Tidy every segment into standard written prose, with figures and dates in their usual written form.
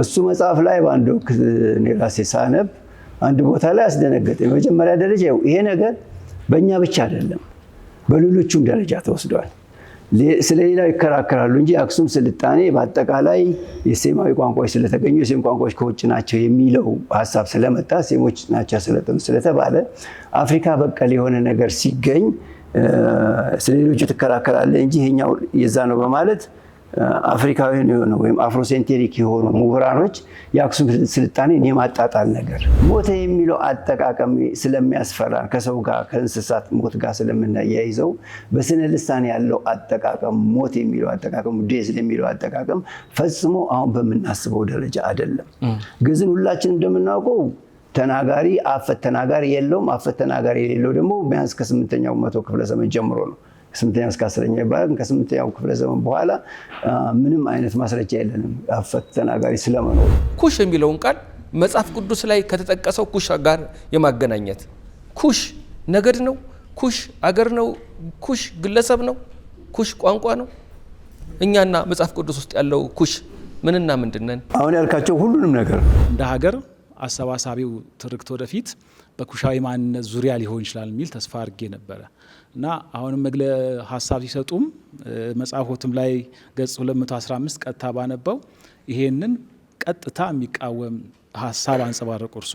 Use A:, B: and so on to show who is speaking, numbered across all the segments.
A: እሱ መጽሐፍ ላይ ባንዱ እኔ ራሴ ሳነብ አንድ ቦታ ላይ አስደነገጠኝ። መጀመሪያ ደረጃ ይሄ ነገር በእኛ ብቻ አይደለም በሌሎቹም ደረጃ ተወስዷል። ስለሌላው ይከራከራሉ እንጂ አክሱም ስልጣኔ በአጠቃላይ የሴማዊ ቋንቋዎች ስለተገኙ የሴም ቋንቋዎች ከውጭ ናቸው የሚለው ሐሳብ ስለመጣ ሴሞች ናቸው ስለተም ስለተባለ አፍሪካ በቀል የሆነ ነገር ሲገኝ ስለሌሎቹ ትከራከራለ እንጂ ይሄኛው የዛ ነው በማለት አፍሪካዊያን የሆኑ ወይም አፍሮሴንትሪክ የሆኑ ምሁራኖች የአክሱም ስልጣኔን የማጣጣል ነገር ሞተ የሚለው አጠቃቀም ስለሚያስፈራ ከሰው ጋር ከእንስሳት ሞት ጋር ስለምናያይዘው በስነ ልሳን ያለው አጠቃቀም ሞት የሚለው አጠቃቀም ዴዝ የሚለው አጠቃቀም ፈጽሞ አሁን በምናስበው ደረጃ አይደለም። ግዕዝን ሁላችንም እንደምናውቀው ተናጋሪ አፈት ተናጋሪ የለውም። አፈት ተናጋሪ የሌለው ደግሞ ቢያንስ ከ8ኛው መቶ ክፍለ ዘመን ጀምሮ ነው። ከ8ኛው እስከ 10ኛው ይባላል። ከ8ኛው ክፍለ ዘመን በኋላ ምንም አይነት ማስረጃ የለንም አፈት ተናጋሪ ስለመኖር።
B: ኩሽ የሚለውን ቃል መጽሐፍ ቅዱስ ላይ ከተጠቀሰው ኩሽ ጋር የማገናኘት ኩሽ ነገድ ነው፣ ኩሽ አገር ነው፣ ኩሽ ግለሰብ ነው፣ ኩሽ ቋንቋ ነው። እኛና መጽሐፍ ቅዱስ ውስጥ ያለው ኩሽ ምንና ምንድነን? አሁን
A: ያልካቸው ሁሉንም ነገር
C: እንደ ሀገር አሰባሳቢው ትርክት ወደፊት በኩሻዊ ማንነት ዙሪያ ሊሆን ይችላል የሚል ተስፋ አድርጌ ነበረ እና አሁንም ሀሳብ ሲሰጡም መጽሐፎትም ላይ ገጽ 215 ቀጥታ ባነበው ይሄንን ቀጥታ የሚቃወም ሀሳብ አንጸባረቁ። እርሶ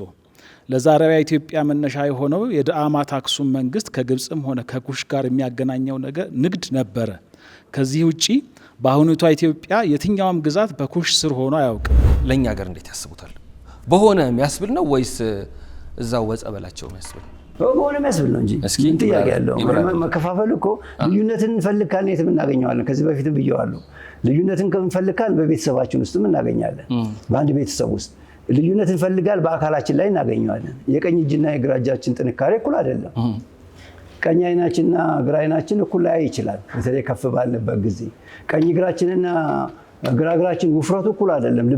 C: ለዛሬዋ ኢትዮጵያ መነሻ የሆነው የዳአማት አክሱም መንግስት ከግብጽም ሆነ ከኩሽ ጋር የሚያገናኘው ነገር ንግድ ነበረ። ከዚህ ውጪ በአሁኑቷ ኢትዮጵያ የትኛውም ግዛት በኩሽ ስር ሆኖ አያውቅም።
B: ለኛ ሀገር እንዴት ያስቡታል? በሆነ የሚያስብል ነው ወይስ እዛው ወጸበላቸው የሚያስብል?
A: በሆነ የሚያስብል ነው እንጂ ምን ጥያቄ ያለው? መከፋፈል እኮ ልዩነትን እንፈልግ ካልን የትም እናገኘዋለን። ከዚህ በፊትም ብየዋለሁ። ልዩነትን ከምንፈልግ ካልን በቤተሰባችን ውስጥም እናገኛለን። በአንድ ቤተሰብ ውስጥ ልዩነትን እንፈልጋል፣ በአካላችን ላይ እናገኘዋለን። የቀኝ እጅና የግራ እጃችን ጥንካሬ እኩል አይደለም። ቀኝ አይናችንና ግራ አይናችን እኩል ላይ ይችላል። በተለይ ከፍ ባልንበት ጊዜ ቀኝ እግራችንና ግራ እግራችን ውፍረቱ እኩል አይደለም።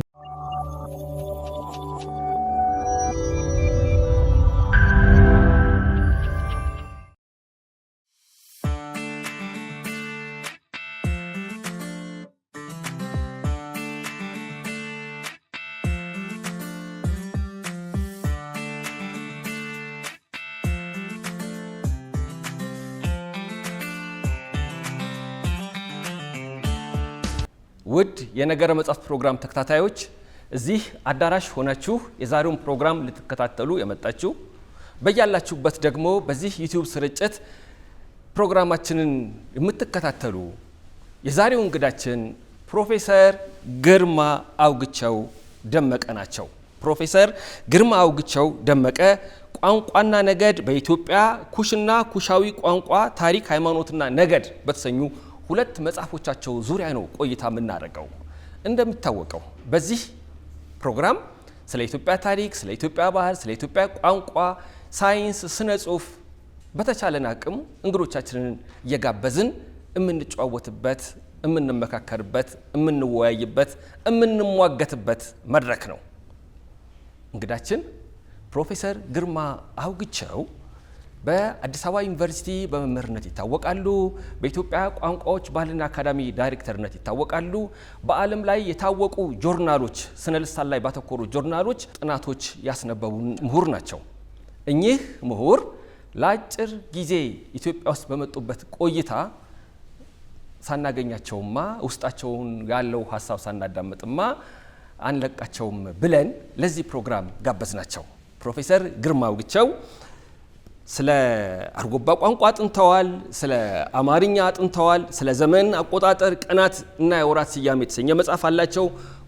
B: ውድ የነገረ መጽሐፍ ፕሮግራም ተከታታዮች እዚህ አዳራሽ ሆናችሁ የዛሬውን ፕሮግራም ልትከታተሉ የመጣችሁ በያላችሁበት ደግሞ በዚህ ዩቲዩብ ስርጭት ፕሮግራማችንን የምትከታተሉ የዛሬው እንግዳችን ፕሮፌሰር ግርማ አውግቸው ደመቀ ናቸው። ፕሮፌሰር ግርማ አውግቸው ደመቀ ቋንቋና ነገድ በኢትዮጵያ ኩሽና ኩሻዊ ቋንቋ ታሪክ ሃይማኖትና ነገድ በተሰኙ ሁለት መጽሐፎቻቸው ዙሪያ ነው ቆይታ የምናደርገው። እንደሚታወቀው በዚህ ፕሮግራም ስለ ኢትዮጵያ ታሪክ፣ ስለ ኢትዮጵያ ባህል፣ ስለ ኢትዮጵያ ቋንቋ፣ ሳይንስ፣ ስነ ጽሁፍ በተቻለን አቅም እንግዶቻችንን እየጋበዝን የምንጨዋወትበት፣ የምንመካከርበት፣ የምንወያይበት፣ የምንሟገትበት መድረክ ነው። እንግዳችን ፕሮፌሰር ግርማ አውግቸው በአዲስ አበባ ዩኒቨርሲቲ በመምህርነት ይታወቃሉ። በኢትዮጵያ ቋንቋዎች ባህልና አካዳሚ ዳይሬክተርነት ይታወቃሉ። በዓለም ላይ የታወቁ ጆርናሎች፣ ስነ ልሳን ላይ ባተኮሩ ጆርናሎች ጥናቶች ያስነበቡ ምሁር ናቸው። እኚህ ምሁር ለአጭር ጊዜ ኢትዮጵያ ውስጥ በመጡበት ቆይታ ሳናገኛቸውማ ውስጣቸውን ያለው ሀሳብ ሳናዳምጥማ አንለቃቸውም ብለን ለዚህ ፕሮግራም ጋበዝናቸው። ፕሮፌሰር ግርማ አውግቸው ስለ አርጎባ ቋንቋ አጥንተዋል፣ ስለ አማርኛ አጥንተዋል፣ ስለ ዘመን አቆጣጠር ቀናት እና የወራት ስያሜ የተሰኘ መጽሐፍ አላቸው።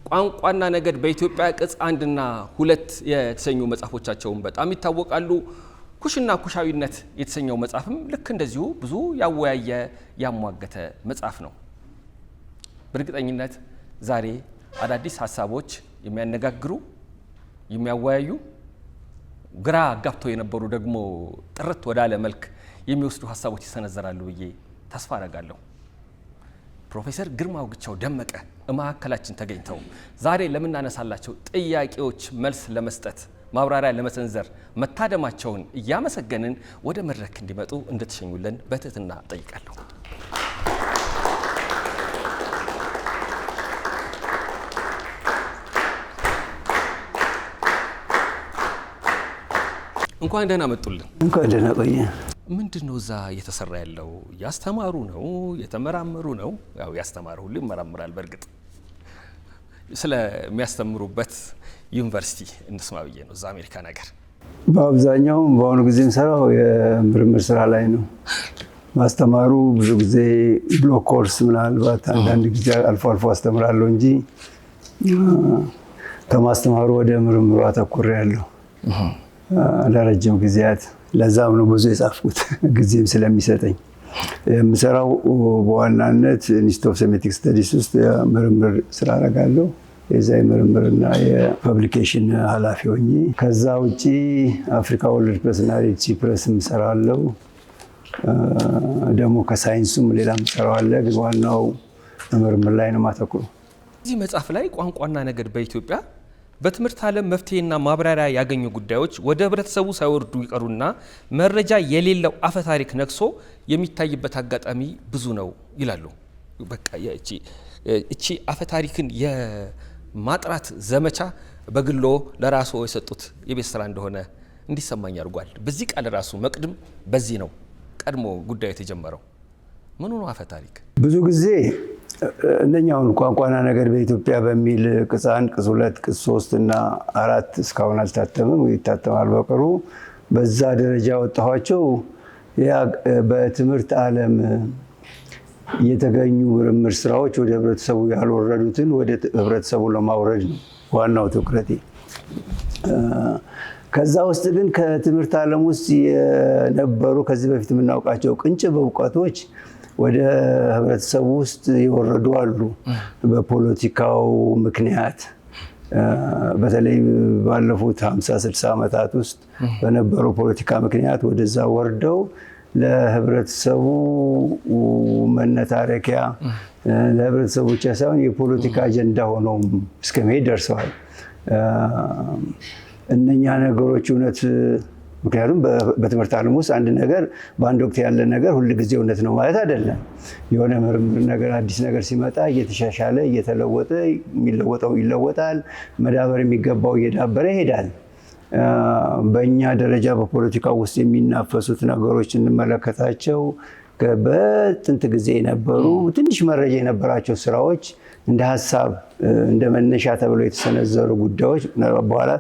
B: ቋንቋና ነገድ በኢትዮጵያ ቅጽ 1 እና 2 የተሰኙ መጽሐፎቻቸውን በጣም ይታወቃሉ። ኩሽና ኩሻዊነት የተሰኘው መጽሐፍም ልክ እንደዚሁ ብዙ ያወያየ ያሟገተ መጽሐፍ ነው። በእርግጠኝነት ዛሬ አዳዲስ ሀሳቦች የሚያነጋግሩ የሚያወያዩ ግራ ጋብተው የነበሩ ደግሞ ጥርት ወዳለ መልክ የሚወስዱ ሀሳቦች ይሰነዘራሉ ብዬ ተስፋ አደርጋለሁ። ፕሮፌሰር ግርማ አውግቸው ደመቀ ማዕከላችን ተገኝተው ዛሬ ለምናነሳላቸው ጥያቄዎች መልስ ለመስጠት ማብራሪያ ለመሰንዘር መታደማቸውን እያመሰገንን ወደ መድረክ እንዲመጡ እንድትሸኙልን በትህትና ጠይቃለሁ። እንኳን ደህና መጡልን።
A: እንኳን ደህና ቆየ።
B: ምንድን ነው እዛ እየተሰራ ያለው? ያስተማሩ ነው? የተመራመሩ ነው? ያው ያስተማሩ ሁሉ ይመራመራል። በእርግጥ ስለሚያስተምሩበት ዩኒቨርሲቲ እንስማ ብዬ ነው። እዛ አሜሪካ ነገር
A: በአብዛኛው በአሁኑ ጊዜ የምሰራው የምርምር ስራ ላይ ነው። ማስተማሩ ብዙ ጊዜ ብሎክ ኮርስ ምናልባት አንዳንድ ጊዜ አልፎ አልፎ አስተምራለሁ እንጂ ከማስተማሩ ወደ ምርምሩ አተኩሬያለሁ ለረጅም ጊዜያት። ለዛም ነው ብዙ የጻፍኩት ጊዜም ስለሚሰጠኝ። የምሰራው በዋናነት ኢንስቲትዩት ኦፍ ሴሜቲክ ስተዲስ ውስጥ የምርምር ስራ አደርጋለሁ። የዛ የምርምርና የፐብሊኬሽን ኃላፊ ሆኜ፣ ከዛ ውጪ አፍሪካ ወርልድ ፕሬስ እና ሪቺ ፕሬስ እሰራለሁ። ደግሞ ከሳይንሱም ሌላ እሰራው አለ፣ ግን ዋናው ምርምር ላይ ነው ማተኩሩ።
B: እዚህ መጽሐፍ ላይ ቋንቋና ነገድ በኢትዮጵያ በትምህርት ዓለም መፍትሄና ማብራሪያ ያገኙ ጉዳዮች ወደ ህብረተሰቡ ሳይወርዱ ይቀሩና መረጃ የሌለው አፈ ታሪክ ነግሶ የሚታይበት አጋጣሚ ብዙ ነው ይላሉ። በቃ እቺ አፈ ታሪክን የማጥራት ዘመቻ በግሎ ለራስዎ የሰጡት የቤት ስራ እንደሆነ እንዲሰማኝ አድርጓል። በዚህ ቃል ራሱ መቅድም በዚህ ነው ቀድሞ ጉዳዩ የተጀመረው። ምኑ ነው አፈ ታሪክ?
A: ብዙ ጊዜ እነኛውን ቋንቋና ነገድ በኢትዮጵያ በሚል ቅጽ 1፣ ቅጽ 2፣ ቅጽ 3 እና 4 እስካሁን አልታተምም፣ ይታተማል በቅርቡ። በዛ ደረጃ ወጣኋቸው። ያ በትምህርት ዓለም የተገኙ ምርምር ስራዎች ወደ ህብረተሰቡ ያልወረዱትን ወደ ህብረተሰቡ ለማውረድ ነው ዋናው ትኩረቴ። ከዛ ውስጥ ግን ከትምህርት ዓለም ውስጥ የነበሩ ከዚህ በፊት የምናውቃቸው ቅንጭብ እውቀቶች ወደ ህብረተሰቡ ውስጥ የወረዱ አሉ። በፖለቲካው ምክንያት በተለይ ባለፉት 50-60 ዓመታት ውስጥ በነበረው ፖለቲካ ምክንያት ወደዛ ወርደው ለህብረተሰቡ መነታረኪያ፣ ለህብረተሰቡ ብቻ ሳይሆን የፖለቲካ አጀንዳ ሆነው እስከመሄድ ደርሰዋል። እነኛ ነገሮች እውነት፣ ምክንያቱም በትምህርት ዓለም ውስጥ አንድ ነገር በአንድ ወቅት ያለ ነገር ሁል ጊዜ እውነት ነው ማለት አይደለም። የሆነ ምርምር ነገር አዲስ ነገር ሲመጣ እየተሻሻለ እየተለወጠ፣ የሚለወጠው ይለወጣል፣ መዳበር የሚገባው እየዳበረ ይሄዳል። በእኛ ደረጃ በፖለቲካው ውስጥ የሚናፈሱት ነገሮች እንመለከታቸው በጥንት ጊዜ የነበሩ ትንሽ መረጃ የነበራቸው ስራዎች እንደ ሀሳብ እንደ መነሻ ተብለው የተሰነዘሩ ጉዳዮች በኋላ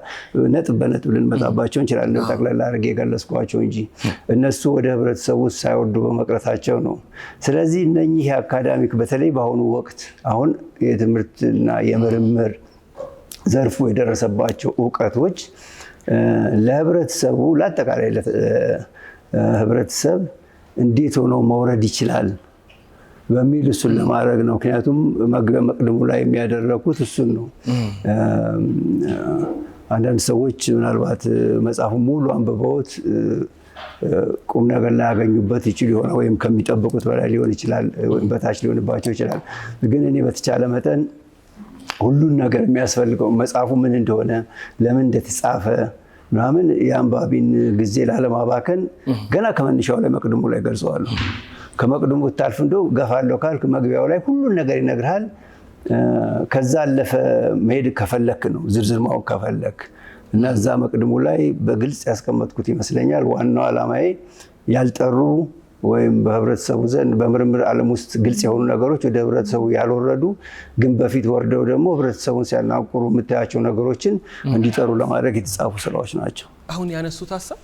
A: ነጥብ በነጥብ ልንመጣባቸው እንችላለን። ጠቅላላ አድርጌ የገለጽኳቸው እንጂ እነሱ ወደ ህብረተሰቡ ውስጥ ሳይወርዱ በመቅረታቸው ነው። ስለዚህ እነኚህ አካዳሚክ በተለይ በአሁኑ ወቅት አሁን የትምህርትና የምርምር ዘርፉ የደረሰባቸው እውቀቶች ለህብረተሰቡ ለአጠቃላይ ህብረተሰብ እንዴት ሆኖ መውረድ ይችላል በሚል እሱን ለማድረግ ነው። ምክንያቱም መግቢያ መቅድሙ ላይ የሚያደረኩት እሱን ነው። አንዳንድ ሰዎች ምናልባት መጽሐፉን ሙሉ አንብበውት ቁም ነገር ላያገኙበት ይችል ይሆናል፣ ወይም ከሚጠብቁት በላይ ሊሆን ይችላል፣ ወይም በታች ሊሆንባቸው ይችላል። ግን እኔ በተቻለ መጠን ሁሉን ነገር የሚያስፈልገው መጽሐፉ ምን እንደሆነ፣ ለምን እንደተጻፈ ምናምን የአንባቢን ጊዜ ላለማባከን ገና ከመነሻው ላይ መቅድሙ ላይ ገልጸዋለሁ። ከመቅድሙ ታልፍ እንደው ገፋለሁ ካልክ መግቢያው ላይ ሁሉን ነገር ይነግርሃል። ከዛ አለፈ መሄድ ከፈለክ ነው ዝርዝር ማወቅ ከፈለክ እና እዛ መቅድሙ ላይ በግልጽ ያስቀመጥኩት ይመስለኛል። ዋናው ዓላማዬ ያልጠሩ ወይም በህብረተሰቡ ዘንድ በምርምር ዓለም ውስጥ ግልጽ የሆኑ ነገሮች ወደ ህብረተሰቡ ያልወረዱ ግን በፊት ወርደው ደግሞ ህብረተሰቡን ሲያናቁሩ የምታያቸው ነገሮችን እንዲጠሩ ለማድረግ የተጻፉ ስራዎች ናቸው።
B: አሁን ያነሱት ሀሳብ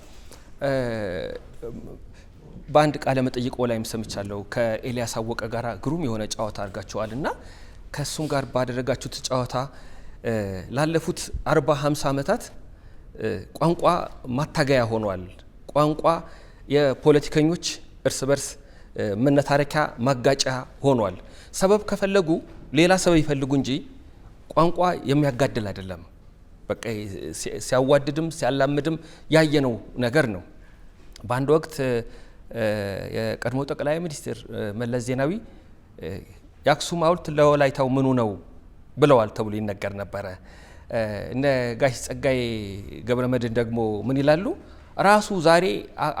B: በአንድ ቃለ መጠይቆ ላይም ሰምቻለሁ። ከኤልያስ አወቀ ጋር ግሩም የሆነ ጨዋታ አድርጋችኋል እና ከእሱም ጋር ባደረጋችሁት ጨዋታ ላለፉት 40-50 ዓመታት ቋንቋ ማታገያ ሆኗል። ቋንቋ የፖለቲከኞች እርስ በርስ መነታረኪያ ማጋጫ ሆኗል። ሰበብ ከፈለጉ ሌላ ሰበብ ይፈልጉ እንጂ ቋንቋ የሚያጋድል አይደለም። በቃ ሲያዋድድም ሲያላምድም ያየነው ነገር ነው። በአንድ ወቅት የቀድሞ ጠቅላይ ሚኒስትር መለስ ዜናዊ የአክሱም ሐውልት ለወላይታው ምኑ ነው ብለዋል ተብሎ ይነገር ነበረ። እነ ጋሽ ጸጋዬ ገብረመድህን ደግሞ ምን ይላሉ? ራሱ ዛሬ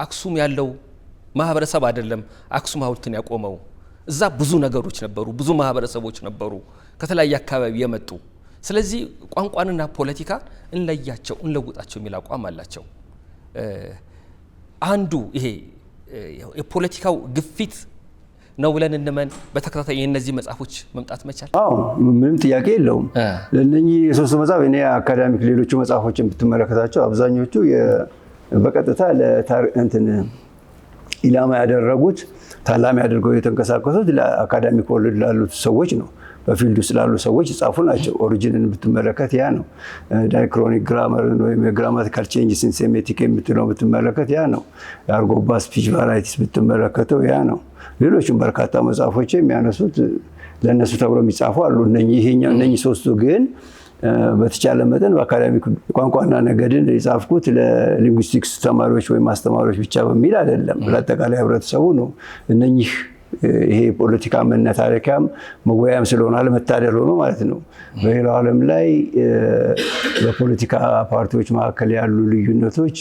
B: አክሱም ያለው ማህበረሰብ አይደለም አክሱም ሐውልትን ያቆመው። እዛ ብዙ ነገሮች ነበሩ፣ ብዙ ማህበረሰቦች ነበሩ ከተለያየ አካባቢ የመጡ። ስለዚህ ቋንቋንና ፖለቲካ እንለያቸው፣ እንለውጣቸው የሚል አቋም አላቸው። አንዱ ይሄ የፖለቲካው ግፊት ነው ብለን እንመን በተከታታይ የነዚህ መጽሐፎች መምጣት መቻል?
A: አዎ ምንም ጥያቄ የለውም። ለነኚህ የሶስቱ መጽሐፍ እኔ አካዳሚክ ሌሎቹ መጽሐፎችን ብትመለከታቸው አብዛኞቹ በቀጥታ ለእንትን ኢላማ ያደረጉት ታላሚ አድርገው የተንቀሳቀሱት ለአካዳሚክ ወርልድ ላሉት ሰዎች ነው። በፊልድ ውስጥ ላሉ ሰዎች የጻፉ ናቸው። ኦሪጂንን ብትመለከት ያ ነው። ዳይክሮኒክ ግራመርን ወይም የግራማቲካል ቼንጅስ ኢን ሴሜቲክ የምትለው ብትመለከት ያ ነው። የአርጎባ ስፒች ቫራይቲስ ብትመለከተው ያ ነው። ሌሎችም በርካታ መጽሐፎች የሚያነሱት ለእነሱ ተብሎ የሚጻፉ አሉ። እነኚህ ሶስቱ ግን በተቻለ መጠን በአካዳሚክ ቋንቋና ነገድን የጻፍኩት ለሊንጉስቲክስ ተማሪዎች ወይም አስተማሪዎች ብቻ በሚል አይደለም፣ ለአጠቃላይ ህብረተሰቡ ነው። እነኚህ ይሄ ፖለቲካ መነታረኪያም መወያያም ስለሆነ አለመታደል ሆኖ ማለት ነው። በሌላው ዓለም ላይ በፖለቲካ ፓርቲዎች መካከል ያሉ ልዩነቶች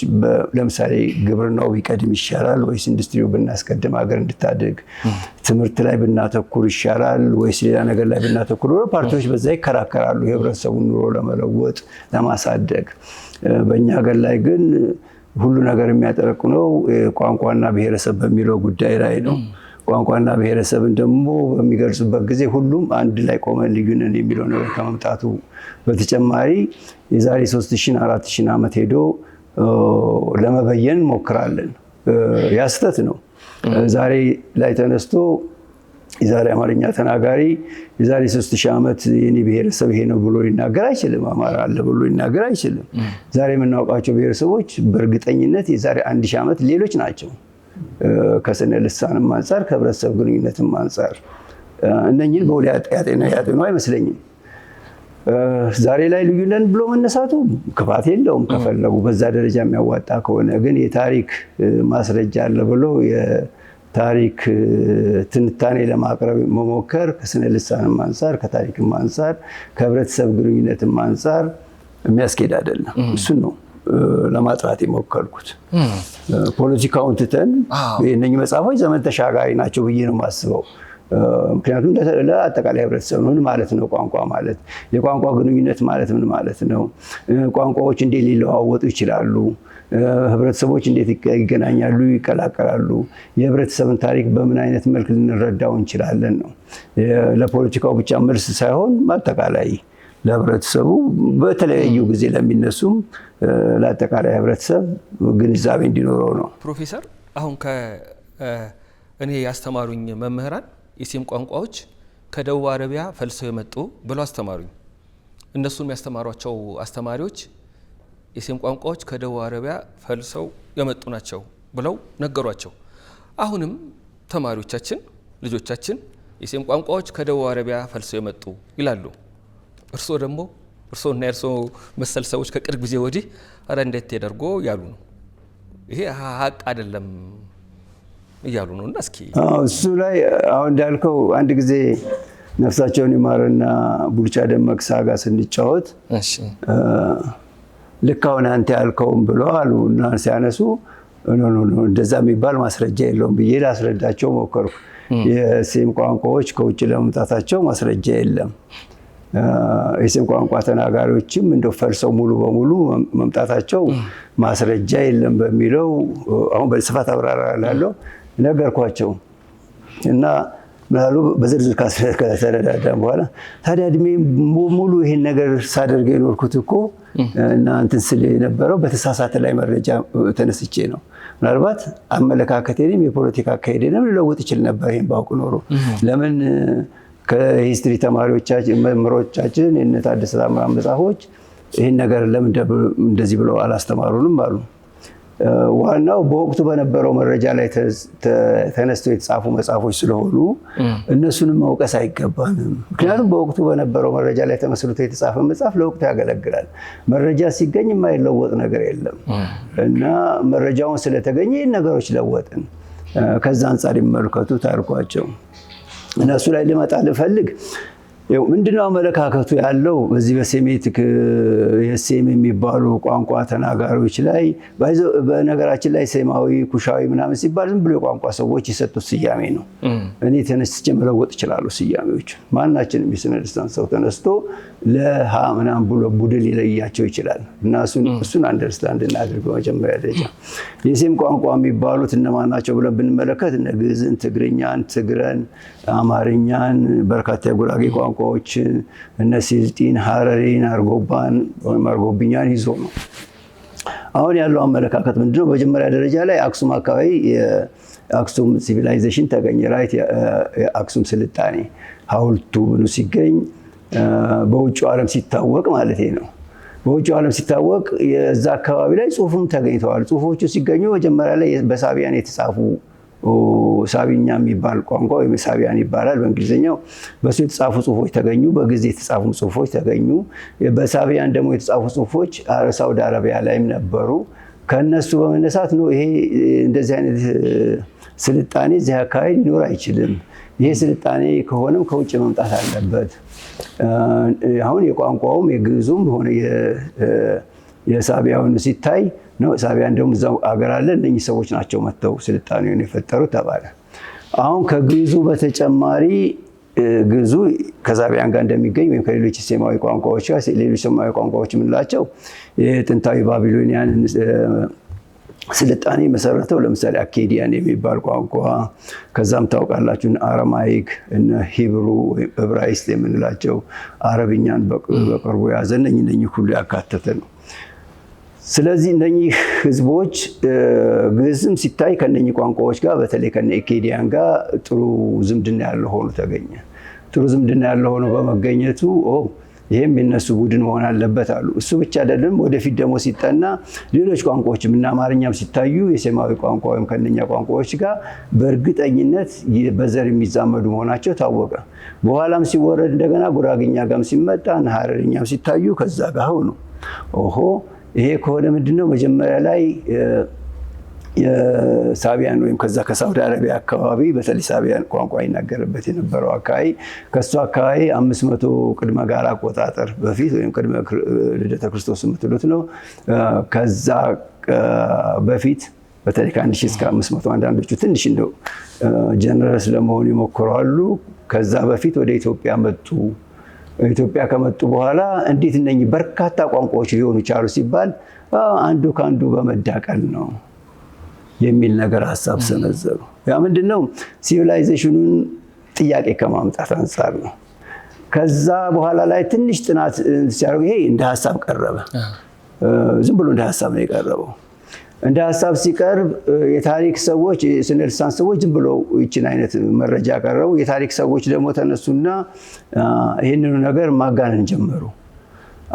A: ለምሳሌ ግብርናው ቢቀድም ይሻላል ወይስ ኢንዱስትሪው ብናስቀድም ሀገር እንድታድግ፣ ትምህርት ላይ ብናተኩር ይሻላል ወይስ ሌላ ነገር ላይ ብናተኩር፣ ፓርቲዎች በዛ ይከራከራሉ የህብረተሰቡን ኑሮ ለመለወጥ ለማሳደግ። በእኛ ሀገር ላይ ግን ሁሉ ነገር የሚያጠረቅነው ቋንቋና ብሔረሰብ በሚለው ጉዳይ ላይ ነው። ቋንቋና ብሔረሰብን ደግሞ በሚገልጹበት ጊዜ ሁሉም አንድ ላይ ቆመን ልዩ ነን የሚለው ነገር ከመምጣቱ በተጨማሪ የዛሬ 3000 4000 ዓመት ሄዶ ለመበየን ሞክራለን። ያ ስህተት ነው። ዛሬ ላይ ተነስቶ የዛሬ አማርኛ ተናጋሪ የዛሬ 3000 ዓመት የኔ ብሔረሰብ ይሄ ነው ብሎ ሊናገር አይችልም። አማራ አለ ብሎ ሊናገር አይችልም። ዛሬ የምናውቃቸው ብሔረሰቦች በእርግጠኝነት የዛሬ 1000 ዓመት ሌሎች ናቸው። ከስነ ልሳንም አንፃር ከህብረተሰብ ግንኙነትም አንፃር እነኝን በውል ያጤነው አይመስለኝም። ዛሬ ላይ ልዩ ነን ብሎ መነሳቱ ክፋት የለውም ከፈለጉ በዛ ደረጃ የሚያዋጣ ከሆነ። ግን የታሪክ ማስረጃ አለ ብሎ የታሪክ ትንታኔ ለማቅረብ መሞከር ከስነ ልሳንም አንፃር ከታሪክም አንፃር ከህብረተሰብ ግንኙነትም አንፃር የሚያስኬድ አይደለም። እሱን ነው ለማጥራት የሞከርኩት። ፖለቲካውን ትተን የእነኚህ መጽሐፎች ዘመን ተሻጋሪ ናቸው ብዬ ነው የማስበው። ምክንያቱም ለአጠቃላይ ህብረተሰብ ምን ማለት ነው ቋንቋ ማለት፣ የቋንቋ ግንኙነት ማለት ምን ማለት ነው፣ ቋንቋዎች እንዴት ሊለዋወጡ ይችላሉ፣ ህብረተሰቦች እንዴት ይገናኛሉ፣ ይቀላቀላሉ፣ የህብረተሰብን ታሪክ በምን አይነት መልክ ልንረዳው እንችላለን ነው። ለፖለቲካው ብቻ መልስ ሳይሆን አጠቃላይ ለህብረተሰቡ በተለያዩ ጊዜ ለሚነሱም ለአጠቃላይ ህብረተሰብ ግንዛቤ እንዲኖረው ነው።
B: ፕሮፌሰር አሁን እኔ ያስተማሩኝ መምህራን የሴም ቋንቋዎች ከደቡብ አረቢያ ፈልሰው የመጡ ብለው አስተማሩኝ። እነሱን የሚያስተማሯቸው አስተማሪዎች የሴም ቋንቋዎች ከደቡብ አረቢያ ፈልሰው የመጡ ናቸው ብለው ነገሯቸው። አሁንም ተማሪዎቻችን ልጆቻችን የሴም ቋንቋዎች ከደቡብ አረቢያ ፈልሰው የመጡ ይላሉ። እርስዎና የእርስዎ መሰል ሰዎች ከቅርብ ጊዜ ወዲህ አረ እንዴት ተደርጎ ያሉ ነው፣ ይሄ ሀቅ አይደለም እያሉ ነው። እና እስኪ
A: እሱ ላይ አሁን እንዳልከው አንድ ጊዜ ነፍሳቸውን ይማርና ቡልቻ ደመቅሳ ጋር ስንጫወት ልክ አሁን አንተ ያልከውም ብለው አሉ እና ሲያነሱ እንደዛ የሚባል ማስረጃ የለውም ብዬ ላስረዳቸው ሞከርኩ። የሴም ቋንቋዎች ከውጭ ለመምጣታቸው ማስረጃ የለም። የሴም ቋንቋ ተናጋሪዎችም እንደው ፈልሰው ሙሉ በሙሉ መምጣታቸው ማስረጃ የለም በሚለው አሁን በስፋት አብራራላለሁ ነገርኳቸው እና ምናሉ በዝርዝር ከተረዳዳን በኋላ ታዲያ እድሜ ሙሉ ይሄን ነገር ሳደርግ የኖርኩት እኮ እና እንትን ስል የነበረው በተሳሳተ ላይ መረጃ ተነስቼ ነው። ምናልባት አመለካከቴንም የፖለቲካ አካሄዴንም ልለውጥ ይችል ነበር ይሄን ባውቅ ኖሮ። ለምን ከሂስትሪ ተማሪዎቻችን መምህሮቻችን የእነ ታደሰ ታምራት መጽሐፎች ይሄን ነገር ለምን እንደዚህ ብለው አላስተማሩንም አሉ። ዋናው በወቅቱ በነበረው መረጃ ላይ ተነስተው የተጻፉ መጽሐፎች ስለሆኑ እነሱንም መውቀስ አይገባንም። ምክንያቱም በወቅቱ በነበረው መረጃ ላይ ተመስርቶ የተጻፈ መጽሐፍ ለወቅቱ ያገለግላል። መረጃ ሲገኝ የማይለወጥ ነገር የለም እና መረጃውን ስለተገኘ ይህን ነገሮች ለወጥን። ከዛ አንጻር ይመልከቱት አልኳቸው። እነሱ ላይ ልመጣ ልፈልግ ምንድነው አመለካከቱ ያለው በዚህ በሴሜቲክ የሴም የሚባሉ ቋንቋ ተናጋሪዎች ላይ በነገራችን ላይ ሴማዊ ኩሻዊ ምናምን ሲባል ዝም ብሎ የቋንቋ ሰዎች የሰጡት ስያሜ ነው። እኔ ተነስቼ መለወጥ እችላለሁ ስያሜዎች። ማናችንም የስነ ልሳን ሰው ተነስቶ ለሃ ምናምን ብሎ ቡድን ሊለያቸው ይችላል እና እሱን አንደርስታንድ እናድርገው። መጀመሪያ ደረጃ የሴም ቋንቋ የሚባሉት እነማን ናቸው ብለን ብንመለከት እነ ግዕዝን፣ ትግርኛን፣ ትግረን፣ አማርኛን፣ በርካታ የጉራጌ ቋንቋዎችን እነ ሲልጢን፣ ሀረሪን፣ አርጎባን ወይም አርጎብኛን ይዞ ነው። አሁን ያለው አመለካከት ምንድነው? መጀመሪያ ደረጃ ላይ አክሱም አካባቢ የአክሱም ሲቪላይዜሽን ተገኘ። ራይት የአክሱም ስልጣኔ ሐውልቱ ምኑ ሲገኝ በውጭ ዓለም ሲታወቅ ማለት ነው። በውጭ ዓለም ሲታወቅ የዛ አካባቢ ላይ ጽሁፉም ተገኝተዋል። ጽሁፎቹ ሲገኙ መጀመሪያ ላይ በሳቢያን የተጻፉ ሳቢኛ የሚባል ቋንቋ ወይም ሳቢያን ይባላል በእንግሊዝኛው። በሱ የተጻፉ ጽሁፎች ተገኙ። በግዕዝ የተጻፉ ጽሁፎች ተገኙ። በሳቢያን ደግሞ የተጻፉ ጽሁፎች ሳውዲ አረቢያ ላይም ነበሩ። ከነሱ በመነሳት ነው ይሄ እንደዚህ አይነት ስልጣኔ እዚህ አካባቢ ሊኖር አይችልም። ይሄ ስልጣኔ ከሆነም ከውጭ መምጣት አለበት። አሁን የቋንቋውም የግዕዙም ሆነ የሳቢያውን ሲታይ ነው። ሳቢያን ደግሞ እዛው አገር አለ። እነኚህ ሰዎች ናቸው መጥተው ስልጣኔውን የፈጠሩት ተባለ። አሁን ከግዕዙ በተጨማሪ ግዕዙ ከሳቢያን ጋር እንደሚገኝ ወይም ከሌሎች ሴማዊ ቋንቋዎች ጋር ሌሎች ሴማዊ ቋንቋዎች የምንላቸው የጥንታዊ ባቢሎኒያን ስልጣኔ መሰረተው ለምሳሌ አኬዲያን የሚባል ቋንቋ፣ ከዛም ታውቃላችሁ አረማይክ፣ ሂብሩ ወይም ዕብራይስጥ የምንላቸው አረብኛን በቅርቡ ያዘ። እነኚህ ሁሉ ያካተተ ነው። ስለዚህ እነኚህ ህዝቦች ግዕዝም ሲታይ ከነኚህ ቋንቋዎች ጋር በተለይ ከነ አኬዲያን ጋር ጥሩ ዝምድና ያለው ሆኖ ተገኘ። ጥሩ ዝምድና ያለው ሆኖ በመገኘቱ ይሄም የነሱ ቡድን መሆን አለበት አሉ። እሱ ብቻ አይደለም፣ ወደፊት ደግሞ ሲጠና ሌሎች ቋንቋዎችም እና አማርኛም ሲታዩ የሴማዊ ቋንቋ ወይም ከነኛ ቋንቋዎች ጋር በእርግጠኝነት በዘር የሚዛመዱ መሆናቸው ታወቀ። በኋላም ሲወረድ እንደገና ጉራግኛ ጋርም ሲመጣ ሀረርኛም ሲታዩ ከዛ ጋር ሆኑ። ይሄ ከሆነ ምንድነው መጀመሪያ ላይ የሳቢያን ወይም ከዛ ከሳውዲ አረቢያ አካባቢ በተለይ ሳቢያን ቋንቋ ይናገርበት የነበረው አካባቢ ከሱ አካባቢ 500 ቅድመ ጋራ አቆጣጠር በፊት ወይም ቅድመ ልደተ ክርስቶስ የምትሉት ነው። ከዛ በፊት በተለይ ከ1000 እስከ 500 አንዳንዶቹ ትንሽ እንደው ጀነረስ ለመሆን ይሞክራሉ። ከዛ በፊት ወደ ኢትዮጵያ መጡ። ኢትዮጵያ ከመጡ በኋላ እንዴት እነኚህ በርካታ ቋንቋዎች ሊሆኑ ቻሉ ሲባል አንዱ ካንዱ በመዳቀል ነው የሚል ነገር ሐሳብ ሰነዘሩ። ያ ምንድነው ሲቪላይዜሽኑን ጥያቄ ከማምጣት አንፃር ነው። ከዛ በኋላ ላይ ትንሽ ጥናት ሲያደርጉ ይሄ እንደ ሐሳብ ቀረበ። ዝም ብሎ እንደ ሐሳብ ነው የቀረበው። እንደ ሐሳብ ሲቀርብ የታሪክ ሰዎች የስነ ልሳን ሰዎች ዝም ብሎ ይችን አይነት መረጃ ቀረቡ። የታሪክ ሰዎች ደግሞ ተነሱና ይህንኑ ነገር ማጋነን ጀመሩ።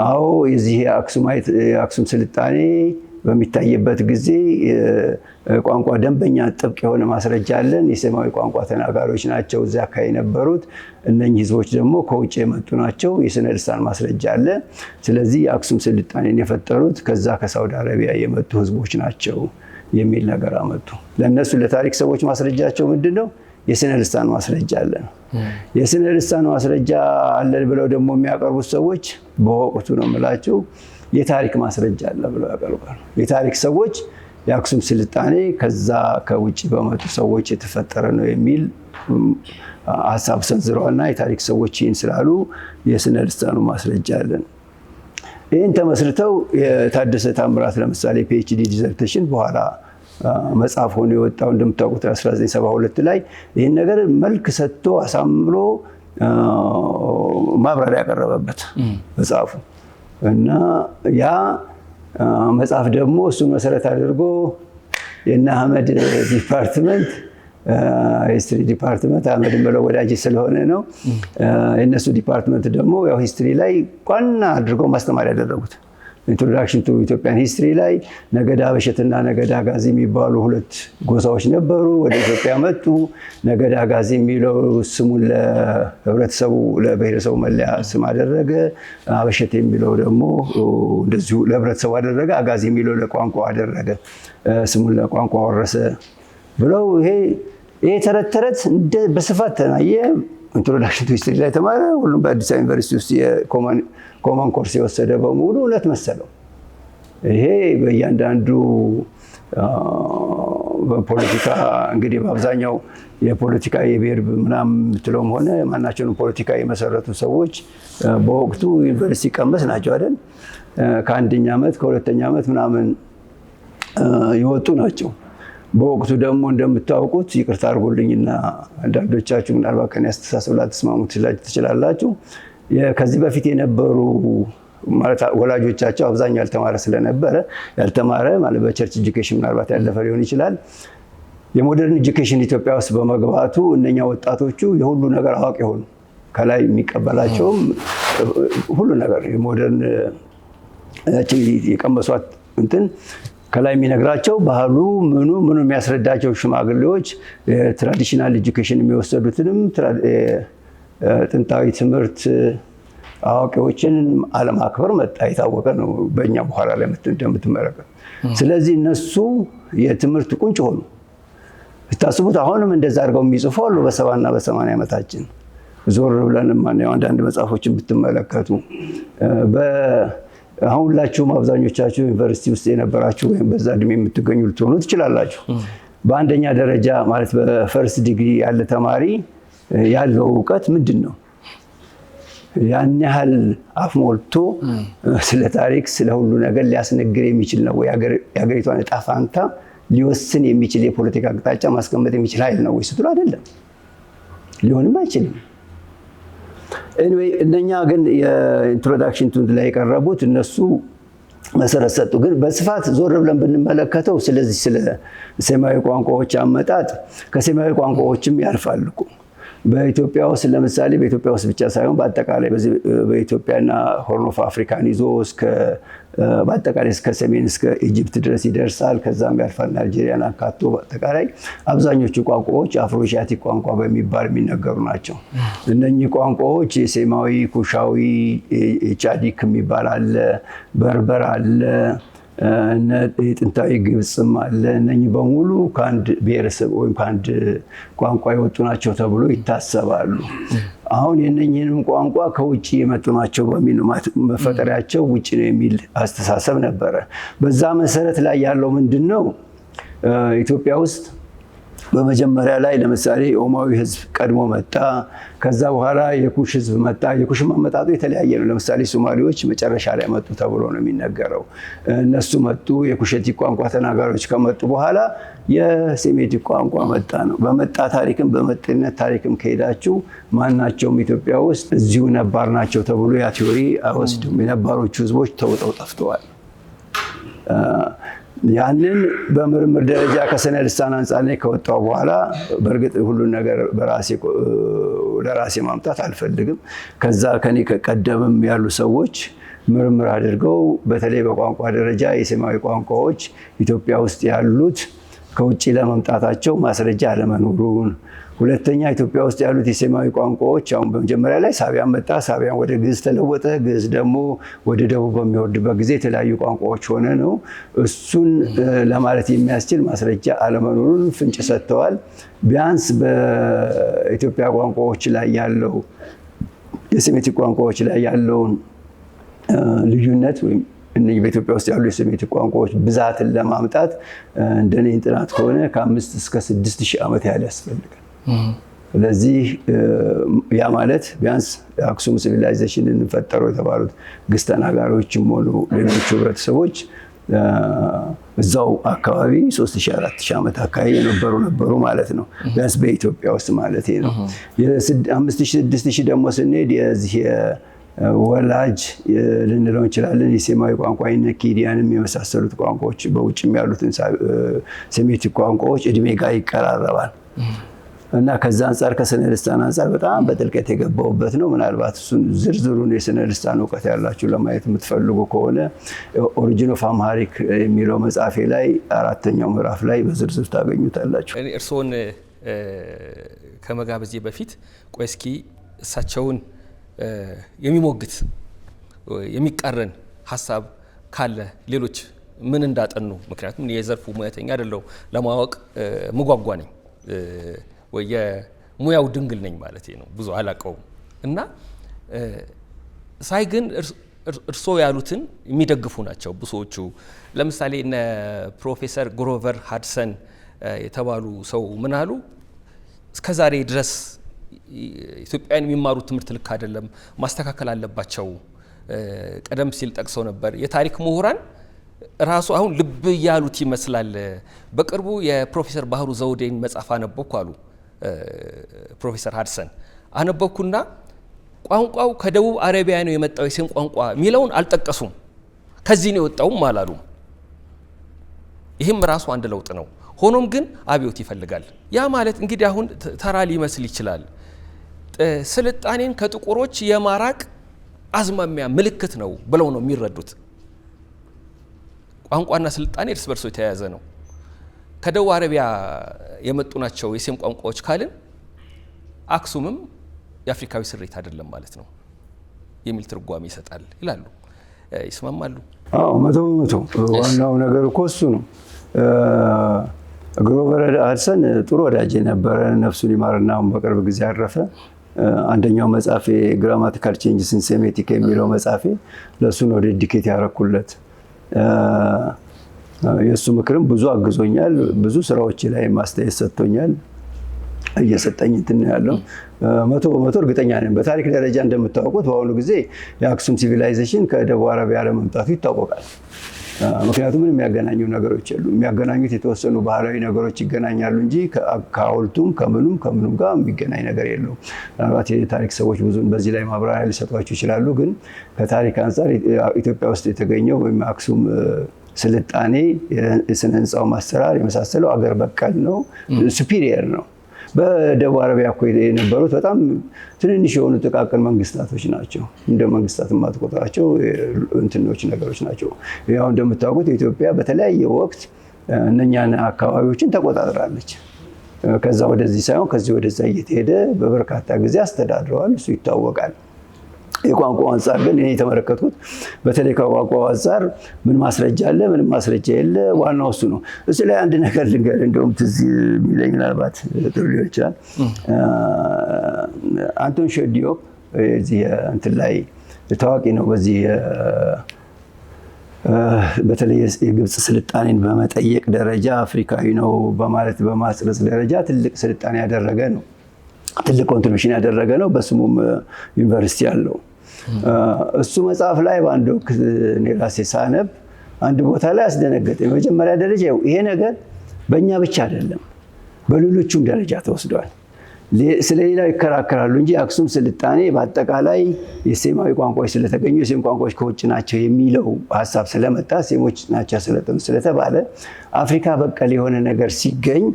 A: አዎ የዚህ የአክሱም ስልጣኔ በሚታይበት ጊዜ ቋንቋ ደንበኛ ጥብቅ የሆነ ማስረጃ አለን። የሴማዊ ቋንቋ ተናጋሪዎች ናቸው እዚያ አካባቢ የነበሩት። እነኚህ ህዝቦች ደግሞ ከውጭ የመጡ ናቸው። የስነ ልሳን ማስረጃ አለ። ስለዚህ የአክሱም ስልጣኔን የፈጠሩት ከዛ ከሳውዲ አረቢያ የመጡ ህዝቦች ናቸው የሚል ነገር አመጡ። ለእነሱ ለታሪክ ሰዎች ማስረጃቸው ምንድነው? የስነ ልሳን ማስረጃ አለን። የስነ ልሳን ማስረጃ አለን ብለው ደግሞ የሚያቀርቡት ሰዎች በወቅቱ ነው የምላቸው የታሪክ ማስረጃ አለ ብለው ያቀርባሉ። የታሪክ ሰዎች የአክሱም ስልጣኔ ከዛ ከውጭ በመጡ ሰዎች የተፈጠረ ነው የሚል ሐሳብ ሰንዝረዋልና የታሪክ ሰዎች ይህን ስላሉ የስነ ልሳኑ ማስረጃ አለን። ይህን ተመስርተው የታደሰ ታምራት ለምሳሌ ፒኤችዲ ዲዘርቴሽን በኋላ መጽሐፍ ሆኖ የወጣው እንደምታውቁት 1972 ላይ ይህን ነገር መልክ ሰጥቶ አሳምሮ ማብራሪያ ያቀረበበት መጽሐፉ እና ያ መጽሐፍ ደግሞ እሱን መሰረት አድርጎ የእነ አህመድ ዲፓርትመንት ሂስትሪ ዲፓርትመንት አህመድ ብለው ወዳጅ ስለሆነ ነው። የእነሱ ዲፓርትመንት ደግሞ ያው ሂስትሪ ላይ ቋና አድርገው ማስተማር ያደረጉት ኢንትሮዳክሽን ቱ ኢትዮጵያን ሂስትሪ ላይ ነገዳ በሸትና ነገዳ ጋዚ የሚባሉ ሁለት ጎሳዎች ነበሩ። ወደ ኢትዮጵያ መጡ። ነገዳ ጋዚ የሚለው ስሙን ለህብረተሰቡ ለብሔረሰቡ መለያ ስም አደረገ። አበሸት የሚለው ደግሞ እንደዚሁ ለህብረተሰቡ አደረገ። አጋዚ የሚለው ለቋንቋ አደረገ። ስሙን ለቋንቋ ወረሰ ብለው ይሄ ተረት በስፋት ተናየ። ኢንትሮዳክሽን ቱ ሂስትሪ ላይ ተማረ። ሁሉም በአዲስ አበባ ዩኒቨርሲቲ ውስጥ የኮመን ኮርስ የወሰደ በሙሉ እውነት መሰለው። ይሄ በእያንዳንዱ በፖለቲካ እንግዲህ በአብዛኛው የፖለቲካ የብሔር ምናምን የምትለውም ሆነ ማናቸውንም ፖለቲካ የመሰረቱ ሰዎች በወቅቱ ዩኒቨርሲቲ ቀመስ ናቸው አይደል? ከአንደኛ ዓመት ከሁለተኛ ዓመት ምናምን የወጡ ናቸው። በወቅቱ ደግሞ እንደምታውቁት ይቅርታ አድርጎልኝና አንዳንዶቻችሁ ምናልባት ከኔ አስተሳሰብ ላትስማሙ ትችላላችሁ። ከዚህ በፊት የነበሩ ማለት ወላጆቻቸው አብዛኛው ያልተማረ ስለነበረ ያልተማረ ማለት በቸርች ኤጁኬሽን ምናልባት ያለፈ ሊሆን ይችላል። የሞደርን ኤጁኬሽን ኢትዮጵያ ውስጥ በመግባቱ እነኛ ወጣቶቹ የሁሉ ነገር አዋቂ ሆኑ። ከላይ የሚቀበላቸውም ሁሉ ነገር የሞደርን የቀመሷት እንትን ከላይ የሚነግራቸው ባህሉ ምኑ የሚያስረዳቸው ሽማግሌዎች ትራዲሽናል ኤጁኬሽን የሚወሰዱትንም ጥንታዊ ትምህርት አዋቂዎችን አለማክበር መጣ። የታወቀ ነው በእኛ በኋላ ላይ እንደምትመለከቱ። ስለዚህ እነሱ የትምህርት ቁንጭ ሆኑ። ስታስቡት አሁንም እንደዛ አድርገው የሚጽፉ አሉ በ70 እና በ80 ዓመታችን። ዞር ብለን ማነው አንዳንድ መጽሐፎችን ብትመለከቱ አሁን ሁላችሁም አብዛኞቻችሁ ዩኒቨርሲቲ ውስጥ የነበራችሁ ወይም በዛ እድሜ የምትገኙ ልትሆኑ ትችላላችሁ። በአንደኛ ደረጃ ማለት በፈርስት ዲግሪ ያለ ተማሪ ያለው እውቀት ምንድን ነው? ያን ያህል አፍ ሞልቶ ስለ ታሪክ ስለ ሁሉ ነገር ሊያስነግር የሚችል ነው ወይ? የሀገሪቷን ዕጣ ፈንታ ሊወስን የሚችል የፖለቲካ አቅጣጫ ማስቀመጥ የሚችል ኃይል ነው ወይ ስትሉ አይደለም፣ ሊሆንም አይችልም። ኤኒዌይ እነኛ ግን የኢንትሮዳክሽን ቱ ላይ የቀረቡት እነሱ መሰረት ሰጡ። ግን በስፋት ዞር ብለን ብንመለከተው ስለዚህ ስለ ሴማዊ ቋንቋዎች አመጣጥ ከሴማዊ ቋንቋዎችም ያልፋል እኮ። በኢትዮጵያ ውስጥ ለምሳሌ በኢትዮጵያ ውስጥ ብቻ ሳይሆን በአጠቃላይ በኢትዮጵያና ሆርን ኦፍ አፍሪካን ይዞ በአጠቃላይ እስከ ሰሜን እስከ ኢጅፕት ድረስ ይደርሳል። ከዛም ያልፋል ናይጄሪያን አካቶ። በአጠቃላይ አብዛኞቹ ቋንቋዎች አፍሮኤሺያቲክ ቋንቋ በሚባል የሚነገሩ ናቸው። እነኚህ ቋንቋዎች የሴማዊ፣ ኩሻዊ፣ ቻዲክ የሚባል አለ፣ በርበር አለ፣ የጥንታዊ ግብፅም አለ። እነኚህ በሙሉ ከአንድ ብሔረሰብ ወይም ከአንድ ቋንቋ የወጡ ናቸው ተብሎ ይታሰባሉ። አሁን የእነኚህንም ቋንቋ ከውጭ የመጡ ናቸው በሚል መፈጠሪያቸው ውጭ ነው የሚል አስተሳሰብ ነበረ። በዛ መሰረት ላይ ያለው ምንድን ነው? ኢትዮጵያ ውስጥ በመጀመሪያ ላይ ለምሳሌ የኦማዊ ህዝብ ቀድሞ መጣ። ከዛ በኋላ የኩሽ ህዝብ መጣ። የኩሽ አመጣጡ የተለያየ ነው። ለምሳሌ ሶማሌዎች መጨረሻ ላይ መጡ ተብሎ ነው የሚነገረው። እነሱ መጡ። የኩሸቲክ ቋንቋ ተናጋሪዎች ከመጡ በኋላ የሴሜቲክ ቋንቋ መጣ ነው። በመጣ ታሪክም በመጤነት ታሪክም ከሄዳችሁ ማናቸውም ኢትዮጵያ ውስጥ እዚሁ ነባር ናቸው ተብሎ ያ ቲዮሪ አይወስድም። የነባሮቹ ህዝቦች ተውጠው ጠፍተዋል። ያንን በምርምር ደረጃ ከስነ ልሳን አንጻር ላይ ከወጣው በኋላ በእርግጥ ሁሉን ነገር ለራሴ ማምጣት አልፈልግም። ከዛ ከኔ ከቀደምም ያሉ ሰዎች ምርምር አድርገው በተለይ በቋንቋ ደረጃ የሴማዊ ቋንቋዎች ኢትዮጵያ ውስጥ ያሉት ከውጭ ለመምጣታቸው ማስረጃ አለመኖሩን፣ ሁለተኛ ኢትዮጵያ ውስጥ ያሉት የሴማዊ ቋንቋዎች አሁን በመጀመሪያ ላይ ሳቢያን መጣ። ሳቢያን ወደ ግዕዝ ተለወጠ። ግዕዝ ደግሞ ወደ ደቡብ በሚወርድበት ጊዜ የተለያዩ ቋንቋዎች ሆነ ነው። እሱን ለማለት የሚያስችል ማስረጃ አለመኖሩን ፍንጭ ሰጥተዋል። ቢያንስ በኢትዮጵያ ቋንቋዎች ላይ ያለው የሴሜቲክ ቋንቋዎች ላይ ያለውን ልዩነት ወይም እነዚህ በኢትዮጵያ ውስጥ ያሉ የሴሜቲክ ቋንቋዎች ብዛትን ለማምጣት እንደኔ ጥናት ከሆነ ከ5 እስከ 6 ሺህ ዓመት ያህል ያስፈልጋል። ስለዚህ ያ ማለት ቢያንስ አክሱም ሲቪላይዜሽንን ፈጠሩ የተባሉት ግዕዝ ተናጋሪዎችም ሆኑ ሌሎች ህብረተሰቦች እዛው አካባቢ 3000-4000 ዓመት አካባቢ ነበሩ ማለት ነው። ቢያንስ በኢትዮጵያ ውስጥ ማለት ነው። የ5000-6000 ደግሞ ስንሄድ የዚህ ወላጅ ልንለው እንችላለን የሴማዊ ቋንቋ ኪዲያንም የመሳሰሉት ቋንቋዎች በውጭም ያሉትን ሴሜቲክ ቋንቋዎች እድሜ ጋር ይቀራረባል እና ከዛ አንጻር ከስነ ልሳን አንጻር በጣም በጥልቀት የገባውበት ነው። ምናልባት እሱን ዝርዝሩን የስነ ልሳን እውቀት ያላችሁ ለማየት የምትፈልጉ ከሆነ ኦሪጂን ኦፍ አምሃሪክ የሚለው መጽሐፌ ላይ 4ኛው ምዕራፍ ላይ በዝርዝር ታገኙታላችሁ።
B: እርስዎን ከመጋበዜ በፊት ቆይ እስኪ እሳቸውን የሚሞግት የሚቃረን ሀሳብ ካለ ሌሎች ምን እንዳጠኑ፣ ምክንያቱም የዘርፉ ሙያተኛ አይደለሁ ለማወቅ ምጓጓ ነኝ። ወይ ሙያው ድንግል ነኝ ማለት ነው። ብዙ አላቀውም እና ሳይ ግን እርሶ ያሉትን የሚደግፉ ናቸው ብዙዎቹ። ለምሳሌ እነ ፕሮፌሰር ግሮቨር ሃድሰን የተባሉ ሰው ምን አሉ? እስከዛሬ ድረስ ኢትዮጵያን የሚማሩት ትምህርት ልክ አይደለም፣ ማስተካከል አለባቸው። ቀደም ሲል ጠቅሰው ነበር የታሪክ ምሁራን ራሱ አሁን ልብ ያሉት ይመስላል። በቅርቡ የፕሮፌሰር ባህሩ ዘውዴን መጽሐፍ አነበብኩ አሉ ፕሮፌሰር ሃድሰን። አነበብኩና ቋንቋው ከደቡብ አረቢያ ነው የመጣው የሴም ቋንቋ የሚለውን አልጠቀሱም። ከዚህ ነው የወጣውም አላሉም። ይህም ራሱ አንድ ለውጥ ነው። ሆኖም ግን አብዮት ይፈልጋል። ያ ማለት እንግዲህ አሁን ተራ ሊመስል ይችላል። ስልጣኔን ከጥቁሮች የማራቅ አዝማሚያ ምልክት ነው ብለው ነው የሚረዱት። ቋንቋና ስልጣኔ እርስ በርሶ የተያያዘ ነው። ከደቡብ አረቢያ የመጡ ናቸው የሴም ቋንቋዎች ካልን አክሱምም የአፍሪካዊ ስሪት አይደለም ማለት ነው የሚል ትርጓሜ ይሰጣል ይላሉ። ይስማማሉ?
A: አዎ፣ 100%። ዋናው ነገር እኮ እሱ ነው። ግሮቨር ሃድሰን ጥሩ ወዳጅ ነበረ፣ ነፍሱን ይማርና አሁን በቅርብ ጊዜ አረፈ። አንደኛው መጽሐፌ ግራማቲካል ቼንጅስ ኢን ሴሜቲክ የሚለው መጽሐፌ ለእሱ ነው ዴዲኬት ያረኩለት። የእሱ ምክርም ብዙ አግዞኛል። ብዙ ስራዎች ላይ ማስተያየት ሰጥቶኛል፣ እየሰጠኝ እንትን ያለው 100% እርግጠኛ ነኝ። በታሪክ ደረጃ እንደምታውቁት በአሁኑ ጊዜ የአክሱም ሲቪላይዜሽን ከደቡብ አረቢያ ለመምጣቱ ይታወቃል። ምክንያቱም ምንም የሚያገናኙ ነገሮች የሉ። የሚያገናኙት የተወሰኑ ባህላዊ ነገሮች ይገናኛሉ እንጂ ከሐውልቱም ከምኑም ጋር የሚገናኝ ነገር የለውም። ምናልባት የታሪክ ሰዎች ብዙን በዚህ ላይ ማብራሪያ ሊሰጧቸው ይችላሉ። ግን ከታሪክ አንጻር ኢትዮጵያ ውስጥ የተገኘው ወይም አክሱም ስልጣኔ የስነ ህንፃው ማሰራር የመሳሰለው አገር በቀል ነው፣ ሱፒሪየር ነው። በደቡብ አረቢያ እኮ የነበሩት በጣም ትንንሽ የሆኑ ጥቃቅን መንግስታቶች ናቸው። እንደ መንግስታት የማትቆጥራቸው እንትኖች ነገሮች ናቸው። ያው እንደምታውቁት ኢትዮጵያ በተለያየ ወቅት እነኛን አካባቢዎችን ተቆጣጥራለች። ከዛ ወደዚህ ሳይሆን ከዚህ ወደዛ እየተሄደ በበርካታ ጊዜ አስተዳድረዋል። እሱ ይታወቃል። የቋንቋው አንጻር ግን እኔ የተመለከትኩት በተለይ ከቋንቋው አንጻር ምን ማስረጃ አለ፣ ምንም ማስረጃ የለ። ዋናው እሱ ነው። እሱ ላይ አንድ ነገር ልንገር፣ እንደውም ትዝ የሚለኝ ምናልባት ጥሩ ሊሆን ይችላል። አንቶን ሼዲዮፕ እዚህ እንትን ላይ ታዋቂ ነው። በዚህ በተለይ የግብፅ ስልጣኔን በመጠየቅ ደረጃ አፍሪካዊ ነው በማለት በማስረጽ ደረጃ ትልቅ ስልጣኔ ያደረገ ነው። ትልቅ ኮንትሪቢሽን ያደረገ ነው። በስሙም ዩኒቨርሲቲ አለው። እሱ መጽሐፍ ላይ በአንድ ወቅት እኔ ራሴ ሳነብ አንድ ቦታ ላይ አስደነገጠ። የመጀመሪያ ደረጃ ይሄ ነገር በእኛ ብቻ አይደለም፣ በሌሎቹም ደረጃ ተወስዷል። ስለሌላው ይከራከራሉ እንጂ አክሱም ስልጣኔ በአጠቃላይ የሴማዊ ቋንቋዎች ስለተገኙ የሴም ቋንቋዎች ከውጭ ናቸው የሚለው ሀሳብ ስለመጣ ሴሞች ናቸው ስለጠኑ ስለተባለ አፍሪካ በቀል የሆነ ነገር ሲገኝ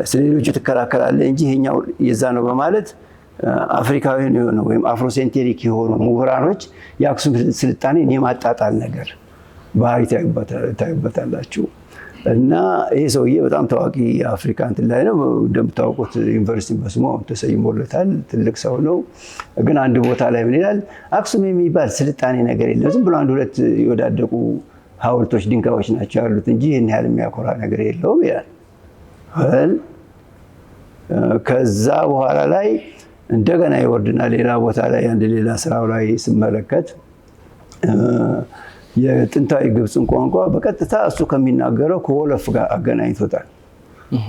A: ስለሌሎቹ ትከራከራለህ እንጂ ይሄኛው የዛ ነው በማለት አፍሪካዊያን የሆኑ ወይም አፍሮሴንቴሪክ የሆኑ ምሁራኖች የአክሱም ስልጣኔን የማጣጣል ነገር ባህሪ ታዩበታላችሁ። እና ይሄ ሰውዬ በጣም ታዋቂ የአፍሪካ እንትን ላይ ነው። እንደምታውቁት ዩኒቨርሲቲ በስሙ ተሰይሞለታል። ትልቅ ሰው ነው። ግን አንድ ቦታ ላይ ምን ይላል? አክሱም የሚባል ስልጣኔ ነገር የለም፣ ዝም ብሎ አንድ ሁለት የወዳደቁ ሐውልቶች ድንጋዮች ናቸው ያሉት እንጂ ይህን ያህል የሚያኮራ ነገር የለውም ይላል። ከዛ በኋላ ላይ እንደገና ይወርድና ሌላ ቦታ ላይ አንድ ሌላ ስራው ላይ ስመለከት የጥንታዊ ግብፅን ቋንቋ በቀጥታ እሱ ከሚናገረው ከወለፍ ጋር አገናኝቶታል።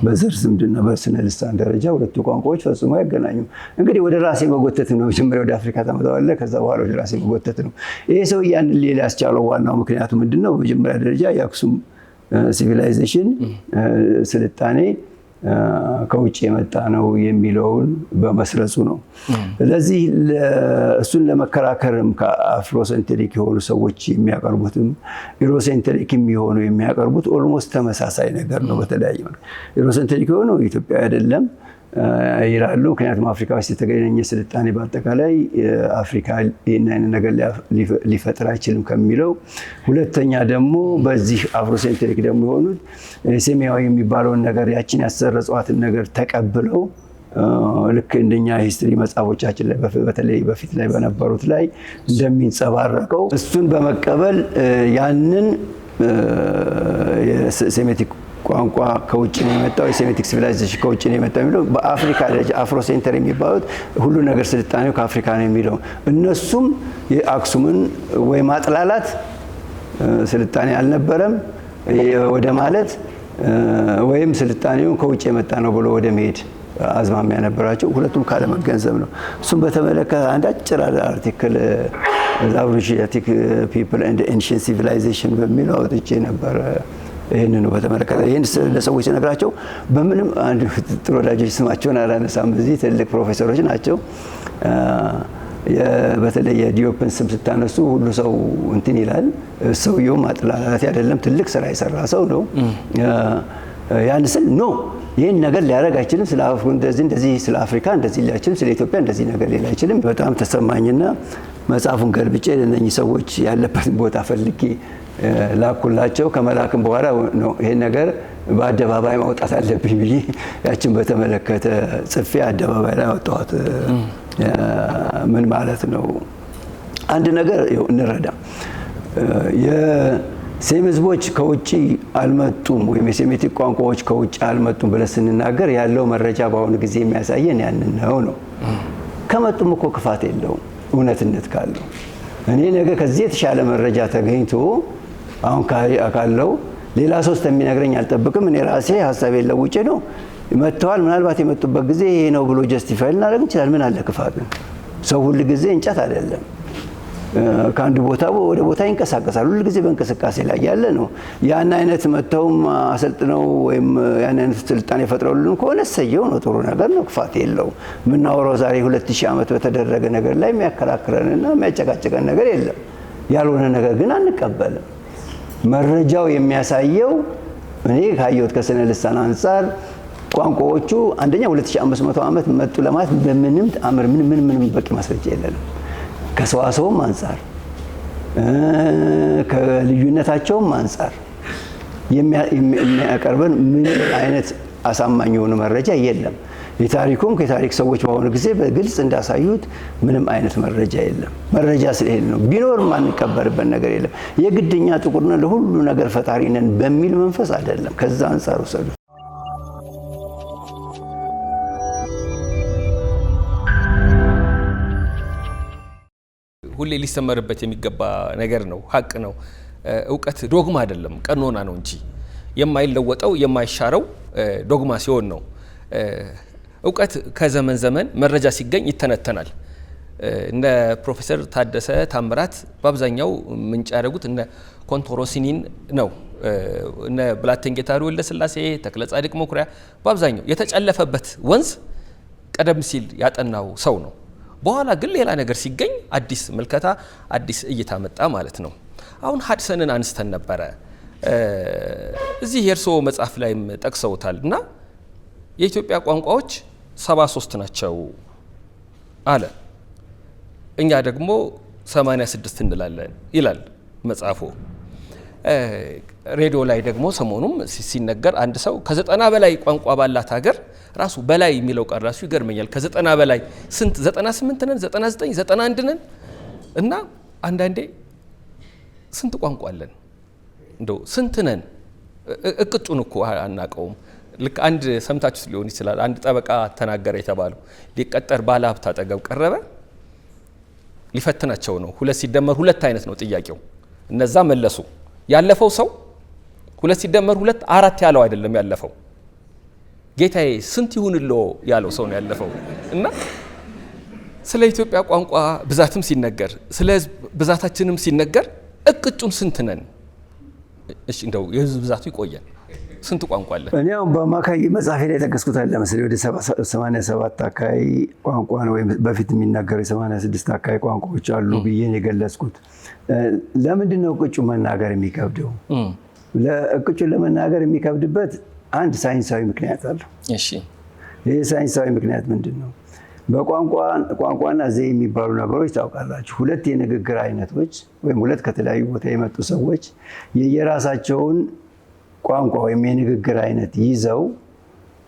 A: በዘር ዝምድና በስነ ልሳን ደረጃ ሁለቱ ቋንቋዎች ፈጽሞ አይገናኙም። እንግዲህ ወደ ራሴ መጎተት ነው። መጀመሪያ ወደ አፍሪካ ተመጣጣለ፣ ከዛ በኋላ ወደ ራሴ መጎተት ነው። ይሄ ሰው ያንን ሌላ ያስቻለው ዋናው ምክንያቱ ምንድነው? በመጀመሪያ ደረጃ የአክሱም ሲቪላይዜሽን ስልጣኔ ከውጭ የመጣ ነው የሚለውን በመስረጹ ነው። ስለዚህ እሱን ለመከራከርም ከአፍሮሴንትሪክ የሆኑ ሰዎች የሚያቀርቡትም ኢሮሴንትሪክ የሚሆኑ የሚያቀርቡት ኦልሞስት ተመሳሳይ ነገር ነው። በተለያየ መልኩ ኢሮሴንትሪክ የሆኑ ኢትዮጵያ አይደለም ይላሉ። ምክንያቱም አፍሪካ ውስጥ የተገኘ ስልጣኔ በአጠቃላይ አፍሪካ ይህን አይነት ነገር ሊፈጥር አይችልም ከሚለው፣ ሁለተኛ ደግሞ በዚህ አፍሮሴንትሪክ ደግሞ የሆኑት ሴሚያዊ የሚባለውን ነገር ያችን ያሰረጸዋትን ነገር ተቀብለው ልክ እንደኛ ሂስትሪ መጽሐፎቻችን ላይ በተለይ በፊት ላይ በነበሩት ላይ እንደሚንጸባረቀው እሱን በመቀበል ያንን የሴሜቲክ ቋንቋ ከውጭ ነው የመጣው፣ የሴሜቲክ ሲቪላይዜሽን ከውጭ ነው የመጣው የሚለው በአፍሪካ ደረጃ አፍሮ ሴንተር የሚባሉት ሁሉ ነገር ስልጣኔው ከአፍሪካ ነው የሚለው እነሱም የአክሱምን ወይ ማጥላላት ስልጣኔ አልነበረም ወደ ማለት ወይም ስልጣኔው ከውጭ የመጣ ነው ብሎ ወደ መሄድ አዝማሚያ ነበራቸው። ሁለቱም ካለመገንዘብ ነው። እሱም በተመለከተ አንድ አጭር አርቲክል አብሪሺያቲክ ፒፕል ኤንድ ኤንሺየንት ሲቪላይዜሽን በሚለው አውጥቼ ነበር። ይህንን በተመለከተ ይህን ለሰዎች ሲነግራቸው በምንም አንድ ጥሩ ወዳጆች ስማቸውን አላነሳም፣ እዚህ ትልቅ ፕሮፌሰሮች ናቸው። በተለይ የዲዮፕን ስም ስታነሱ ሁሉ ሰው እንትን ይላል። ሰውየው ማጥላላት አይደለም፣ ትልቅ ስራ የሰራ ሰው ነው። ያን ስል ኖ ይህን ነገር ሊያደርግ አይችልም፣ ስለ እንደዚህ ስለ አፍሪካ እንደዚህ ሊል አይችልም፣ ስለ ኢትዮጵያ እንደዚህ ነገር ሊል አይችልም። በጣም ተሰማኝና መጽሐፉን ገልብጬ ለእነኚህ ሰዎች ያለበትን ቦታ ፈልጌ ላኩላቸው። ከመላክም በኋላ ነው ይሄን ነገር በአደባባይ ማውጣት አለብኝ ብዬ ያችን በተመለከተ ጽፌ አደባባይ ላይ አወጣኋት። ምን ማለት ነው? አንድ ነገር እንረዳ። የሴም ህዝቦች ከውጭ አልመጡም ወይም የሴሜቲክ ቋንቋዎች ከውጭ አልመጡም ብለን ስንናገር ያለው መረጃ በአሁኑ ጊዜ የሚያሳየን ያንን ነው። ከመጡም እኮ ክፋት የለውም እውነትነት ካለው። እኔ ነገ ከዚህ የተሻለ መረጃ ተገኝቶ አሁን ካለው ሌላ ሰው እንደሚነግረኝ አልጠብቅም። እኔ ራሴ ሀሳቤን ለውጬ ነው መጥተዋል። ምናልባት የመጡበት ጊዜ ይሄ ነው ብሎ ጀስቲፋይ ልናደርግ እንችላለን። ምን አለ ክፋቱ? ሰው ሁሉ ጊዜ እንጨት አይደለም፣ ከአንድ ቦታ ወደ ቦታ ይንቀሳቀሳል። ሁሉ ጊዜ በእንቅስቃሴ ላይ ያለ ነው። ያን አይነት መጥተውም አሰልጥነው ወይም ያን አይነት ስልጣኔ ፈጥረውልን ከሆነ እሰየው ነው፣ ጥሩ ነገር ነው፣ ክፋት የለውም። የምናወራው ዛሬ 2000 ዓመት በተደረገ ነገር ላይ የሚያከራክረንና የሚያጨቃጭቀን ነገር የለም። ያልሆነ ነገር ግን አንቀበልም። መረጃው የሚያሳየው እኔ ካየሁት ከስነ ልሳን አንጻር ቋንቋዎቹ አንደኛ 2500 ዓመት መጡ ለማለት በምንም ተአምር ምንም በቂ ማስረጃ የለንም። ከሰዋሰውም አንጻር ከልዩነታቸውም አንጻር የሚያቀርበን ምንም አይነት አሳማኝ የሆነ መረጃ የለም። የታሪኩም ከታሪክ ሰዎች በአሁኑ ጊዜ በግልጽ እንዳሳዩት ምንም አይነት መረጃ የለም። መረጃ ስለሌለ ነው። ቢኖር ማንቀበልበት ነገር የለም። የግድኛ ጥቁርና ለሁሉ ነገር ፈጣሪ ነን በሚል መንፈስ አይደለም። ከዛ አንጻር ወሰዱ።
B: ሁሌ ሊሰመርበት የሚገባ ነገር ነው። ሀቅ ነው። እውቀት ዶግማ አይደለም፣ ቀኖና ነው እንጂ የማይለወጠው የማይሻረው ዶግማ ሲሆን ነው። እውቀት ከዘመን ዘመን መረጃ ሲገኝ ይተነተናል። እነ ፕሮፌሰር ታደሰ ታምራት በአብዛኛው ምንጭ ያደረጉት እነ ኮንቶሮሲኒን ነው። እነ ብላቴንጌታ ወልደ ስላሴ፣ ተክለ ጻድቅ መኩሪያ በአብዛኛው የተጨለፈበት ወንዝ ቀደም ሲል ያጠናው ሰው ነው። በኋላ ግን ሌላ ነገር ሲገኝ አዲስ መልከታ፣ አዲስ እይታ መጣ ማለት ነው። አሁን ሀድሰንን አንስተን ነበረ። እዚህ የእርስዎ መጽሐፍ ላይም ጠቅሰውታል እና የኢትዮጵያ ቋንቋዎች 73 ናቸው አለ። እኛ ደግሞ 86 እንላለን ይላል መጽሐፉ። ሬዲዮ ላይ ደግሞ ሰሞኑም ሲነገር አንድ ሰው ከ90 በላይ ቋንቋ ባላት ሀገር ራሱ በላይ የሚለው ቃል ራሱ ይገርመኛል። ከ90 በላይ ስንት 98 ነን 99 91 ነን እና አንዳንዴ ስንት ቋንቋ አለን እንደው ስንት ነን? እቅጩን እኮ አናውቀውም። ልክ አንድ ሰምታችሁት ሊሆን ይችላል። አንድ ጠበቃ ተናገረ የተባለው ሊቀጠር ባለ ሀብት አጠገብ ቀረበ። ሊፈትናቸው ነው። 2 ሲደመር 2 አይነት ነው ጥያቄው። እነዛ መለሱ። ያለፈው ሰው 2 ሲደመር 2 4 ያለው አይደለም ያለፈው። ጌታዬ ስንት ይሁንሎ ያለው ሰው ነው ያለፈው። እና ስለ ኢትዮጵያ ቋንቋ ብዛትም ሲነገር ስለ ሕዝብ ብዛታችንም ሲነገር እቅጩን ስንት ነን? እሺ እንደው የሕዝብ ብዛቱ ይቆያል። ስንት ቋንቋ አለ?
A: እኔ አሁን በአማካይ መጽሐፌ ላይ ጠቀስኩት አለ መሰለኝ ወደ 87 አካባቢ ቋንቋ ነው ወይም በፊት የሚናገሩ 86 አካባቢ ቋንቋዎች አሉ ብዬ ነው የገለጽኩት። ለምንድን ነው እቅጩን መናገር የሚከብደው? እቅጩን ለመናገር የሚከብድበት አንድ ሳይንሳዊ ምክንያት አለው።
B: እሺ
A: ይሄ ሳይንሳዊ ምክንያት ምንድን ነው? በቋንቋና ዘዬ የሚባሉ ነገሮች ታውቃላችሁ። 2 የንግግር አይነቶች ወይም 2 ከተለያዩ ቦታ የመጡ ሰዎች የየራሳቸውን ቋንቋ ወይም የንግግር አይነት ይዘው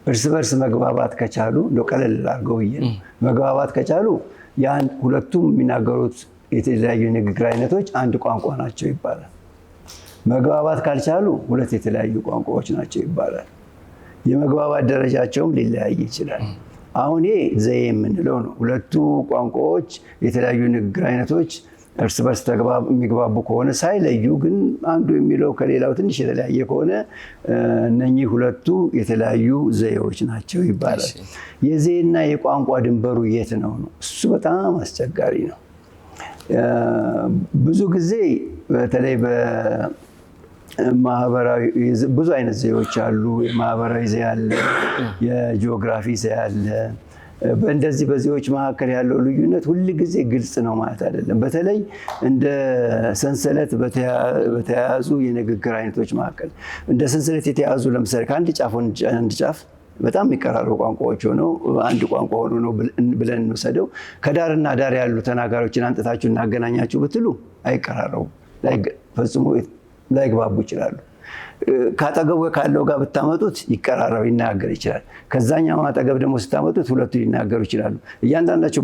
A: እርስ በርስ መግባባት ከቻሉ እንደው ቀለል አድርገው ብዬ ነው መግባባት ከቻሉ ያን ሁለቱም የሚናገሩት የተለያዩ የንግግር አይነቶች አንድ ቋንቋ ናቸው ይባላል። መግባባት ካልቻሉ ሁለት የተለያዩ ቋንቋዎች ናቸው ይባላል። የመግባባት ደረጃቸውም ሊለያይ ይችላል። አሁን ይሄ ዘዬ የምንለው ነው። ሁለቱ ቋንቋዎች የተለያዩ ንግግር አይነቶች እርስ በርስ የሚግባቡ ከሆነ ሳይለዩ ግን አንዱ የሚለው ከሌላው ትንሽ የተለያየ ከሆነ እነኚህ ሁለቱ የተለያዩ ዘዬዎች ናቸው ይባላል። የዘዬና የቋንቋ ድንበሩ የት ነው? እሱ በጣም አስቸጋሪ ነው። ብዙ ጊዜ በተለይ በማህበራዊ ብዙ አይነት ዘዬዎች አሉ። የማህበራዊ ዘዬ አለ፣ የጂኦግራፊ ዘዬ አለ። በእንደዚህ በዘዬዎች መካከል ያለው ልዩነት ሁል ጊዜ ግልጽ ነው ማለት አይደለም። በተለይ እንደ ሰንሰለት በተያያዙ የንግግር አይነቶች መካከል እንደ ሰንሰለት የተያዙ ለምሳሌ ከአንድ ጫፍ አንድ ጫፍ በጣም የሚቀራረቡ ቋንቋዎች ሆነው አንድ ቋንቋ ሆኖ ነው ብለን እንወሰደው። ከዳርና ዳር ያሉ ተናጋሪዎችን አንጥታችሁ እናገናኛችሁ ብትሉ አይቀራረቡ፣ ፈጽሞ ላይግባቡ ይችላሉ። ካጠገቡ ካለው ጋር ብታመጡት ይቀራረብ ይናገር ይችላል። ከዛኛው አጠገብ ደግሞ ስታመጡት ሁለቱ ሊናገሩ ይችላሉ። እያንዳንዳቸው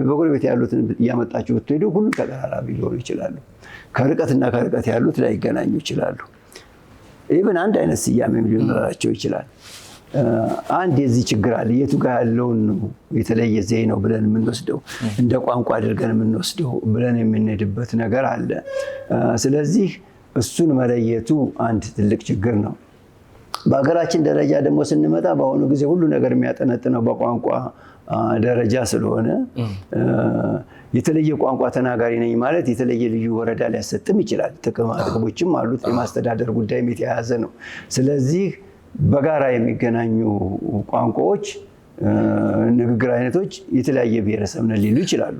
A: በጎረቤት ያሉትን እያመጣችሁ ብትሄዱ ሁሉም ተቀራራቢ ሊሆኑ ይችላሉ። ከርቀትና ከርቀት ያሉት ላይገናኙ ይችላሉ። ኢቭን አንድ አይነት ስያሜም ሊኖራቸው ይችላል። አንድ የዚህ ችግር አለ። የቱ ጋር ያለውን ነው የተለየ ዘዬ ነው ብለን የምንወስደው እንደ ቋንቋ አድርገን የምንወስደው ብለን የምንሄድበት ነገር አለ። ስለዚህ እሱን መለየቱ አንድ ትልቅ ችግር ነው። በሀገራችን ደረጃ ደግሞ ስንመጣ በአሁኑ ጊዜ ሁሉ ነገር የሚያጠነጥነው በቋንቋ ደረጃ ስለሆነ የተለየ ቋንቋ ተናጋሪ ነኝ ማለት የተለየ ልዩ ወረዳ ሊያሰጥም ይችላል። ጥቅሞችም አሉት። የማስተዳደር ጉዳይም የተያያዘ ነው። ስለዚህ በጋራ የሚገናኙ ቋንቋዎች፣ ንግግር አይነቶች የተለያየ ብሔረሰብ ነን ሊሉ ይችላሉ።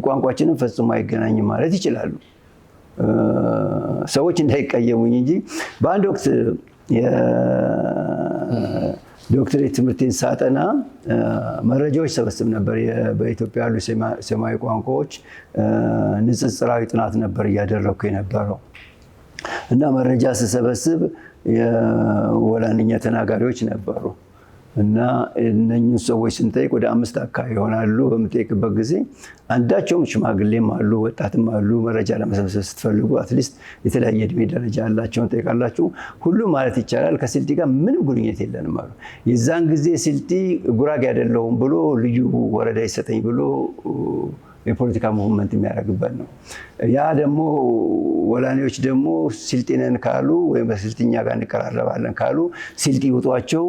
A: ቋንቋችንም ፈጽሞ አይገናኝም ማለት ይችላሉ። ሰዎች እንዳይቀየሙኝ እንጂ በአንድ ወቅት የዶክትሬት ትምህርቴን ሳጠና መረጃዎች ሰበስብ ነበር። በኢትዮጵያ ያሉ ሰማያዊ ቋንቋዎች ንጽጽራዊ ጥናት ነበር እያደረግኩ የነበረው እና መረጃ ስሰበስብ የወላንኛ ተናጋሪዎች ነበሩ እና እነኚህ ሰዎች ስንጠይቅ ወደ 5 አካባቢ ይሆናሉ። በምጠይቅበት ጊዜ አንዳቸውም ሽማግሌም አሉ፣ ወጣትም አሉ። መረጃ ለመሰብሰብ ስትፈልጉ አትሊስት የተለያየ እድሜ ደረጃ ያላቸውን ጠይቃላችሁ። ሁሉም ማለት ይቻላል ከስልጢ ጋር ምንም ግንኙነት የለንም አሉ። የዛን ጊዜ ስልጢ ጉራጌ አይደለሁም ብሎ ልዩ ወረዳ ይሰጠኝ ብሎ የፖለቲካ ሙቭመንት የሚያደርግበት ነው። ያ ደግሞ ወላኔዎች ደግሞ ስልጢ ነን ካሉ ወይም በስልጥኛ ጋር እንቀራረባለን ካሉ ስልጢ ውጧቸው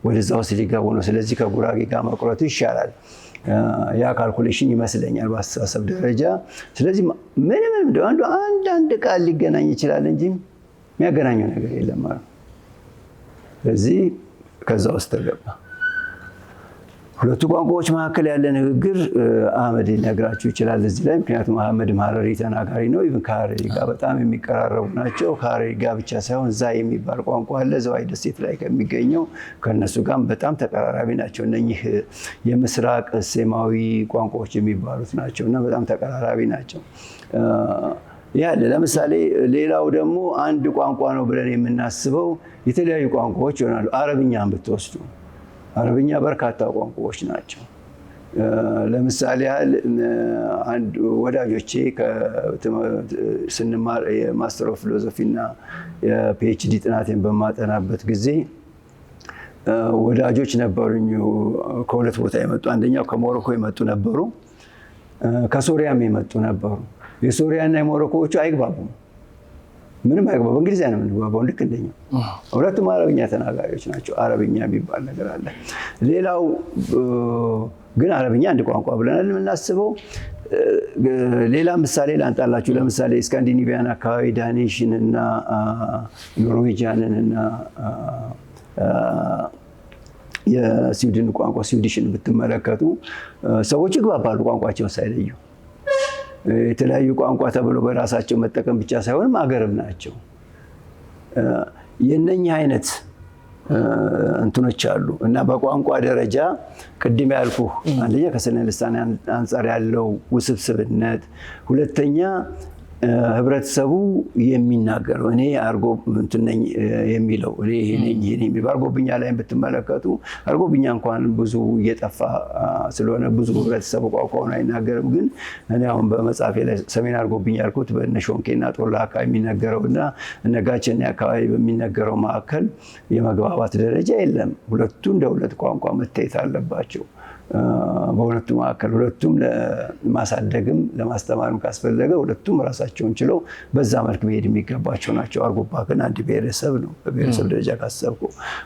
A: ወደዛ ውስጥ ሊገቡ ነው። ስለዚህ ከጉራጌ ጋር መቁረጡ ይሻላል። ያ ካልኩሌሽን ይመስለኛል በአስተሳሰብ ደረጃ። ስለዚህ ምንም አንድ ቃል ሊገናኝ ይችላል እንጂ የሚያገናኘው ነገር የለም ማለት ነው። ስለዚህ ከዛ ውስጥ ተገባ። ሁለቱ ቋንቋዎች መካከል ያለ ንግግር አህመድ ሊነግራችሁ ይችላል እዚህ ላይ። ምክንያቱም አህመድም ሀረሪ ተናጋሪ ነው። ኢቭን ከሀረሪ ጋር በጣም የሚቀራረቡ ናቸው። ከሀረሪ ጋር ብቻ ሳይሆን ዛይ የሚባል ቋንቋ አለ ዘዋይ ደሴት ላይ ከሚገኘው ከነሱ ጋር በጣም ተቀራራቢ ናቸው። እነኚህ የምስራቅ ሴማዊ ቋንቋዎች የሚባሉት ናቸው እና በጣም ተቀራራቢ ናቸው። ያለ ለምሳሌ ሌላው ደግሞ አንድ ቋንቋ ነው ብለን የምናስበው የተለያዩ ቋንቋዎች ይሆናሉ። አረብኛን ብትወስዱ አረብኛ በርካታ ቋንቋዎች ናቸው። ለምሳሌ ያህል አንድ ወዳጆቼ ስንማር የማስተር ኦፍ ፊሎዞፊ እና የፒኤችዲ ጥናቴን በማጠናበት ጊዜ ወዳጆች ነበሩኝ። ከሁለት ቦታ የመጡ አንደኛው ከሞሮኮ የመጡ ነበሩ፣ ከሶሪያም የመጡ ነበሩ። የሶሪያና የሞሮኮዎቹ አይግባቡም፣ ምንም አይግባቡ። እንግሊዝኛ ነው የምንግባባው ልክ እንደኛው። ሁለቱም አረብኛ ተናጋሪዎች ናቸው። አረብኛ የሚባል ነገር አለ። ሌላው ግን አረብኛ አንድ ቋንቋ ብለናል የምናስበው። ሌላ ምሳሌ ላንጣላችሁ። ለምሳሌ ስካንዲኔቪያን አካባቢ ዳኒሽን እና ኖርዌጂያንን እና የስዊድን ቋንቋ ስዊዲሽን ብትመለከቱ ሰዎች ይግባባሉ ቋንቋቸውን ሳይለዩ። የተለያዩ ቋንቋ ተብሎ በራሳቸው መጠቀም ብቻ ሳይሆንም አገርም ናቸው። የነኚህ አይነት እንትኖች አሉ እና በቋንቋ ደረጃ ቅድም ያልኩ አንደኛ ከስነ ልሳን አንፃር ያለው ውስብስብነት፣ ሁለተኛ ህብረተሰቡ የሚናገረው እኔ አርጎ እንትን ነኝ የሚለው እኔ ይሄ ነኝ የሚለው አርጎብኛ ላይ ብትመለከቱ አርጎብኛ እንኳን ብዙ እየጠፋ ስለሆነ ብዙ ህብረተሰቡ ቋንቋውን አይናገርም። ግን እኔ አሁን በመጽሐፌ ላይ ሰሜን አርጎብኛ ያልኩት በእነሾንኬና ጦላ አካባቢ የሚነገረውና እነጋቸኔ አካባቢ በሚነገረው መካከል የመግባባት ደረጃ የለም። ሁለቱ እንደ ሁለት ቋንቋ መታየት አለባቸው። በሁለቱ መካከል ሁለቱም ለማሳደግም ለማስተማርም ካስፈለገ ሁለቱም ራሳቸውን ችለው በዛ መልክ መሄድ የሚገባቸው ናቸው። አርጎባ ግን አንድ ብሔረሰብ ነው። በብሔረሰብ ደረጃ ካሰብኩ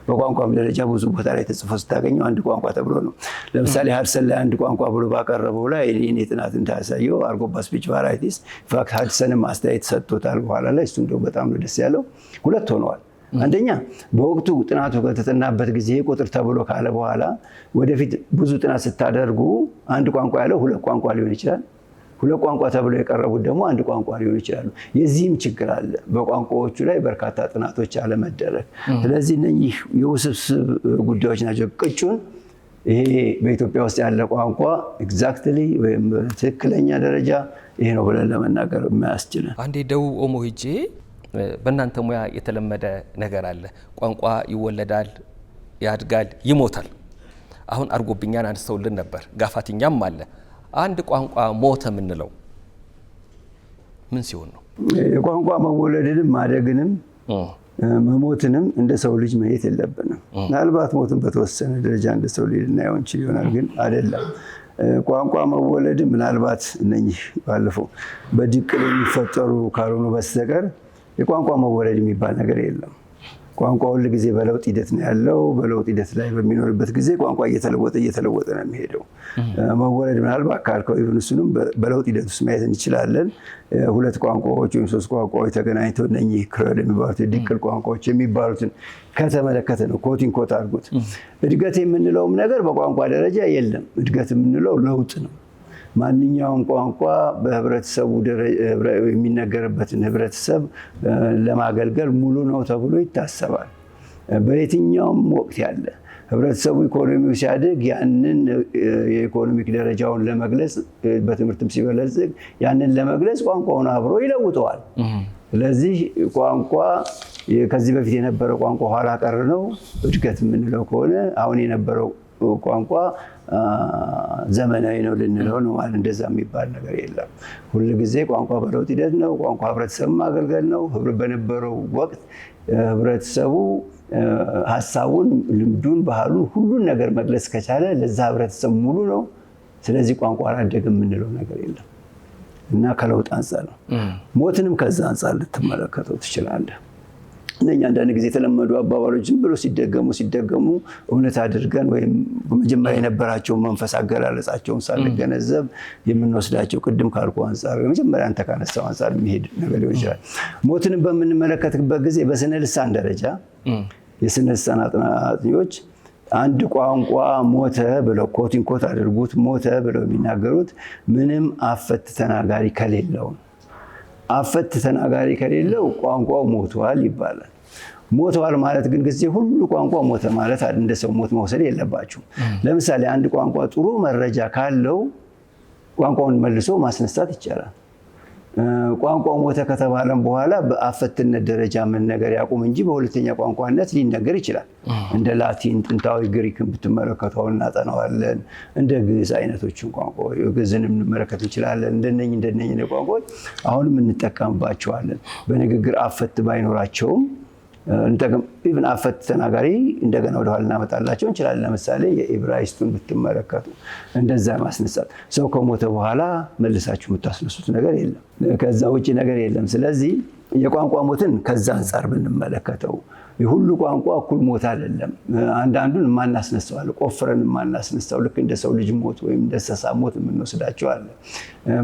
A: በቋንቋም ደረጃ ብዙ ቦታ ላይ ተጽፎ ስታገኘው አንድ ቋንቋ ተብሎ ነው። ለምሳሌ ሀድሰን ላይ አንድ ቋንቋ ብሎ ባቀረበው ላይ እኔ ጥናት እንዳያሳየው አርጎባ ስፒች ቫራይቲስ ኢንፋክት ሀድሰንም አስተያየት ሰጥቶታል በኋላ ላይ። እሱ እንደው በጣም ነው ደስ ያለው። ሁለት ሆነዋል። አንደኛ በወቅቱ ጥናቱ ከተጠናበት ጊዜ ቁጥር ተብሎ ካለ በኋላ ወደፊት ብዙ ጥናት ስታደርጉ አንድ ቋንቋ ያለው ሁለት ቋንቋ ሊሆን ይችላል። ሁለት ቋንቋ ተብሎ የቀረቡት ደግሞ አንድ ቋንቋ ሊሆን ይችላሉ። የዚህም ችግር አለ፣ በቋንቋዎቹ ላይ በርካታ ጥናቶች አለመደረግ። ስለዚህ እነዚህ የውስብስብ ጉዳዮች ናቸው። ቅጩን ይሄ በኢትዮጵያ ውስጥ ያለ ቋንቋ ኤግዛክትሊ ወይም ትክክለኛ ደረጃ ይሄ ነው ብለን ለመናገር የሚያስችለን።
B: አንዴ ደቡብ ኦሞ ሄጄ በእናንተ ሙያ የተለመደ ነገር አለ። ቋንቋ ይወለዳል፣ ያድጋል፣ ይሞታል። አሁን አርጎብኛን አንስተውልን ነበር፣ ጋፋትኛም አለ። አንድ ቋንቋ ሞተ የምንለው ምን ሲሆን ነው?
A: የቋንቋ መወለድንም ማደግንም መሞትንም እንደ ሰው ልጅ ማየት የለብንም። ምናልባት ሞትን በተወሰነ ደረጃ እንደ ሰው ልጅ ልናየው እንችል ይሆናል፣ ግን አይደለም። ቋንቋ መወለድም ምናልባት እነኚህ ባለፈው በድቅል የሚፈጠሩ ካልሆኑ በስተቀር የቋንቋ መወለድ የሚባል ነገር የለም። ቋንቋ ሁል ጊዜ በለውጥ ሂደት ነው ያለው። በለውጥ ሂደት ላይ በሚኖርበት ጊዜ ቋንቋ እየተለወጠ ነው የሚሄደው። መወለድ ምናልባት ካልከው ኢቭን እሱንም በለውጥ ሂደት ውስጥ ማየት እንችላለን። ሁለት ቋንቋዎች ወይም ሶስት ቋንቋዎች ተገናኝተው እነኚህ ክረል የሚባሉት የድቅል ቋንቋዎች የሚባሉትን ከተመለከተ ነው ኮቲን ኮት አድርጎት። እድገት የምንለውም ነገር በቋንቋ ደረጃ የለም። እድገት የምንለው ለውጥ ነው። ማንኛውም ቋንቋ በህብረተሰቡ የሚነገርበትን ህብረተሰብ ለማገልገል ሙሉ ነው ተብሎ ይታሰባል። በየትኛውም ወቅት ያለ ህብረተሰቡ ኢኮኖሚው ሲያድግ ያንን የኢኮኖሚክ ደረጃውን ለመግለጽ በትምህርትም ሲበለጽግ ያንን ለመግለጽ ቋንቋውን አብሮ ይለውጠዋል። ስለዚህ ቋንቋ ከዚህ በፊት የነበረው ቋንቋ ኋላ ቀር ነው። እድገት የምንለው ከሆነ አሁን የነበረው ቋንቋ ዘመናዊ ነው ልንለው ነው ማለት። እንደዛ የሚባል ነገር የለም። ሁሉ ጊዜ ቋንቋ በለውጥ ሂደት ነው። ቋንቋ ህብረተሰብ ማገልገል ነው። በነበረው ወቅት ህብረተሰቡ ሀሳቡን፣ ልምዱን፣ ባህሉን ሁሉን ነገር መግለጽ ከቻለ ለዛ ህብረተሰብ ሙሉ ነው። ስለዚህ ቋንቋ አላደገም የምንለው ነገር የለም እና ከለውጥ አንጻር ነው። ሞትንም ከዛ አንጻር ልትመለከተው ትችላለህ። እነኛ አንዳንድ ጊዜ የተለመዱ አባባሎች ዝም ብሎ ሲደገሙ እውነት አድርገን ወይም በመጀመሪያ የነበራቸው መንፈስ አገላለጻቸውን ሳንገነዘብ የምንወስዳቸው ቅድም ካልኩ አንጻር የመጀመሪያ አንተ ካነሳው አንጻር የሚሄድ ነገር ሊሆን ይችላል። ሞትንም በምንመለከትበት ጊዜ በስነ ልሳን ደረጃ የስነ ልሳን አጥኚዎች አንድ ቋንቋ ሞተ ብለው ኮቲን ኮት አድርጉት ሞተ ብለው የሚናገሩት ምንም አፈት ተናጋሪ ከሌለው ነው። አፈት ተናጋሪ ከሌለው ቋንቋው ሞቷል ይባላል። ሞቷል ማለት ግን ጊዜ ሁሉ ቋንቋ ሞተ ማለት እንደ ሰው ሞት መውሰድ የለባችሁ። ለምሳሌ አንድ ቋንቋ ጥሩ መረጃ ካለው ቋንቋውን መልሶ ማስነሳት ይቻላል። ቋንቋው ሞተ ከተባለም በኋላ በአፈትነት ደረጃ መነገር ያቁም እንጂ በሁለተኛ ቋንቋነት ሊነገር ይችላል። እንደ ላቲን፣ ጥንታዊ ግሪክን ብትመለከተው እናጠናዋለን። እንደ ግዕዝ አይነቶችን ቋንቋዎች ግዕዝንም እንመለከት እንችላለን። እንደነኝ ቋንቋዎች አሁንም እንጠቀምባቸዋለን። በንግግር አፈት ባይኖራቸውም ኢቭን አፈት ተናጋሪ እንደገና ወደ ኋላ እናመጣላቸው እንችላለን። ለምሳሌ የኢብራይስጡን ብትመለከቱ እንደዛ ማስነሳት ሰው ከሞተ በኋላ መልሳችሁ የምታስነሱት ነገር የለም። ከዛ ውጪ ነገር የለም። ስለዚህ የቋንቋ ሞትን ከዛ አንጻር ብንመለከተው የሁሉ ቋንቋ እኩል ሞት አይደለም። አንዳንዱን ማናስነሳው አለ፣ ቆፍረን ማናስነሳው ልክ እንደ ሰው ልጅ ሞት ወይም እንደ እንስሳ ሞት የምንወስዳቸው አለ።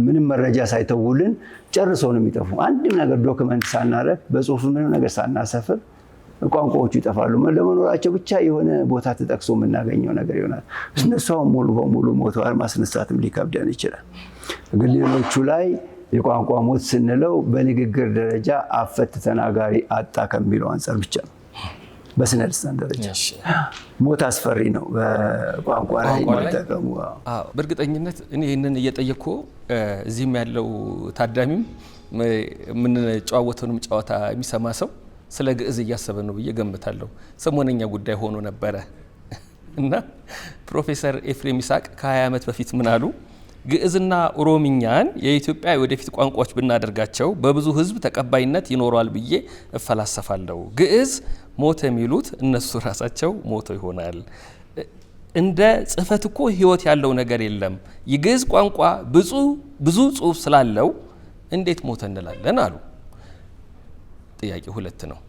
A: ምንም መረጃ ሳይተውልን ጨርሰው ነው የሚጠፉ። አንድም ነገር ዶክመንት ሳናረግ በጽሁፍ ምንም ነገር ሳናሰፍር ቋንቋዎቹ ይጠፋሉ። ለመኖራቸው ብቻ የሆነ ቦታ ተጠቅሶ የምናገኘው ነገር ይሆናል። እነሱ ሙሉ በሙሉ ሞተዋል፣ ማስነሳትም ሊከብደን ይችላል። ግን ሌሎቹ ላይ የቋንቋ ሞት ስንለው በንግግር ደረጃ አፈት ተናጋሪ አጣ ከሚለው አንጻር ብቻ ነው። በስነ ልሳን ደረጃ ሞት አስፈሪ ነው። በቋንቋ ላይ የሚጠቀሙ
B: በእርግጠኝነት እኔ ይህንን እየጠየቅኩ እዚህም ያለው ታዳሚም የምንጨዋወተውንም ጨዋታ የሚሰማ ሰው ስለ ግዕዝ እያሰበ ነው ብዬ ገምታለሁ። ሰሞነኛ ጉዳይ ሆኖ ነበረ እና ፕሮፌሰር ኤፍሬም ይስሐቅ ከ20 ዓመት በፊት ምን አሉ? ግዕዝና ኦሮምኛን የኢትዮጵያ ወደፊት ቋንቋዎች ብናደርጋቸው በብዙ ሕዝብ ተቀባይነት ይኖረዋል ብዬ እፈላሰፋለሁ። ግዕዝ ሞተ የሚሉት እነሱ ራሳቸው ሞቶ ይሆናል። እንደ ጽሕፈት እኮ ሕይወት ያለው ነገር የለም። የግዕዝ ቋንቋ ብዙ ጽሑፍ ስላለው እንዴት ሞተ እንላለን አሉ። ጥያቄ 2 ነው።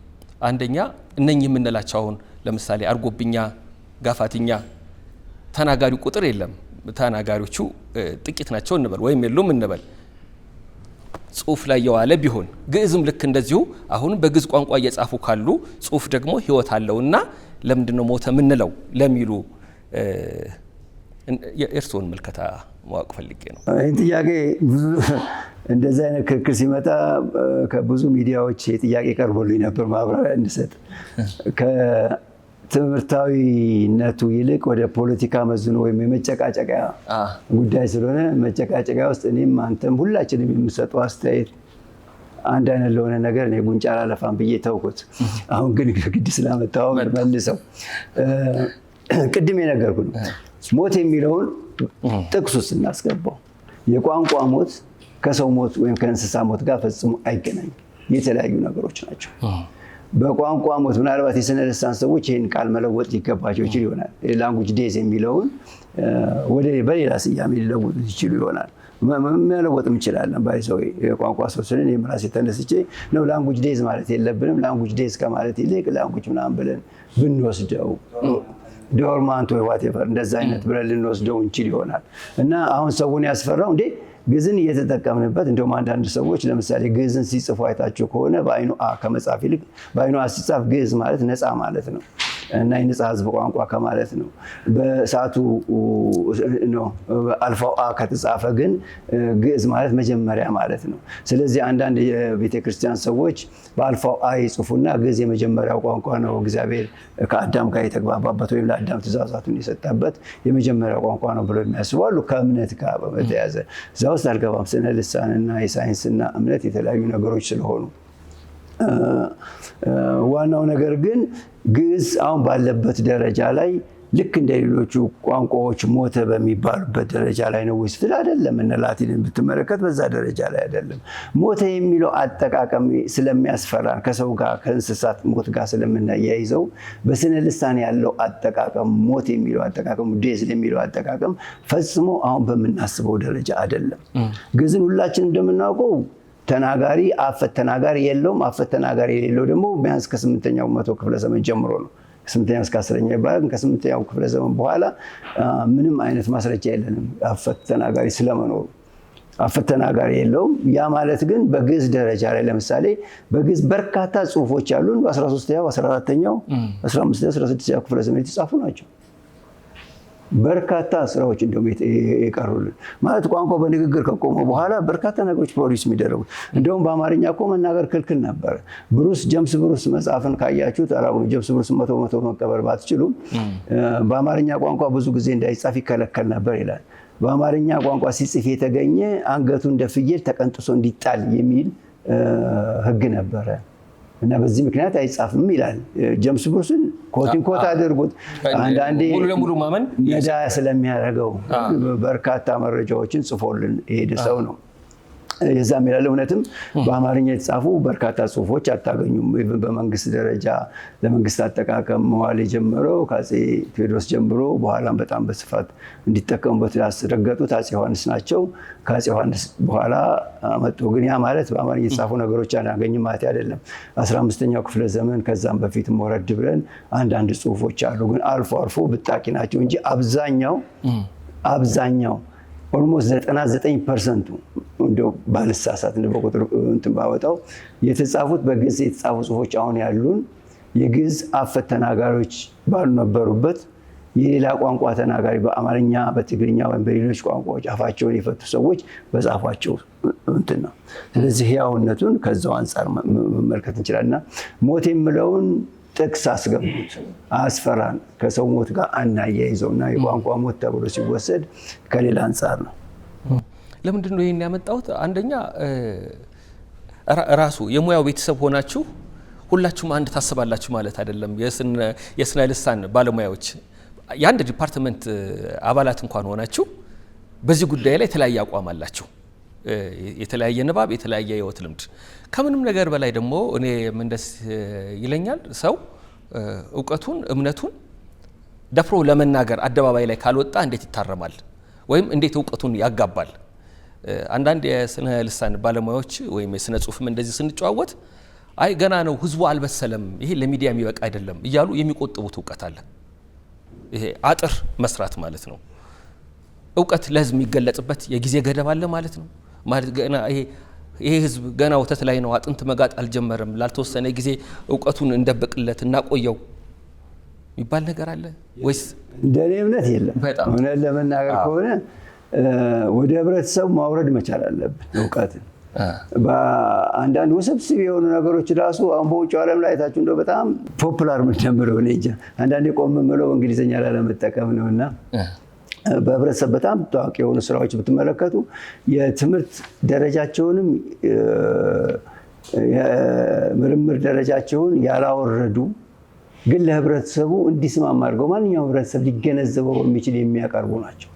B: አንደኛ እነኚህ የምንላቸው አሁን ለምሳሌ አርጎብኛ፣ ጋፋትኛ ተናጋሪው ቁጥር የለም። ተናጋሪዎቹ ጥቂት ናቸው እንበል ወይም የሉም እንበል። ጽሑፍ ላይ የዋለ ቢሆን ግዕዝም ልክ እንደዚሁ አሁን በግዕዝ ቋንቋ እየጻፉ ካሉ ጽሑፍ ደግሞ ሕይወት አለውና ለምንድን ነው ሞተ ምንለው ለሚሉ የእርስዎን ምልከታ ማወቅ ፈልጌ ነው።
A: ይህን ጥያቄ እንደዚህ አይነት ክርክር ሲመጣ ከብዙ ሚዲያዎች ጥያቄ ቀርቦልኝ ነበር ማብራሪያ እንድሰጥ። ከትምህርታዊነቱ ይልቅ ወደ ፖለቲካ መዝኖ ወይም የመጨቃጨቂያ ጉዳይ ስለሆነ መጨቃጨቂያ ውስጥ እኔም አንተም ሁላችንም የምሰጠው አስተያየት አንድ አይነት ለሆነ ነገር እኔ ጉንጫ አላለፋም ብዬ ተውኩት። አሁን ግን ግድ ስላመጣው መልሰው ቅድም የነገርኩ ነው። ሞት የሚለውን ጥቅሱ ስናስገባው የቋንቋ ሞት ከሰው ሞት ወይም ከእንስሳ ሞት ጋር ፈጽሞ አይገናኝም። የተለያዩ ነገሮች ናቸው። በቋንቋ ሞት ምናልባት የስነ ልሳን ሰዎች ይህን ቃል መለወጥ ሊገባቸው ይችል ይሆናል። ላንጉጅ ዴዝ የሚለውን በሌላ ስያሜ ሊለውጡ ይችሉ ይሆናል። መለወጥም እንችላለን። ባይዘው የቋንቋ ሰው ስልን የምራሴ ተነስቼ ነው ላንጉጅ ዴዝ ማለት የለብንም። ላንጉጅ ዴዝ ከማለት ይልቅ ላንጉጅ ምናምን ብለን ብንወስደው ዶርማንት ወይ ዋቴቨር እንደዛ አይነት ብለን ልንወስደው እንችል ይሆናል። እና አሁን ሰውን ያስፈራው እንዴ ግዕዝን እየተጠቀምንበት እንደውም አንዳንድ ሰዎች ለምሳሌ ግዕዝን ሲጽፉ አይታቸው ከሆነ በአይኑ አ ከመጻፍ ይልቅ በአይኑ አ ሲጻፍ ግዕዝ ማለት ነፃ ማለት ነው እና የነፃ ሕዝብ ቋንቋ ከማለት ነው። በሰዓቱ ነው አልፋው አ ከተጻፈ ግን ግዕዝ ማለት መጀመሪያ ማለት ነው። ስለዚህ አንዳንድ የቤተክርስቲያን ሰዎች በአልፋው አ ይጽፉና ግዕዝ የመጀመሪያው ቋንቋ ነው፣ እግዚአብሔር ከአዳም ጋር የተግባባበት ወይም ለአዳም ትእዛዛቱን የሰጠበት የመጀመሪያው ቋንቋ ነው ብለው የሚያስቡ አሉ። ከእምነት ጋር በተያያዘ እዛ ውስጥ አልገባም። ስነ ልሳንና የሳይንስና እምነት የተለያዩ ነገሮች ስለሆኑ ዋናው ነገር ግን ግዕዝ አሁን ባለበት ደረጃ ላይ ልክ እንደ ሌሎቹ ቋንቋዎች ሞተ በሚባሉበት ደረጃ ላይ ነው ወይስ አይደለም? እነ ላቲንን ብትመለከት በዛ ደረጃ ላይ አይደለም። ሞተ የሚለው አጠቃቀም ስለሚያስፈራን ከሰው ጋር ከእንስሳት ሞት ጋር ስለምናያይዘው በስነ ልሳን ያለው አጠቃቀም ሞት የሚለው አጠቃቀም ዴዝ የሚለው አጠቃቀም ፈጽሞ አሁን በምናስበው ደረጃ አይደለም። ግዕዝን ሁላችን እንደምናውቀው ተናጋሪ አፈት ተናጋሪ የለውም። አፈት ተናጋሪ የሌለው ደግሞ ቢያንስ ከ8ኛው መቶ ክፍለ ዘመን ጀምሮ ነው። ከ8ኛው እስከ 10ኛው ይባላል። ከ8ኛው ክፍለ ዘመን በኋላ ምንም አይነት ማስረጃ የለንም አፈት ተናጋሪ ስለመኖሩ። አፈት ተናጋሪ የለውም። ያ ማለት ግን በግዕዝ ደረጃ ላይ ለምሳሌ በግዕዝ በርካታ ጽሁፎች ያሉን በ13ኛው፣ 14ኛው፣ 15ኛው፣ 16ኛው ክፍለ ዘመን የተጻፉ ናቸው። በርካታ ስራዎች እንደውም የቀሩልን ማለት ቋንቋ በንግግር ከቆመ በኋላ በርካታ ነገሮች ፕሮዲስ የሚደረጉት እንደውም በአማርኛ እኮ መናገር ክልክል ነበር። ጄምስ ብሩስ መጽሐፍን ካያችሁት ጄምስ ብሩስ መቶ መቀበል ባትችሉም በአማርኛ ቋንቋ ብዙ ጊዜ እንዳይጻፍ ይከለከል ነበር ይላል። በአማርኛ ቋንቋ ሲጽፍ የተገኘ አንገቱ እንደ ፍየል ተቀንጥሶ እንዲጣል የሚል ሕግ ነበረ እና በዚህ ምክንያት አይጻፍም ይላል። ጄምስ ብሩስን ኮት አድርጉት። አንዳንዴ
B: ሙሉ ለሙሉ ማመን
A: ነዳ ስለሚያደርገው በርካታ መረጃዎችን ጽፎልን የሄደ ሰው ነው። የዛም ይላል እውነትም በአማርኛ የተጻፉ በርካታ ጽሁፎች አታገኙም። በመንግስት ደረጃ ለመንግስት አጠቃቀም መዋል የጀመረው ከአፄ ቴዎድሮስ ጀምሮ በኋላም በጣም በስፋት እንዲጠቀሙበት ያስረገጡት አፄ ዮሐንስ ናቸው። ከአፄ ዮሐንስ በኋላ መጡ። ግን ያ ማለት በአማርኛ የተጻፉ ነገሮች አናገኝም ማለት አይደለም። 15ኛው ክፍለ ዘመን ከዛም በፊት ወረድ ብለን አንዳንድ ጽሁፎች አሉ። ግን አልፎ አልፎ ብጣቂ ናቸው እንጂ አብዛኛው ኦልሞስት 99% እንደው ባልሳሳት እንደ በቁጥር እንትን ባወጣው የተጻፉት በግዕዝ የተጻፉ ጽሁፎች አሁን ያሉን የግዕዝ አፈት ተናጋሪዎች ባልነበሩበት የሌላ ቋንቋ ተናጋሪ በአማርኛ፣ በትግርኛ ወይም በሌሎች ቋንቋዎች አፋቸውን የፈቱ ሰዎች በጻፏቸው እንትን ነው። ስለዚህ ሕያውነቱን ከዛው አንጻር መመልከት እንችላልና ሞት የምለውን ጥቅስ አስገቡት፣ አስፈራን፣ ከሰው ሞት ጋር አናያይዘውና የቋንቋ ሞት ተብሎ ሲወሰድ ከሌላ አንጻር ነው።
B: ለምንድን ነው ይሄን ያመጣሁት? አንደኛ ራሱ የሙያው ቤተሰብ ሆናችሁ ሁላችሁም አንድ ታስባላችሁ ማለት አይደለም። የስነ ልሳን ባለሙያዎች የአንድ ዲፓርትመንት አባላት እንኳን ሆናችሁ በዚህ ጉዳይ ላይ የተለያየ አቋም አላችሁ። የተለያየ ንባብ፣ የተለያየ ህይወት ልምድ። ከምንም ነገር በላይ ደግሞ እኔ ምን ደስ ይለኛል ሰው እውቀቱን እምነቱን ደፍሮ ለመናገር አደባባይ ላይ ካልወጣ እንዴት ይታረማል ወይም እንዴት እውቀቱን ያጋባል? አንዳንድ የስነ ልሳን ባለሙያዎች ወይም የስነ ጽሁፍም እንደዚህ ስንጨዋወት አይ ገና ነው ህዝቡ አልበሰለም፣ ይሄ ለሚዲያ የሚበቃ አይደለም እያሉ የሚቆጥቡት እውቀት አለ። ይሄ አጥር መስራት ማለት ነው። እውቀት ለህዝብ የሚገለጽበት የጊዜ ገደብ አለ ማለት ነው። ማለት ገና ይሄ ህዝብ ገና ወተት ላይ ነው፣ አጥንት መጋጥ አልጀመረም፣ ላልተወሰነ ጊዜ እውቀቱን እንደብቅለት እናቆየው የሚባል ነገር አለ ወይስ?
A: እንደኔ እምነት የለም። እውነት ለመናገር ከሆነ ወደ ህብረተሰቡ ማውረድ መቻል አለብን እውቀትን። በአንዳንድ ውስብስብ የሆኑ ነገሮች ራሱ አሁን በውጭ ዓለም ላይ አይታችሁ እንደው በጣም ፖፑላር ምንጀምረው ነው እንጂ አንዳንዴ ቆም ብለው እንግሊዝኛ ላለመጠቀም ነውና በህብረተሰብ በጣም ታዋቂ የሆኑ ስራዎች ብትመለከቱ የትምህርት ደረጃቸውንም የምርምር ደረጃቸውን ያላወረዱ ግን ለህብረተሰቡ እንዲስማማ አድርገው ማንኛውም ህብረተሰብ ሊገነዘበው የሚችል የሚያቀርቡ ናቸው።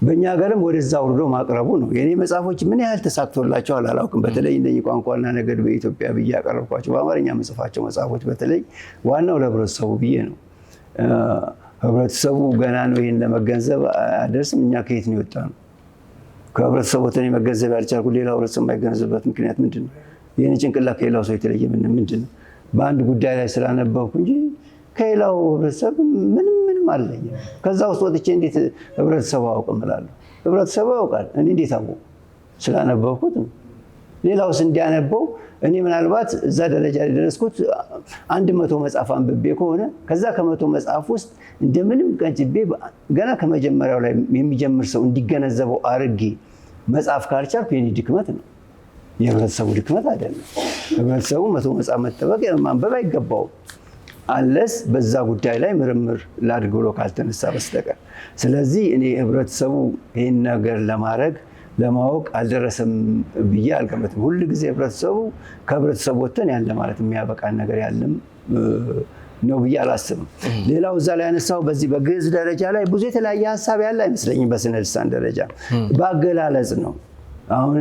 A: በእኛ ሀገርም ወደዛ አውርዶ ማቅረቡ ነው። የኔ መጽሐፎች ምን ያህል ተሳክቶላቸዋል አላውቅም። በተለይ እነኚህ ቋንቋና ነገድ በኢትዮጵያ ብዬ ያቀረብኳቸው በአማርኛ መጽፋቸው መጽሐፎች በተለይ ዋናው ለህብረተሰቡ ብዬ ነው። ህብረተሰቡ ገና ነው ይህን ለመገንዘብ አደርስም። እኛ ከየት ነው የወጣ ነው? ከህብረተሰቡ ወተን መገንዘብ ያልቻልኩ ሌላው ህብረተሰብ የማይገነዘብበት ምክንያት ምንድን ነው? የኔ ጭንቅላት ከሌላው ሰው የተለየ ምንድን ነው? በአንድ ጉዳይ ላይ ስላነበብኩ እንጂ ከሌላው ህብረተሰብ ምንም አለኝ። ከዛ ውስጥ ወጥቼ እንዴት ህብረተሰቡ አውቅም እላለሁ? ህብረተሰቡ ያውቃል። እኔ እንዴት አወቅሁ? ስላነበብኩት ነው። ሌላውስ እንዲያነበው እኔ ምናልባት እዛ ደረጃ የደረስኩት 100 መጽሐፍ አንብቤ ከሆነ ከዛ ከ100 መጽሐፍ ውስጥ እንደምንም ቀንጭቤ ገና ከመጀመሪያው ላይ የሚጀምር ሰው እንዲገነዘበው አርጌ መጽሐፍ ካልቻልኩ የኔ ድክመት ነው፣ የህብረተሰቡ ድክመት አይደለም። ህብረተሰቡ 100 መጽሐፍ መጠበቅ ማንበብ አይገባውም አለስ በዛ ጉዳይ ላይ ምርምር ላድርግ ብሎ ካልተነሳ በስተቀር። ስለዚህ እኔ ህብረተሰቡ ይህን ነገር ለማወቅ አልደረሰም ብዬ አልገመትም። ሁል ጊዜ ህብረተሰቡ ከህብረተሰቡ ወጥተን ያለ ማለት የሚያበቃን ነገር ያለም ነው ብዬ አላስብም። ሌላው እዛ ላይ ያነሳው በዚህ በግዕዝ ደረጃ ላይ ብዙ የተለያየ ሀሳብ ያለ አይመስለኝም። በስነ ልሳን ደረጃ በአገላለጽ ነው። አሁን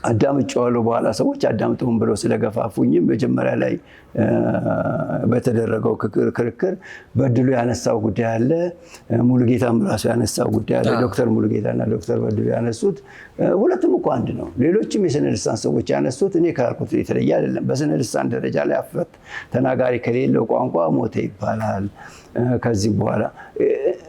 A: አዳምጬዋለሁ በኋላ ሰዎች አዳምጡም ብለው ስለገፋፉኝም መጀመሪያ ላይ በተደረገው ክርክር በድሉ ያነሳው ጉዳይ አለ፣ ሙሉጌታም ራሱ ያነሳው ጉዳይ አለ። ዶክተር ሙሉጌታና ዶክተር በድሉ ያነሱት ሁለቱም እኮ አንድ ነው። ሌሎችም የስነ ልሳን ሰዎች ያነሱት እኔ ካልኩት የተለየ አይደለም። በስነ ልሳን ደረጃ ላይ አፈት ተናጋሪ ከሌለው ቋንቋ ሞተ ይባላል። ከዚህ በኋላ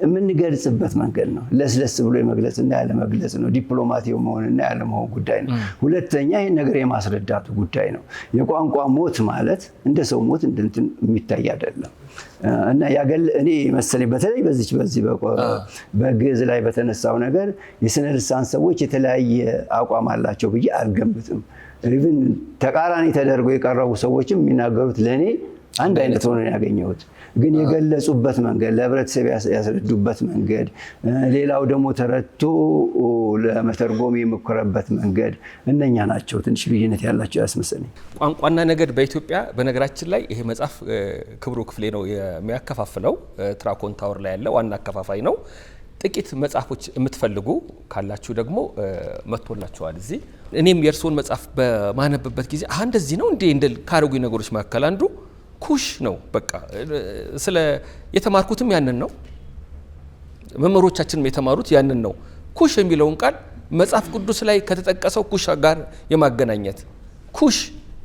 A: የምንገልጽበት መንገድ ነው። ለስለስ ብሎ የመግለጽና ያለመግለጽ ነው። ዲፕሎማቲው መሆንና ያለመሆን ጉዳይ ነው። ሁለተኛ ይህን ነገር የማስረዳቱ ጉዳይ ነው። የቋንቋ ሞት ማለት እንደ ሰው ሞት እንትን የሚታይ አይደለም። እና እኔ መሰለኝ በተለይ በዚህ በግዕዝ ላይ በተነሳው ነገር የስነ ልሳን ሰዎች የተለያየ አቋም አላቸው ብዬ አልገምትም። ኢቭን ተቃራኒ ተደርገው የቀረቡ ሰዎችም የሚናገሩት ለእኔ አንድ አይነት ሆኖ ያገኘሁት፣ ግን የገለጹበት መንገድ ለህብረተሰብ ያስረዱበት መንገድ፣ ሌላው ደግሞ ተረድቶ ለመተርጎም የሞከረበት መንገድ እነኛ ናቸው ትንሽ ልዩነት ያላቸው ያስመስለኝ።
B: ቋንቋና ነገድ በኢትዮጵያ በነገራችን ላይ ይሄ መጽሐፍ ክብሩ ክፍሌ ነው የሚያከፋፍለው። ትራኮን ታወር ላይ ያለ ዋና አከፋፋይ ነው። ጥቂት መጽሐፎች የምትፈልጉ ካላችሁ ደግሞ መጥቶላችኋል እዚህ። እኔም የእርስዎን መጽሐፍ በማነብበት ጊዜ እንደዚህ ነው እንደ ካረጉኝ ነገሮች መካከል አንዱ ኩሽ ነው። በቃ ስለ የተማርኩትም ያንን ነው፣ መምህሮቻችንም የተማሩት ያንን ነው። ኩሽ የሚለውን ቃል መጽሐፍ ቅዱስ ላይ ከተጠቀሰው ኩሽ ጋር የማገናኘት ኩሽ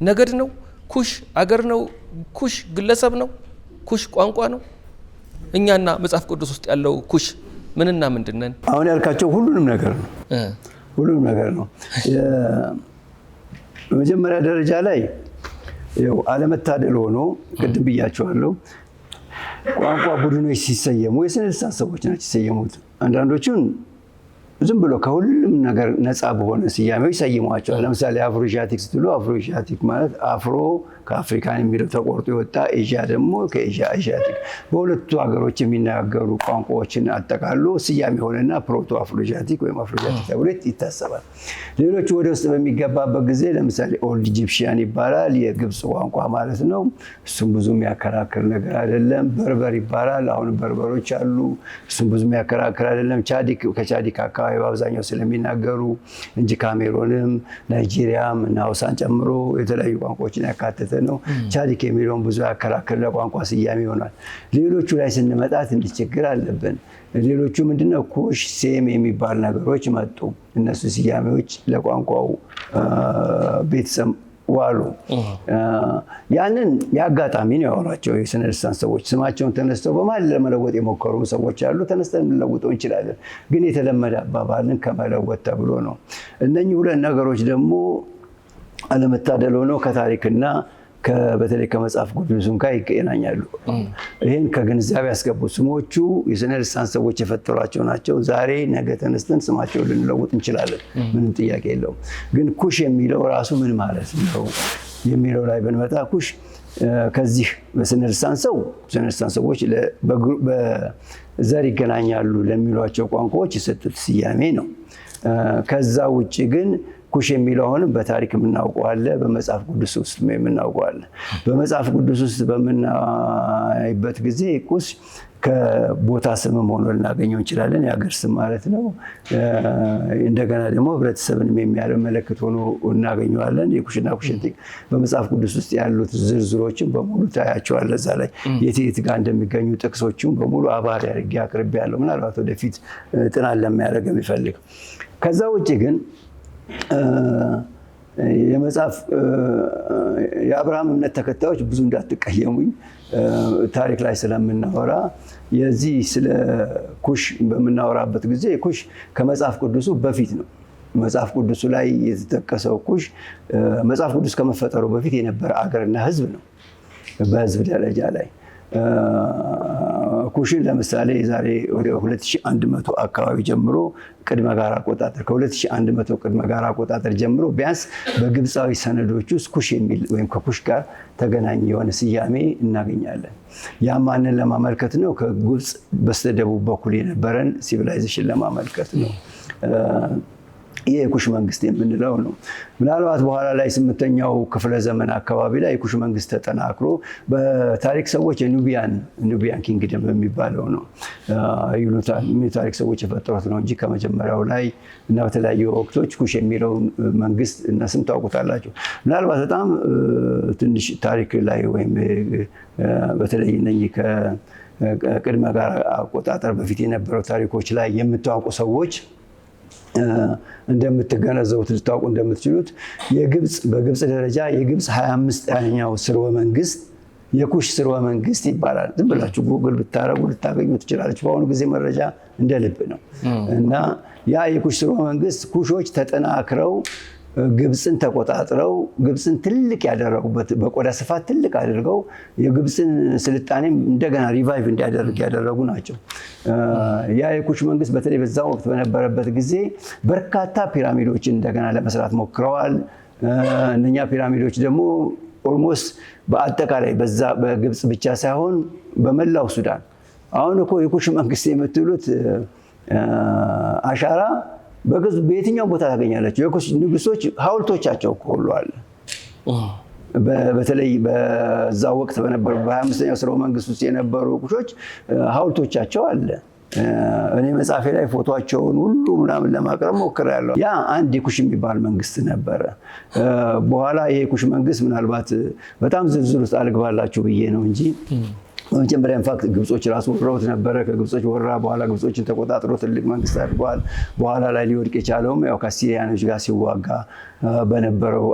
B: ነገድ ነው፣ ኩሽ አገር ነው፣ ኩሽ ግለሰብ ነው፣ ኩሽ ቋንቋ ነው። እኛና መጽሐፍ ቅዱስ ውስጥ ያለው ኩሽ ምንና ምንድን ነን?
A: አሁን ያልካቸው ሁሉንም ነገር ነው። ሁሉንም ነገር ነው። በመጀመሪያ ደረጃ ላይ አለመታደል ሆኖ ቅድም ብያቸዋለሁ፣ ቋንቋ ቡድኖች ሲሰየሙ የስነ ልሳን ሰዎች ናቸው ሲሰየሙት። አንዳንዶቹን ዝም ብሎ ከሁሉም ነገር ነፃ በሆነ ስያሜዎች ሰይሟቸዋል። ለምሳሌ አፍሮኤዥያቲክ ስትሉ አፍሮኤዥያቲክ ማለት አፍሮ ከአፍሪካን የሚለው ተቆርጦ የወጣ ኤዥያ ደግሞ ከኤዥያ ኤዥያቲክ በሁለቱ ሀገሮች የሚናገሩ ቋንቋዎችን አጠቃሎ ስያሜ ሆነና ፕሮቶ አፍሮኤዥያቲክ ወይም አፍሮኤዥያቲክ ተብሎ ይታሰባል። ሌሎቹ ወደ ውስጥ በሚገባበት ጊዜ ለምሳሌ ኦልድ ኢጂፕሽያን ይባላል፣ የግብፅ ቋንቋ ማለት ነው። እሱም ብዙ የሚያከራክር ነገር አይደለም። በርበር ይባላል፣ አሁን በርበሮች አሉ። እሱም ብዙ የሚያከራክር አይደለም። ቻዲክ ከቻዲክ አካባቢ በአብዛኛው ስለሚናገሩ እንጂ ካሜሮንም ናይጄሪያም እና ሀውሳን ጨምሮ የተለያዩ ቋንቋዎችን ያካተተ ነው። ቻዲክ የሚለውን ብዙ ያከራክር ለቋንቋ ስያሜ ይሆናል። ሌሎቹ ላይ ስንመጣ ትንሽ ችግር አለብን። ሌሎቹ ምንድነው ኩሽ፣ ሴም የሚባል ነገሮች መጡ። እነሱ ስያሜዎች ለቋንቋው ቤተሰብ ዋሉ። ያንን የአጋጣሚ ነው ያወራቸው የስነ ልሳን ሰዎች። ስማቸውን ተነስተው በማለት ለመለወጥ የሞከሩ ሰዎች አሉ። ተነስተን ልንለውጠው እንችላለን፣ ግን የተለመደ አባባልን ከመለወጥ ተብሎ ነው። እነኚህ ሁለት ነገሮች ደግሞ አለመታደል ሆነው ከታሪክና በተለይ ከመጽሐፍ ቅዱስም ጋር ይገናኛሉ። ይህን ከግንዛቤ ያስገቡ። ስሞቹ የስነ ልሳን ሰዎች የፈጠሯቸው ናቸው። ዛሬ ነገ ተነስተን ስማቸውን ልንለውጥ እንችላለን፣ ምንም ጥያቄ የለውም። ግን ኩሽ የሚለው ራሱ ምን ማለት ነው የሚለው ላይ ብንመጣ ኩሽ ከዚህ በስነ ልሳን ሰዎች በዘር ይገናኛሉ ለሚሏቸው ቋንቋዎች የሰጡት ስያሜ ነው። ከዛ ውጭ ግን ኩሽ የሚለው አሁንም በታሪክ የምናውቀው አለ፣ በመጽሐፍ ቅዱስ ውስጥ የምናውቀው አለ። በመጽሐፍ ቅዱስ ውስጥ በምናይበት ጊዜ ኩሽ ከቦታ ስምም ሆኖ ልናገኘው እንችላለን፣ የሀገር ስም ማለት ነው። እንደገና ደግሞ ህብረተሰብንም የሚያመለክት ሆኖ እናገኘዋለን። የኩሽና ኩሽንቲክ በመጽሐፍ ቅዱስ ውስጥ ያሉት ዝርዝሮችን በሙሉ ታያቸዋል። እዛ ላይ የት ጋር እንደሚገኙ ጥቅሶችን በሙሉ አባሪ አድርጌ አቅርቤያለሁ፣ ምናልባት ወደፊት ጥናት ለሚያደርግ የሚፈልግ። ከዛ ውጭ ግን የአብርሃም እምነት ተከታዮች ብዙ እንዳትቀየሙኝ ታሪክ ላይ ስለምናወራ የዚህ ስለ ኩሽ በምናወራበት ጊዜ ኩሽ ከመጽሐፍ ቅዱሱ በፊት ነው። መጽሐፍ ቅዱሱ ላይ የተጠቀሰው ኩሽ መጽሐፍ ቅዱስ ከመፈጠሩ በፊት የነበረ አገርና ህዝብ ነው። በህዝብ ደረጃ ላይ ኩሽን ለምሳሌ ዛሬ ወደ 2100 አካባቢ ጀምሮ ቅድመ ጋር አቆጣጠር ከ2100 ቅድመ ጋር አቆጣጠር ጀምሮ ቢያንስ በግብፃዊ ሰነዶች ውስጥ ኩሽ የሚል ወይም ከኩሽ ጋር ተገናኝ የሆነ ስያሜ እናገኛለን። ያ ማንን ለማመልከት ነው? ከግብፅ በስተደቡብ በኩል የነበረን ሲቪላይዜሽን ለማመልከት ነው። ይህ የኩሽ መንግስት የምንለው ነው። ምናልባት በኋላ ላይ 8ኛው ክፍለ ዘመን አካባቢ ላይ የኩሽ መንግስት ተጠናክሮ በታሪክ ሰዎች ኑቢያን ኪንግደም በሚባለው ነው ይሉታል። የታሪክ ሰዎች የፈጠሩት ነው እንጂ ከመጀመሪያው ላይ እና በተለያዩ ወቅቶች ኩሽ የሚለው መንግስት እና ስም ታውቁታላችሁ። ምናልባት በጣም ትንሽ ታሪክ ላይ ወይም በተለይ እነኚህ ከቅድመ ጋር አቆጣጠር በፊት የነበረው ታሪኮች ላይ የምታውቁ ሰዎች እንደምትገነዘቡት ልታውቁ እንደምትችሉት በግብፅ ደረጃ የግብፅ 25ኛው ስርወ መንግስት የኩሽ ስርወ መንግስት ይባላል። ዝም ብላችሁ ጉግል ብታረጉ ልታገኙ ትችላለች። በአሁኑ ጊዜ መረጃ እንደ ልብ ነው እና ያ የኩሽ ስርወ መንግስት ኩሾች ተጠናክረው ግብፅን ተቆጣጥረው ግብፅን ትልቅ ያደረጉበት በቆዳ ስፋት ትልቅ አድርገው የግብፅን ስልጣኔም እንደገና ሪቫይቭ እንዲያደርግ ያደረጉ ናቸው። ያ የኩሽ መንግስት በተለይ በዛ ወቅት በነበረበት ጊዜ በርካታ ፒራሚዶችን እንደገና ለመስራት ሞክረዋል። እነኛ ፒራሚዶች ደግሞ ኦልሞስት በአጠቃላይ በዛ በግብፅ ብቻ ሳይሆን በመላው ሱዳን አሁን እኮ የኩሽ መንግስት የምትሉት አሻራ በየትኛው ቦታ ታገኛላችሁ? የኩሽ ንጉሶች ሐውልቶቻቸው እኮ ሁሉ አለ። በተለይ በዛ ወቅት በነበሩ በ25ኛው ስርወ መንግስት ውስጥ የነበሩ ኩሾች ሐውልቶቻቸው አለ። እኔ መጽሐፌ ላይ ፎቶቸውን ሁሉ ምናምን ለማቅረብ ሞክሬያለሁ። ያ አንድ የኩሽ የሚባል መንግስት ነበረ። በኋላ ይሄ የኩሽ መንግስት ምናልባት በጣም ዝርዝር ውስጥ አልግባላችሁ ብዬ ነው እንጂ በመጀመሪያ ኢንፋክት ግብጾች ራሱ ወረውት ነበረ። ከግብጾች ወረራ በኋላ ግብጾችን ተቆጣጥሮ ትልቅ መንግስት አድርገዋል። በኋላ ላይ ሊወድቅ የቻለውም ያው ከአሲሪያኖች ጋር ሲዋጋ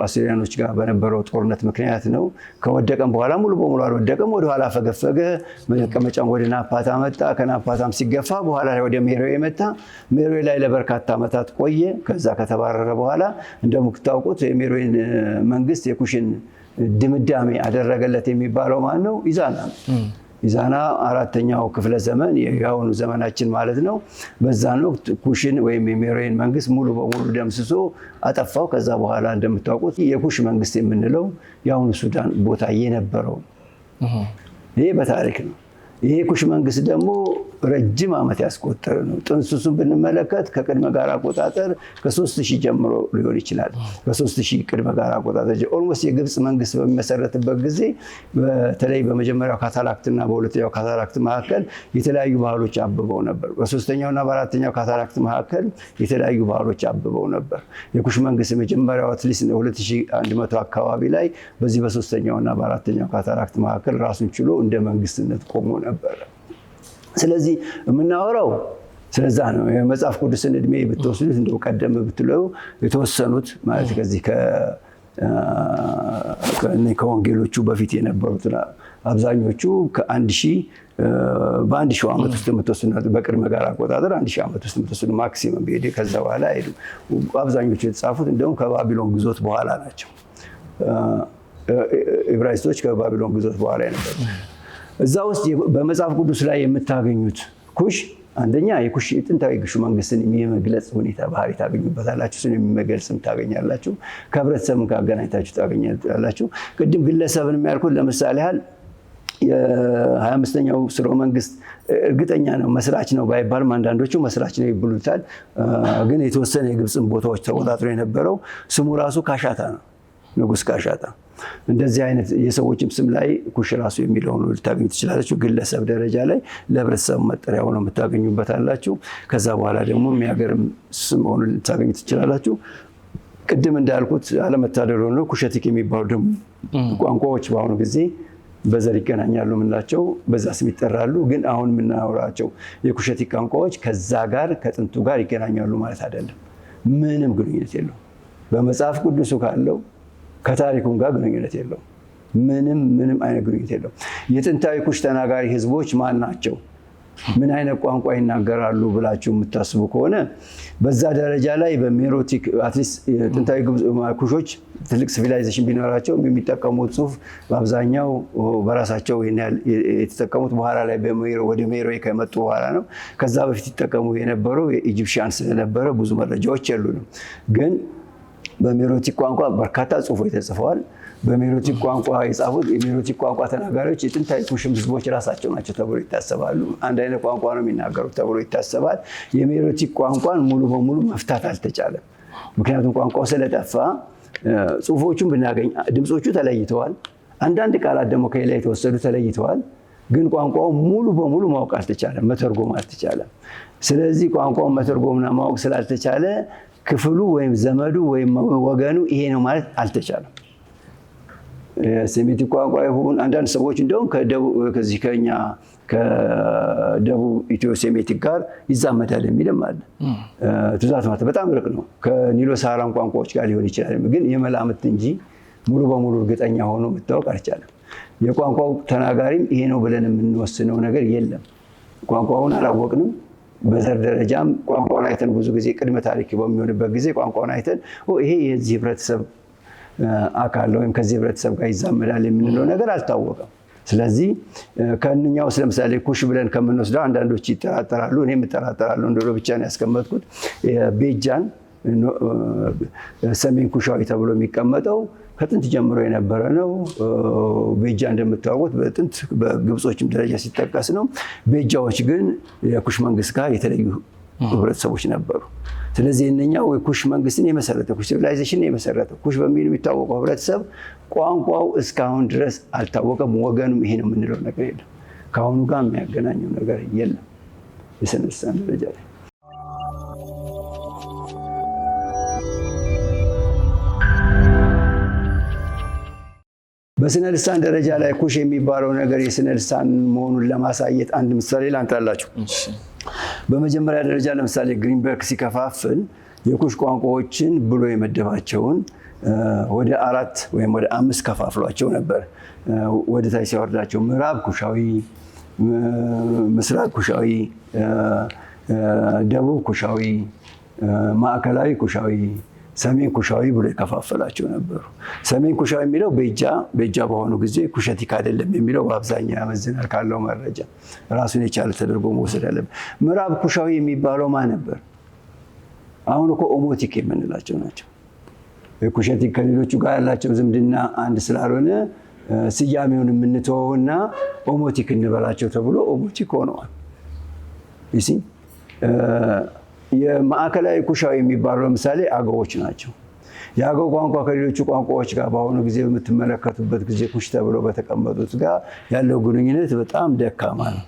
A: አሲሪያኖች ጋር በነበረው ጦርነት ምክንያት ነው። ከወደቀም በኋላ ሙሉ በሙሉ አልወደቀም። ወደ ኋላ ፈገፈገ። መቀመጫም ወደ ናፓታ መጣ። ከናፓታም ሲገፋ በኋላ ላይ ወደ ሜሮዌ መጣ። ሜሮዌ ላይ ለበርካታ ዓመታት ቆየ። ከዛ ከተባረረ በኋላ እንደምታውቁት የሜሮዌን መንግስት የኩሽን ድምዳሜ አደረገለት የሚባለው ማን ነው? ኢዛና ነው። ኢዛና አራተኛው ክፍለ ዘመን የአሁኑ ዘመናችን ማለት ነው። በዛን ወቅት ኩሽን ወይም የሜሮይን መንግስት ሙሉ በሙሉ ደምስሶ አጠፋው። ከዛ በኋላ እንደምታውቁት የኩሽ መንግስት የምንለው የአሁኑ ሱዳን ቦታ የነበረው ይሄ በታሪክ ነው። ይሄ ኩሽ መንግስት ደግሞ ረጅም ዓመት ያስቆጠረ ነው። ጥንስሱን ብንመለከት ከቅድመ ጋር አቆጣጠር ከ3000 ጀምሮ ሊሆን ይችላል። በ3000 ቅድመ ጋር አቆጣጠር ኦልሞስት የግብፅ መንግስት በሚመሰረትበት ጊዜ በተለይ በመጀመሪያው ካታራክትና በሁለተኛው ካታራክት መካከል የተለያዩ ባህሎች አብበው ነበር። በሶስተኛውና በአራተኛው ካታራክት መካከል የተለያዩ ባህሎች አብበው ነበር። የኩሽ መንግስት የመጀመሪያው አትሊስት 2100 አካባቢ ላይ በዚህ በሶስተኛውና በአራተኛው ካታራክት መካከል ራሱን ችሎ እንደ መንግስትነት ቆሞ ነበር። ስለዚህ የምናወራው ስለዛ ነው። የመጽሐፍ ቅዱስን እድሜ ብትወስዱት እንደው ቀደም ብትለው የተወሰኑት ማለት ከዚህ ከወንጌሎቹ በፊት የነበሩት አብዛኞቹ በ1000 ዓመት ውስጥ የምትወስኑ በቅድመ ጋር አቆጣጠር 1000 ዓመት ውስጥ የምትወስኑ ማክሲመም ቢሄድ ከዛ በኋላ አይሄዱ። አብዛኞቹ የተጻፉት እንደውም ከባቢሎን ግዞት በኋላ ናቸው። ዕብራይስጦች ከባቢሎን ግዞት በኋላ የነበሩ እዛ ውስጥ በመጽሐፍ ቅዱስ ላይ የምታገኙት ኩሽ አንደኛ የኩሽ ጥንታዊ ኩሽ መንግስትን የመግለጽ ሁኔታ ባህሪ ታገኙበታላችሁ። እሱን የሚገልጽም ታገኛላችሁ። ከህብረተሰብም ካገናኝታችሁ ታገኛላችሁ። ቅድም ግለሰብን የሚያልኩት ለምሳሌ ያህል የ25ኛው ስርወ መንግስት እርግጠኛ ነው መስራች ነው ባይባልም አንዳንዶቹ መስራች ነው ይብሉታል። ግን የተወሰነ የግብፅን ቦታዎች ተቆጣጥሮ የነበረው ስሙ ራሱ ካሻታ ነው፣ ንጉስ ካሻታ። እንደዚህ አይነት የሰዎችም ስም ላይ ኩሽ ራሱ የሚለውን ልታገኙ ትችላላችሁ። ግለሰብ ደረጃ ላይ ለህብረተሰብ መጠሪያ ሆኖ የምታገኙበታላችሁ። ከዛ በኋላ ደግሞ የሚያገርም ስም ሆኖ ልታገኙ ትችላላችሁ። ቅድም እንዳልኩት አለመታደር ሆኖ ኩሸቲክ የሚባሉ ደግሞ ቋንቋዎች በአሁኑ ጊዜ በዘር ይገናኛሉ የምንላቸው በዛ ስም ይጠራሉ። ግን አሁን የምናወራቸው የኩሸቲክ ቋንቋዎች ከዛ ጋር ከጥንቱ ጋር ይገናኛሉ ማለት አይደለም። ምንም ግንኙነት የለው። በመጽሐፍ ቅዱሱ ካለው ከታሪኩም ጋር ግንኙነት የለው። ምንም አይነት ግንኙነት የለው። የጥንታዊ ኩሽ ተናጋሪ ህዝቦች ማን ናቸው? ምን አይነት ቋንቋ ይናገራሉ ብላችሁ የምታስቡ ከሆነ በዛ ደረጃ ላይ በሜሮቲክ አትሊስት ጥንታዊ ኩሾች ትልቅ ሲቪላይዜሽን ቢኖራቸው የሚጠቀሙት ጽሁፍ በአብዛኛው በራሳቸው የተጠቀሙት በኋላ ላይ ወደ ሜሮይ ከመጡ በኋላ ነው። ከዛ በፊት ይጠቀሙ የነበረው የኢጂፕሽያን ስለነበረ ብዙ መረጃዎች የሉንም። ግን በሜሮቲክ ቋንቋ በርካታ ጽሁፎች ተጽፈዋል። በሜሮቲክ ቋንቋ የጻፉት የሜሮቲክ ቋንቋ ተናጋሪዎች የጥንታዊ ኩሽም ህዝቦች ራሳቸው ናቸው ተብሎ ይታሰባሉ። አንድ አይነት ቋንቋ ነው የሚናገሩት ተብሎ ይታሰባል። የሜሮቲክ ቋንቋን ሙሉ በሙሉ መፍታት አልተቻለም። ምክንያቱም ቋንቋው ስለጠፋ ጽሁፎቹን ብናገኝ ድምፆቹ ተለይተዋል። አንዳንድ ቃላት ደግሞ ከሌላ የተወሰዱ ተለይተዋል። ግን ቋንቋው ሙሉ በሙሉ ማወቅ አልተቻለም፣ መተርጎም አልተቻለም። ስለዚህ ቋንቋውን መተርጎምና ማወቅ ስላልተቻለ ክፍሉ ወይም ዘመዱ ወይም ወገኑ ይሄ ነው ማለት አልተቻለም። ሴሚቲክ ቋንቋ ይሁን አንዳንድ ሰዎች እንደውም ከዚህ ከኛ ከደቡብ ኢትዮ ሴሜቲክ ጋር ይዛመዳል የሚልም አለ። ትዛት ማለት በጣም ርቅ ነው። ከኒሎ ሳሃራን ቋንቋዎች ጋር ሊሆን ይችላል። ግን የመላምት እንጂ ሙሉ በሙሉ እርግጠኛ ሆኖ መታወቅ አልቻለም። የቋንቋው ተናጋሪም ይሄ ነው ብለን የምንወስነው ነገር የለም። ቋንቋውን አላወቅንም። በዘር ደረጃም ቋንቋውን አይተን ብዙ ጊዜ ቅድመ ታሪክ በሚሆንበት ጊዜ ቋንቋውን አይተን ይሄ የዚህ ህብረተሰብ አካል ወይም ከዚህ ህብረተሰብ ጋር ይዛመዳል የምንለው ነገር አልታወቀም። ስለዚህ ከእኛው ለምሳሌ ኩሽ ብለን ከምንወስደው አንዳንዶች ይጠራጠራሉ። እኔም እጠራጠራለሁ። እንደሎ ብቻ ነው ያስቀመጥኩት። ቤጃን ሰሜን ኩሻዊ ተብሎ የሚቀመጠው ከጥንት ጀምሮ የነበረ ነው። ቤጃ እንደምታወቁት በጥንት በግብጾችም ደረጃ ሲጠቀስ ነው። ቤጃዎች ግን የኩሽ መንግስት ጋር የተለዩ ህብረተሰቦች ነበሩ። ስለዚህ እነኛው የኩሽ መንግስትን የመሰረተው ኩሽ ሲቪላይዜሽን የመሰረተው ኩሽ በሚል የሚታወቀው ህብረተሰብ ቋንቋው እስካሁን ድረስ አልታወቀም። ወገኑም ይሄ ነው የምንለው ነገር የለም። ከአሁኑ ጋር የሚያገናኘው ነገር የለም የስነ ልሳን ደረጃ ላይ። በስነ ልሳን ደረጃ ላይ ኩሽ የሚባለው ነገር የስነ ልሳን መሆኑን ለማሳየት አንድ ምሳሌ ላንጣላችሁ። በመጀመሪያ ደረጃ ለምሳሌ ግሪንበርግ ሲከፋፍል የኩሽ ቋንቋዎችን ብሎ የመደባቸውን ወደ 4 ወይም ወደ 5 ከፋፍሏቸው ነበር። ወደ ታች ሲያወርዳቸው ምዕራብ ኩሻዊ፣ ምስራቅ ኩሻዊ፣ ደቡብ ኩሻዊ፣ ማዕከላዊ ኩሻዊ፣ ሰሜን ኩሻዊ ብሎ የከፋፈላቸው ነበሩ። ሰሜን ኩሻዊ የሚለው ቤጃ በሆኑ ጊዜ ኩሸቲክ አይደለም የሚለው በአብዛኛው ያመዝናል ካለው መረጃ ራሱን የቻለ ተደርጎ መውሰድ አለበት። ምዕራብ ኩሻዊ የሚባለው ማን ነበር? አሁን እኮ ኦሞቲክ የምንላቸው ናቸው። ኩሸቲክ ከሌሎቹ ጋር ያላቸው ዝምድና አንድ ስላልሆነ ስያሜውን የምንተወውና ኦሞቲክ እንበላቸው ተብሎ ኦሞቲክ ሆነዋል። የማዕከላዊ ኩሻዊ የሚባሉ ለምሳሌ አገዎች ናቸው። የአገው ቋንቋ ከሌሎቹ ቋንቋዎች ጋር በአሁኑ ጊዜ በምትመለከቱበት ጊዜ ኩሽ ተብሎ በተቀመጡት ጋር ያለው ግንኙነት በጣም ደካማ ነው።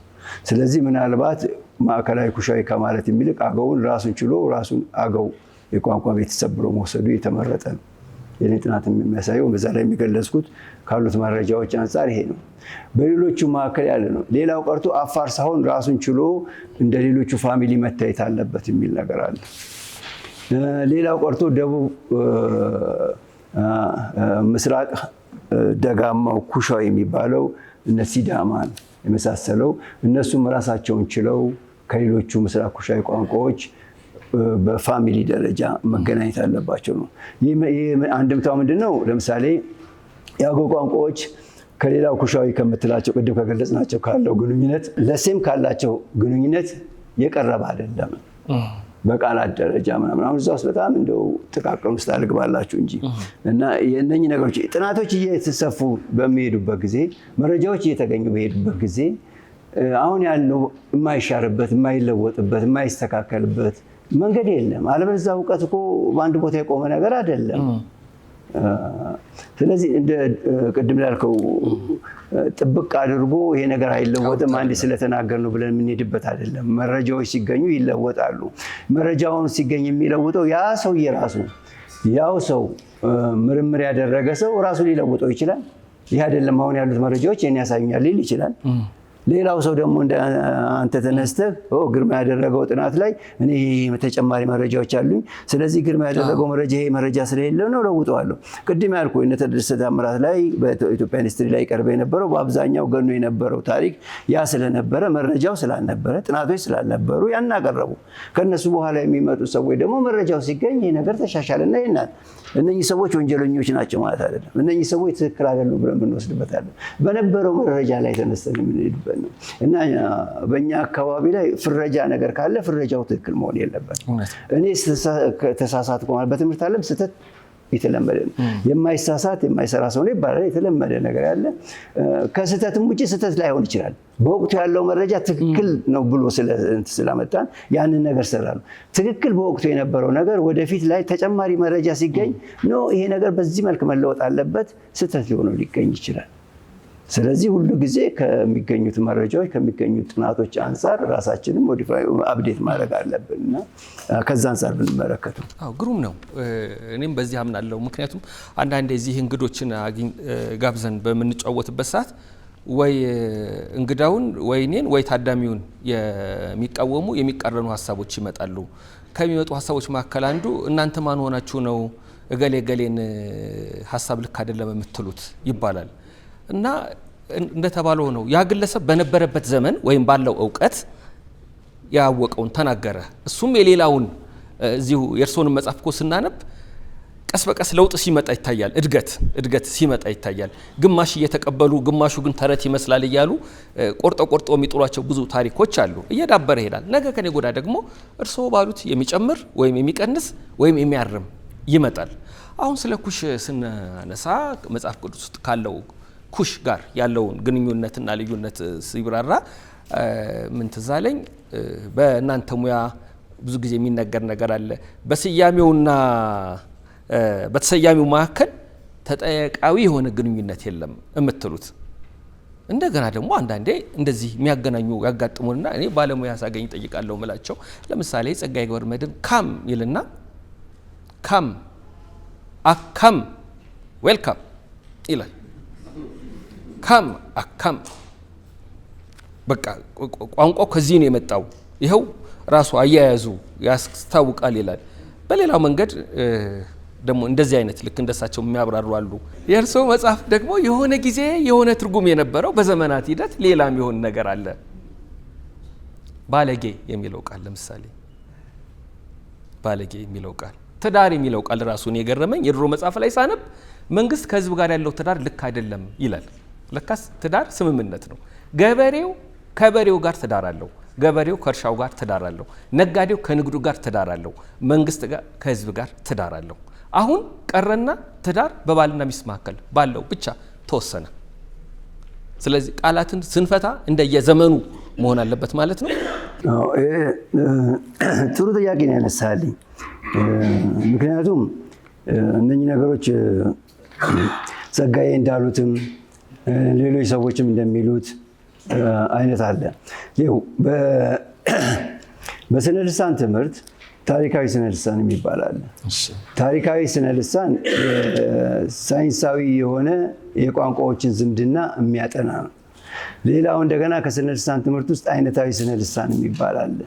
A: ስለዚህ ምናልባት ማዕከላዊ ኩሻዊ ከማለት የሚልቅ አገውን ራሱን ችሎ ራሱን አገው የቋንቋ ቤተሰብ ብሎ መውሰዱ የተመረጠ ነው። የኔ ጥናት የሚያሳየው በዛ ላይ የሚገለጽኩት ካሉት መረጃዎች አንጻር ይሄ ነው። በሌሎቹ መካከል ያለ ነው። ሌላው ቀርቶ አፋር ሳይሆን ራሱን ችሎ እንደ ሌሎቹ ፋሚሊ መታየት አለበት የሚል ነገር አለ። ሌላው ቀርቶ ደቡብ ምስራቅ ደጋማው ኩሻዊ የሚባለው እነ ሲዳማን የመሳሰለው እነሱም ራሳቸውን ችለው ከሌሎቹ ምስራቅ ኩሻዊ ቋንቋዎች በፋሚሊ ደረጃ መገናኘት አለባቸው ነው። ይህ አንድምታው ምንድነው? ለምሳሌ የአገው ቋንቋዎች ከሌላው ኩሻዊ ከምትላቸው ቅድም ከገለጽናቸው ካለው ግንኙነት ለሴም ካላቸው ግንኙነት የቀረበ አይደለም። በቃላት ደረጃ ምናምን አሁን እዛ ውስጥ በጣም እንደው ጥቃቅን ውስጥ አልግባላችሁ እንጂ እና የእነኚህ ነገሮች ጥናቶች እየተሰፉ በሚሄዱበት ጊዜ መረጃዎች እየተገኙ በሄዱበት ጊዜ አሁን ያለው የማይሻርበት የማይለወጥበት የማይስተካከልበት መንገድ የለም። አለበለዚያ እውቀት እኮ በአንድ ቦታ የቆመ ነገር አይደለም። ስለዚህ እንደ ቅድም ላልከው ጥብቅ አድርጎ ይሄ ነገር አይለወጥም አንዴ ስለተናገር ነው ብለን የምንሄድበት አይደለም። መረጃዎች ሲገኙ ይለወጣሉ። መረጃውን ሲገኝ የሚለውጠው ያ ሰው የራሱ ያው ሰው ምርምር ያደረገ ሰው ራሱ ሊለውጠው ይችላል። ይሄ አይደለም አሁን ያሉት መረጃዎች የኔ ያሳዩኛል ሊል ይችላል። ሌላው ሰው ደግሞ እንደ አንተ ተነስተህ ግርማ ያደረገው ጥናት ላይ እኔ ተጨማሪ መረጃዎች አሉኝ፣ ስለዚህ ግርማ ያደረገው መረጃ ይሄ መረጃ ስለሌለው ነው ለውጠዋለሁ። ቅድም ያልኩህ እነ ተደሰ ታምራት ላይ በኢትዮጵያ ሂስትሪ ላይ ቀርበ የነበረው በአብዛኛው ገኖ የነበረው ታሪክ ያ ስለነበረ መረጃው ስላልነበረ ጥናቶች ስላልነበሩ ያን አቀረቡ። ከነሱ በኋላ የሚመጡ ሰዎች ደግሞ መረጃው ሲገኝ ይሄ ነገር ተሻሻለና ይናል። እነኚህ ሰዎች ወንጀለኞች ናቸው ማለት አይደለም። እነኚህ ሰዎች ትክክል አይደሉም ብለን የምንወስድበት አይደለም። በነበረው መረጃ ላይ ተነስተን የምንሄድበት ነው እና በእኛ አካባቢ ላይ ፍረጃ ነገር ካለ ፍረጃው ትክክል መሆን የለበትም። እኔ ተሳሳትኩ ማለት በትምህርት ዓለም ስህተት የተለመደ ነው። የማይሳሳት የማይሰራ ሰው ነው ይባላል። የተለመደ ነገር ያለ ከስህተትም ውጪ ስህተት ላይሆን ይችላል። በወቅቱ ያለው መረጃ ትክክል ነው ብሎ ስላመጣን ያንን ነገር ሰራሉ። ትክክል በወቅቱ የነበረው ነገር ወደፊት ላይ ተጨማሪ መረጃ ሲገኝ ነው ይሄ ነገር በዚህ መልክ መለወጥ አለበት፣ ስህተት ሊሆን ሊገኝ ይችላል። ስለዚህ ሁሉ ጊዜ ከሚገኙት መረጃዎች ከሚገኙት ጥናቶች አንፃር ራሳችንን ሞዲፋይ አፕዴት ማድረግ አለብንና ከዛ አንፃር ብንመለከተው
B: ግሩም ነው። እኔም በዚህ አምናለሁ። ምክንያቱም አንዳንዴ እዚህ እንግዶችን ጋብዘን በምንጫወትበት ሰዓት ወይ እንግዳውን ወይ እኔን ወይ ታዳሚውን የሚቃወሙ የሚቃረኑ ሀሳቦች ይመጣሉ። ከሚመጡ ሀሳቦች መካከል አንዱ እናንተ ማን ሆናችሁ ነው እገሌ ገሌን ሀሳብ ልክ አይደለም የምትሉት ይባላል። እና እንደተባለው ነው ያ ግለሰብ በነበረበት ዘመን ወይም ባለው ዕውቀት ያወቀውን ተናገረ። እሱም የሌላውን እዚሁ የእርሶን መጽሐፍ እኮ ስናነብ ቀስ በቀስ ለውጥ ሲመጣ ይታያል። እድገት ሲመጣ ይታያል። ግማሽ እየተቀበሉ ግማሹ ግን ተረት ይመስላል እያሉ ቆርጦ የሚጥሏቸው ብዙ ታሪኮች አሉ። እየዳበረ ይሄዳል። ነገ ከኔ ጎዳ ደግሞ እርሶ ባሉት የሚጨምር ወይም የሚቀንስ ወይም የሚያርም ይመጣል። አሁን ስለ ኩሽ ስናነሳ መጽሐፍ ቅዱስ ውስጥ ካለው ኩሽ ጋር ያለውን ግንኙነትና ልዩነት ሲብራራ ምን ትዝ አለኝ። በእናንተ ሙያ ብዙ ጊዜ የሚነገር ነገር አለ። በስያሜውና በተሰያሚው መካከል ተጠያቃዊ የሆነ ግንኙነት የለም የምትሉት። እንደገና ደግሞ አንዳንዴ እንደዚህ የሚያገናኙ ያጋጥሙንና እኔ ባለሙያ ሳገኝ ጠይቃለሁ ምላቸው። ለምሳሌ ጸጋዬ ገብረመድኅን ካም ይልና ካም አካም ዌልካም ይላል። ካም አካም በቃ ቋንቋው ከዚህ ነው የመጣው፣ ይኸው ራሱ አያያዙ ያስታውቃል ይላል። በሌላው መንገድ ደግሞ እንደዚህ አይነት ልክ እንደሳቸው የሚያብራሩ አሉ። የእርስዎ መጽሐፍ ደግሞ የሆነ ጊዜ የሆነ ትርጉም የነበረው በዘመናት ሂደት ሌላም የሆነ ነገር አለ። ባለጌ የሚለው ቃል ለምሳሌ ባለጌ የሚለው ቃል ትዳር የሚለው ቃል ራሱን የገረመኝ የድሮ መጽሐፍ ላይ ሳነብ መንግስት ከህዝብ ጋር ያለው ትዳር ልክ አይደለም ይላል። ለካስ ትዳር ስምምነት ነው። ገበሬው ከበሬው ጋር ትዳር አለው፣ ገበሬው ከእርሻው ጋር ትዳር አለው፣ ነጋዴው ከንግዱ ጋር ትዳር አለው፣ መንግስት ጋር ከህዝብ ጋር ትዳር አለው። አሁን ቀረና ትዳር በባልና ሚስት መካከል ባለው ብቻ ተወሰነ። ስለዚህ ቃላትን ስንፈታ እንደየዘመኑ መሆን አለበት ማለት ነው።
A: ጥሩ ጥያቄ ነው ያነሳልኝ። ምክንያቱም እነኚህ ነገሮች ጸጋዬ እንዳሉትም ሌሎች ሰዎችም እንደሚሉት አይነት አለ። ይኸው በስነ ልሳን ትምህርት ታሪካዊ ስነ ልሳን የሚባል አለ። ታሪካዊ ስነ ልሳን ሳይንሳዊ የሆነ የቋንቋዎችን ዝምድና የሚያጠና ነው። ሌላው እንደገና ከስነ ልሳን ትምህርት ውስጥ አይነታዊ ስነ ልሳን የሚባል አለ።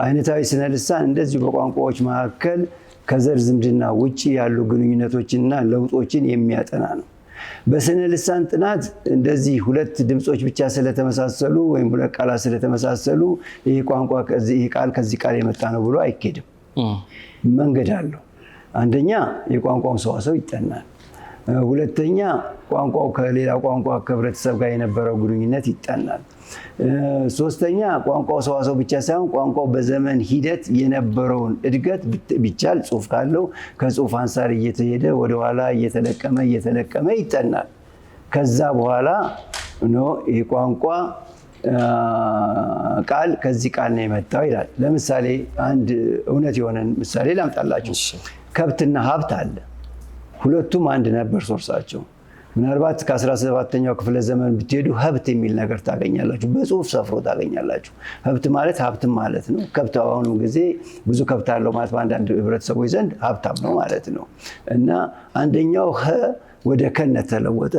A: አይነታዊ ስነ ልሳን እንደዚሁ በቋንቋዎች መካከል ከዘር ዝምድና ውጪ ያሉ ግንኙነቶችንና ለውጦችን የሚያጠና ነው። በስነ ልሳን ጥናት እንደዚህ ሁለት ድምጾች ብቻ ስለተመሳሰሉ ወይም ሁለት ቃላት ስለተመሳሰሉ ይህ ቋንቋ ይህ ቃል ከዚህ ቃል የመጣ ነው ብሎ አይኬድም። መንገድ አለው። አንደኛ የቋንቋው ሰዋሰው ይጠናል። ሁለተኛ ቋንቋው ከሌላ ቋንቋ ከህብረተሰብ ጋር የነበረው ግንኙነት ይጠናል። ሶስተኛ ቋንቋው ሰዋሰው ብቻ ሳይሆን ቋንቋው በዘመን ሂደት የነበረውን እድገት ቢቻል ጽሁፍ ካለው ከጽሁፍ አንፃር እየተሄደ ወደኋላ እየተለቀመ ይጠናል። ከዛ በኋላ ይህ ቋንቋ ቃል ከዚህ ቃል ነው የመጣው ይላል። ለምሳሌ አንድ እውነት የሆነ ምሳሌ ላምጣላችሁ። ከብትና ሀብት አለ። ሁለቱም አንድ ነበር ሶርሳቸው። ምናልባት ከ17ኛው ክፍለ ዘመን ብትሄዱ ሀብት የሚል ነገር ታገኛላችሁ፣ በጽሁፍ ሰፍሮ ታገኛላችሁ። ሀብት ማለት ሀብትም ማለት ነው። ከብት አሁኑ ጊዜ ብዙ ከብት አለው ማለት በአንዳንድ ህብረተሰቦች ዘንድ ሀብታም ነው ማለት ነው። እና አንደኛው ሀ ወደ ከነት ተለወጠ፣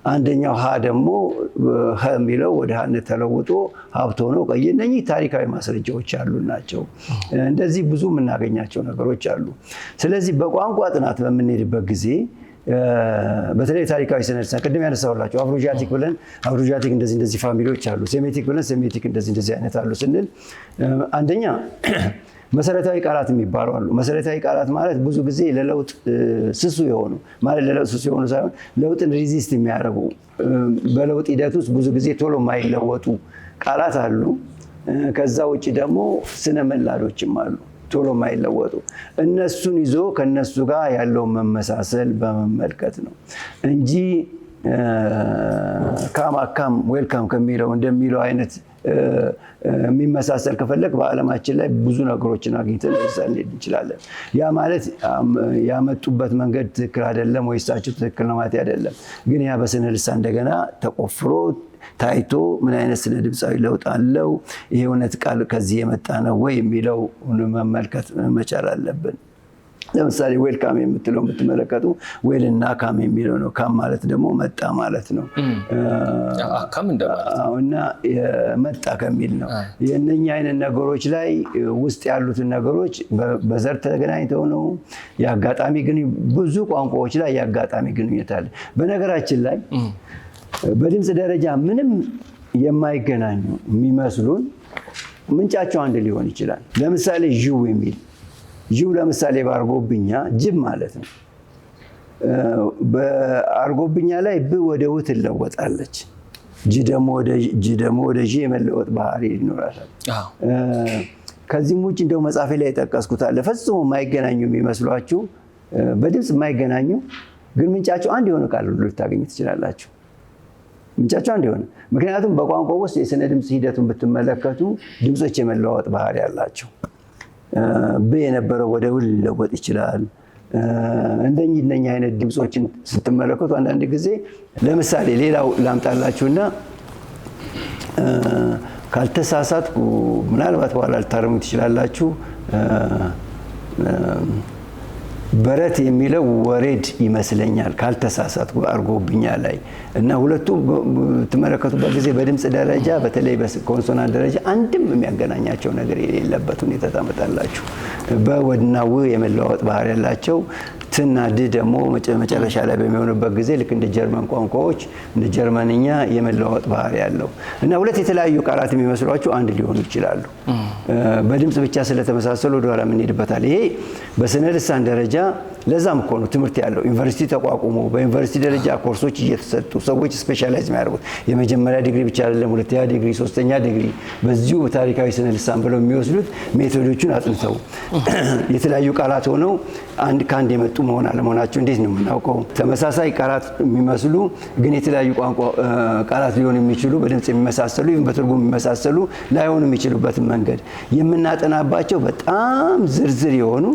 A: አንደኛው ሀ ደግሞ ሀ የሚለው ወደ ሀነት ተለውጦ ሀብት ሆኖ ቆየ። እነኚህ ታሪካዊ ማስረጃዎች ያሉ ናቸው። እንደዚህ ብዙ የምናገኛቸው ነገሮች አሉ። ስለዚህ በቋንቋ ጥናት በምንሄድበት ጊዜ በተለይ ታሪካዊ ስነ ልሳን ቅድም ያነሳሁላችሁ አፍሮጃቲክ ብለን አፍሮጃቲክ እንደዚህ ፋሚሊዎች አሉ፣ ሴሜቲክ ብለን ሴሜቲክ እንደዚህ አይነት አሉ ስንል አንደኛ መሰረታዊ ቃላት የሚባሉ አሉ። መሰረታዊ ቃላት ማለት ብዙ ጊዜ ለለውጥ ስሱ የሆኑ ማለት ለለውጥ ስሱ የሆኑ ሳይሆን ለውጥን ሪዚስት የሚያደርጉ በለውጥ ሂደት ውስጥ ብዙ ጊዜ ቶሎ የማይለወጡ ቃላት አሉ። ከዛ ውጭ ደግሞ ስነ መላዶችም አሉ ቶሎ የማይለወጡ። እነሱን ይዞ ከነሱ ጋር ያለውን መመሳሰል በመመልከት ነው እንጂ ካም አካም ዌልካም ከሚለው እንደሚለው አይነት የሚመሳሰል ከፈለግ በዓለማችን ላይ ብዙ ነገሮችን አግኝተን ልንሄድ እንችላለን። ያ ማለት ያመጡበት መንገድ ትክክል አይደለም ወይ እሳቸው ትክክል ነው ማለት አይደለም። ግን ያ በስነ ልሳን እንደገና ተቆፍሮ ታይቶ ምን አይነት ስነ ድምፃዊ ለውጥ አለው፣ ይሄ እውነት ቃል ከዚህ የመጣ ነው ወይ የሚለው መመልከት መቻል አለብን። ለምሳሌ ዌልካም የምትለው የምትመለከቱ ዌል እና ካም የሚለው ነው። ካም ማለት ደግሞ መጣ ማለት ነው።
B: ካም እንደማለት
A: እና መጣ ከሚል ነው። የእነኛ አይነት ነገሮች ላይ ውስጥ ያሉትን ነገሮች በዘር ተገናኝተው ነው። የአጋጣሚ ግን ብዙ ቋንቋዎች ላይ የአጋጣሚ ግንኙነት አለ። በነገራችን ላይ በድምፅ ደረጃ ምንም የማይገናኙ የሚመስሉን ምንጫቸው አንድ ሊሆን ይችላል። ለምሳሌ ዥው የሚል ዥው ለምሳሌ በአርጎብኛ ጅብ ማለት ነው። በአርጎብኛ ላይ ብ ወደ ው ትለወጣለች። ጅ ደግሞ ወደ ዥ የመለወጥ ባህሪ ይኖራታል። ከዚህም ውጭ እንደው መጽሐፌ ላይ የጠቀስኩት አለ። ፈጽሞ የማይገናኙ የሚመስሏችሁ በድምፅ የማይገናኙ ግን ምንጫቸው አንድ የሆነ ቃል ሁሉ ልታገኙ ትችላላችሁ። ምንጫቸው አንድ የሆነ ምክንያቱም በቋንቋ ውስጥ የስነ ድምፅ ሂደቱን ብትመለከቱ ድምፆች የመለዋወጥ ባህሪ ያላቸው ብ የነበረው ወደ ው ሊለወጥ ይችላል። እንደኛ አይነት ድምፆችን ስትመለከቱ አንዳንድ ጊዜ ለምሳሌ ሌላው ላምጣላችሁና ካልተሳሳትኩ ምናልባት በኋላ ልታረሙ ትችላላችሁ። በረት የሚለው ወሬድ ይመስለኛል ካልተሳሳትኩ አርጎብኛ ላይ እና ሁለቱም ትመለከቱበት ጊዜ በድምፅ ደረጃ በተለይ በኮንሶናንት ደረጃ አንድም የሚያገናኛቸው ነገር የሌለበት ሁኔታ ታመጣላችሁ። በወድና ው የመለዋወጥ ባህሪ ያላቸው ትና ድ ደግሞ መጨረሻ ላይ በሚሆንበት ጊዜ ልክ እንደ ጀርመን ቋንቋዎች እንደ ጀርመንኛ የመለዋወጥ ባህሪ ያለው እና ሁለት የተለያዩ ቃላት የሚመስሏቸው አንድ ሊሆኑ ይችላሉ። በድምጽ ብቻ ስለተመሳሰሉ ወደኋላ የምንሄድበታል። ይሄ በስነ ልሳን ደረጃ ለዛም እኮ ነው ትምህርት ያለው ዩኒቨርሲቲ ተቋቁሞ በዩኒቨርሲቲ ደረጃ ኮርሶች እየተሰጡ ሰዎች ስፔሻላይዝ የሚያደርጉት የመጀመሪያ ዲግሪ ብቻ አይደለም፣ ሁለተኛ ዲግሪ፣ ሶስተኛ ዲግሪ በዚሁ ታሪካዊ ስነ ልሳን ብለው የሚወስዱት ሜቶዶቹን አጥንተው የተለያዩ ቃላት ሆነው ከአንድ የመጡ መሆን አለመሆናቸው እንዴት ነው የምናውቀው? ተመሳሳይ ቃላት የሚመስሉ ግን የተለያዩ ቋንቋ ቃላት ሊሆኑ የሚችሉ በድምጽ የሚመሳሰሉ በትርጉም የሚመሳሰሉ ላይሆኑ የሚችሉበትን መንገድ የምናጠናባቸው በጣም ዝርዝር የሆኑ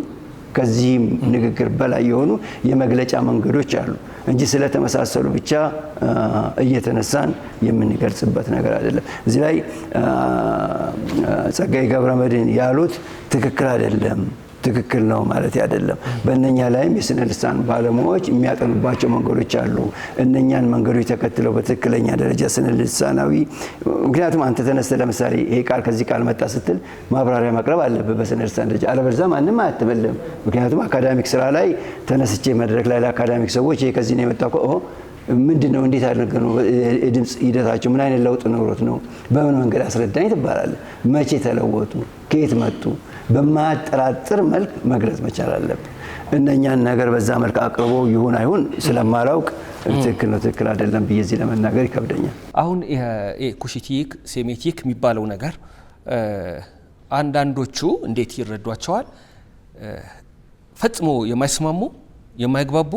A: ከዚህም ንግግር በላይ የሆኑ የመግለጫ መንገዶች አሉ እንጂ ስለተመሳሰሉ ብቻ እየተነሳን የምንገልጽበት ነገር አይደለም። እዚህ ላይ ጸጋዬ ገብረመድህን ያሉት ትክክል አይደለም፣ ትክክል ነው ማለት አይደለም። በእነኛ ላይም የስነ ልሳን ባለሙያዎች የሚያጠኑባቸው መንገዶች አሉ። እነኛን መንገዶች ተከትለው በትክክለኛ ደረጃ ስነ ልሳናዊ ምክንያቱም አንተ ተነስተ ለምሳሌ ይሄ ቃል ከዚህ ቃል መጣ ስትል ማብራሪያ ማቅረብ አለብህ በስነ ልሳን ደረጃ። አለበለዚያ ማንም አያትበልም። ምክንያቱም አካዳሚክ ስራ ላይ ተነስቼ መድረክ ላይ ለአካዳሚክ ሰዎች ይሄ ከዚህ ነው የመጣው ምንድነው እንዴት አድርገው ነው የድምጽ ሂደታቸው ምን አይነት ለውጥ ኖሮት ነው በምን መንገድ አስረዳኝ ትባላለህ። መቼ ተለወጡ፣ ከየት መጡ በማያጠራጥር መልክ መግለጽ መቻል አለብን። እነኛን ነገር በዛ መልክ አቅርቦ ይሁን አይሁን ስለማላውቅ ትክክል ነው ትክክል አይደለም ብዬ እዚህ ለመናገር ይከብደኛል።
B: አሁን ኩሽቲክ ሴሜቲክ የሚባለው ነገር አንዳንዶቹ እንዴት ይረዷቸዋል? ፈጽሞ የማይስማሙ የማይግባቡ